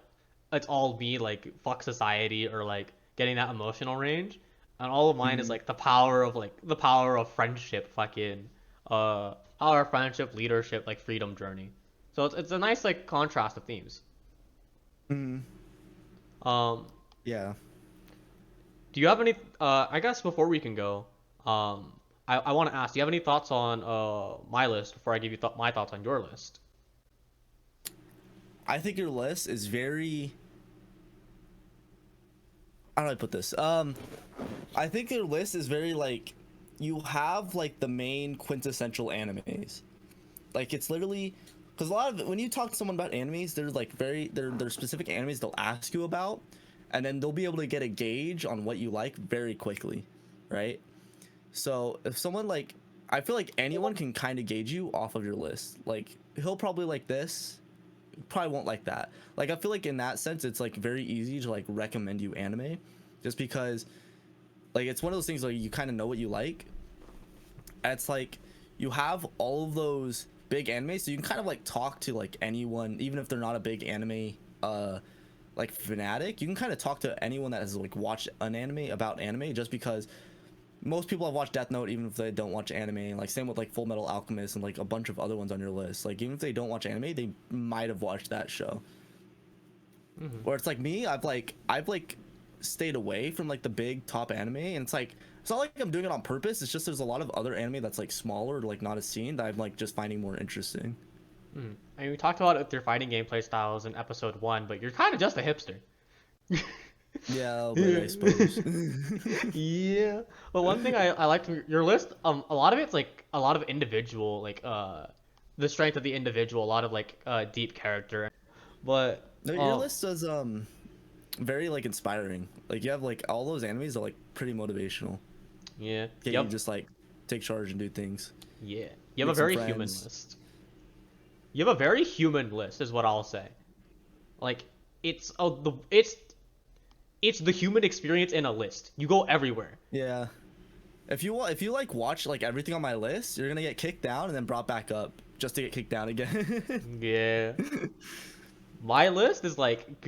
it's all me, like fuck society or like getting that emotional range, and all of mine is like the power of friendship, fucking power of friendship, leadership, like freedom journey. So it's a nice like contrast of themes. Yeah. Do you have any? I guess before we can go, I want to ask, do you have any thoughts on my list before I give you my thoughts on your list? I think your list is very. How do I put this? I think your list is very like, you have like the main quintessential animes. Like it's literally, because a lot of when you talk to someone about animes, they're like they're specific animes they'll ask you about, and then they'll be able to get a gauge on what you like very quickly, right? So if someone like, I feel like anyone can kind of gauge you off of your list. Like he'll probably like this, probably won't like that. Like I feel like in that sense, it's like very easy to like recommend you anime, just because, like it's one of those things like you kind of know what you like. And it's like you have all of those big anime, so you can kind of like talk to like anyone, even if they're not a big anime like fanatic. You can kind of talk to anyone that has like watched an anime about anime, just because most people have watched Death Note even if they don't watch anime. Like same with like Full Metal Alchemist and like a bunch of other ones on your list. Like even if they don't watch anime, they might have watched that show. Where it's like me, I've like stayed away from like the big top anime, and it's like it's not like I'm doing it on purpose. It's just there's a lot of other anime that's like smaller, like not as seen, that I'm like just finding more interesting. I mean, we talked about it with your fighting gameplay styles in episode 1, but you're kind of just a hipster. Yeah, but I suppose. Yeah. But one thing I liked from your list, a lot of it's like a lot of individual, like the strength of the individual, a lot of like deep character. But No, your list is very like inspiring. Like you have like all those animes are like pretty motivational. yeah. Get Yep. you just like take charge and do things. Yeah. You have Make a some very human friends. list. You have a very human list, is what I'll say. Like it's it's the human experience in a list. You go everywhere. Yeah. If you like watch like everything on my list, you're gonna get kicked down and then brought back up just to get kicked down again. Yeah. My list is like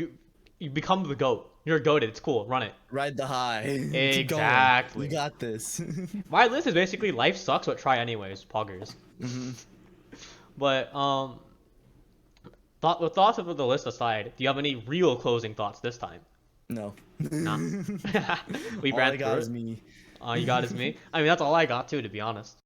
you become the goat. You're goated. It's cool. Run it. Ride the high. Keep going. Exactly. You got this. My list is basically life sucks, but try anyways. Poggers. But thoughts of the list aside, do you have any real closing thoughts this time? No. Nah. We All ran I got through is it. me. You got is me. I mean, that's all I got too, to be honest.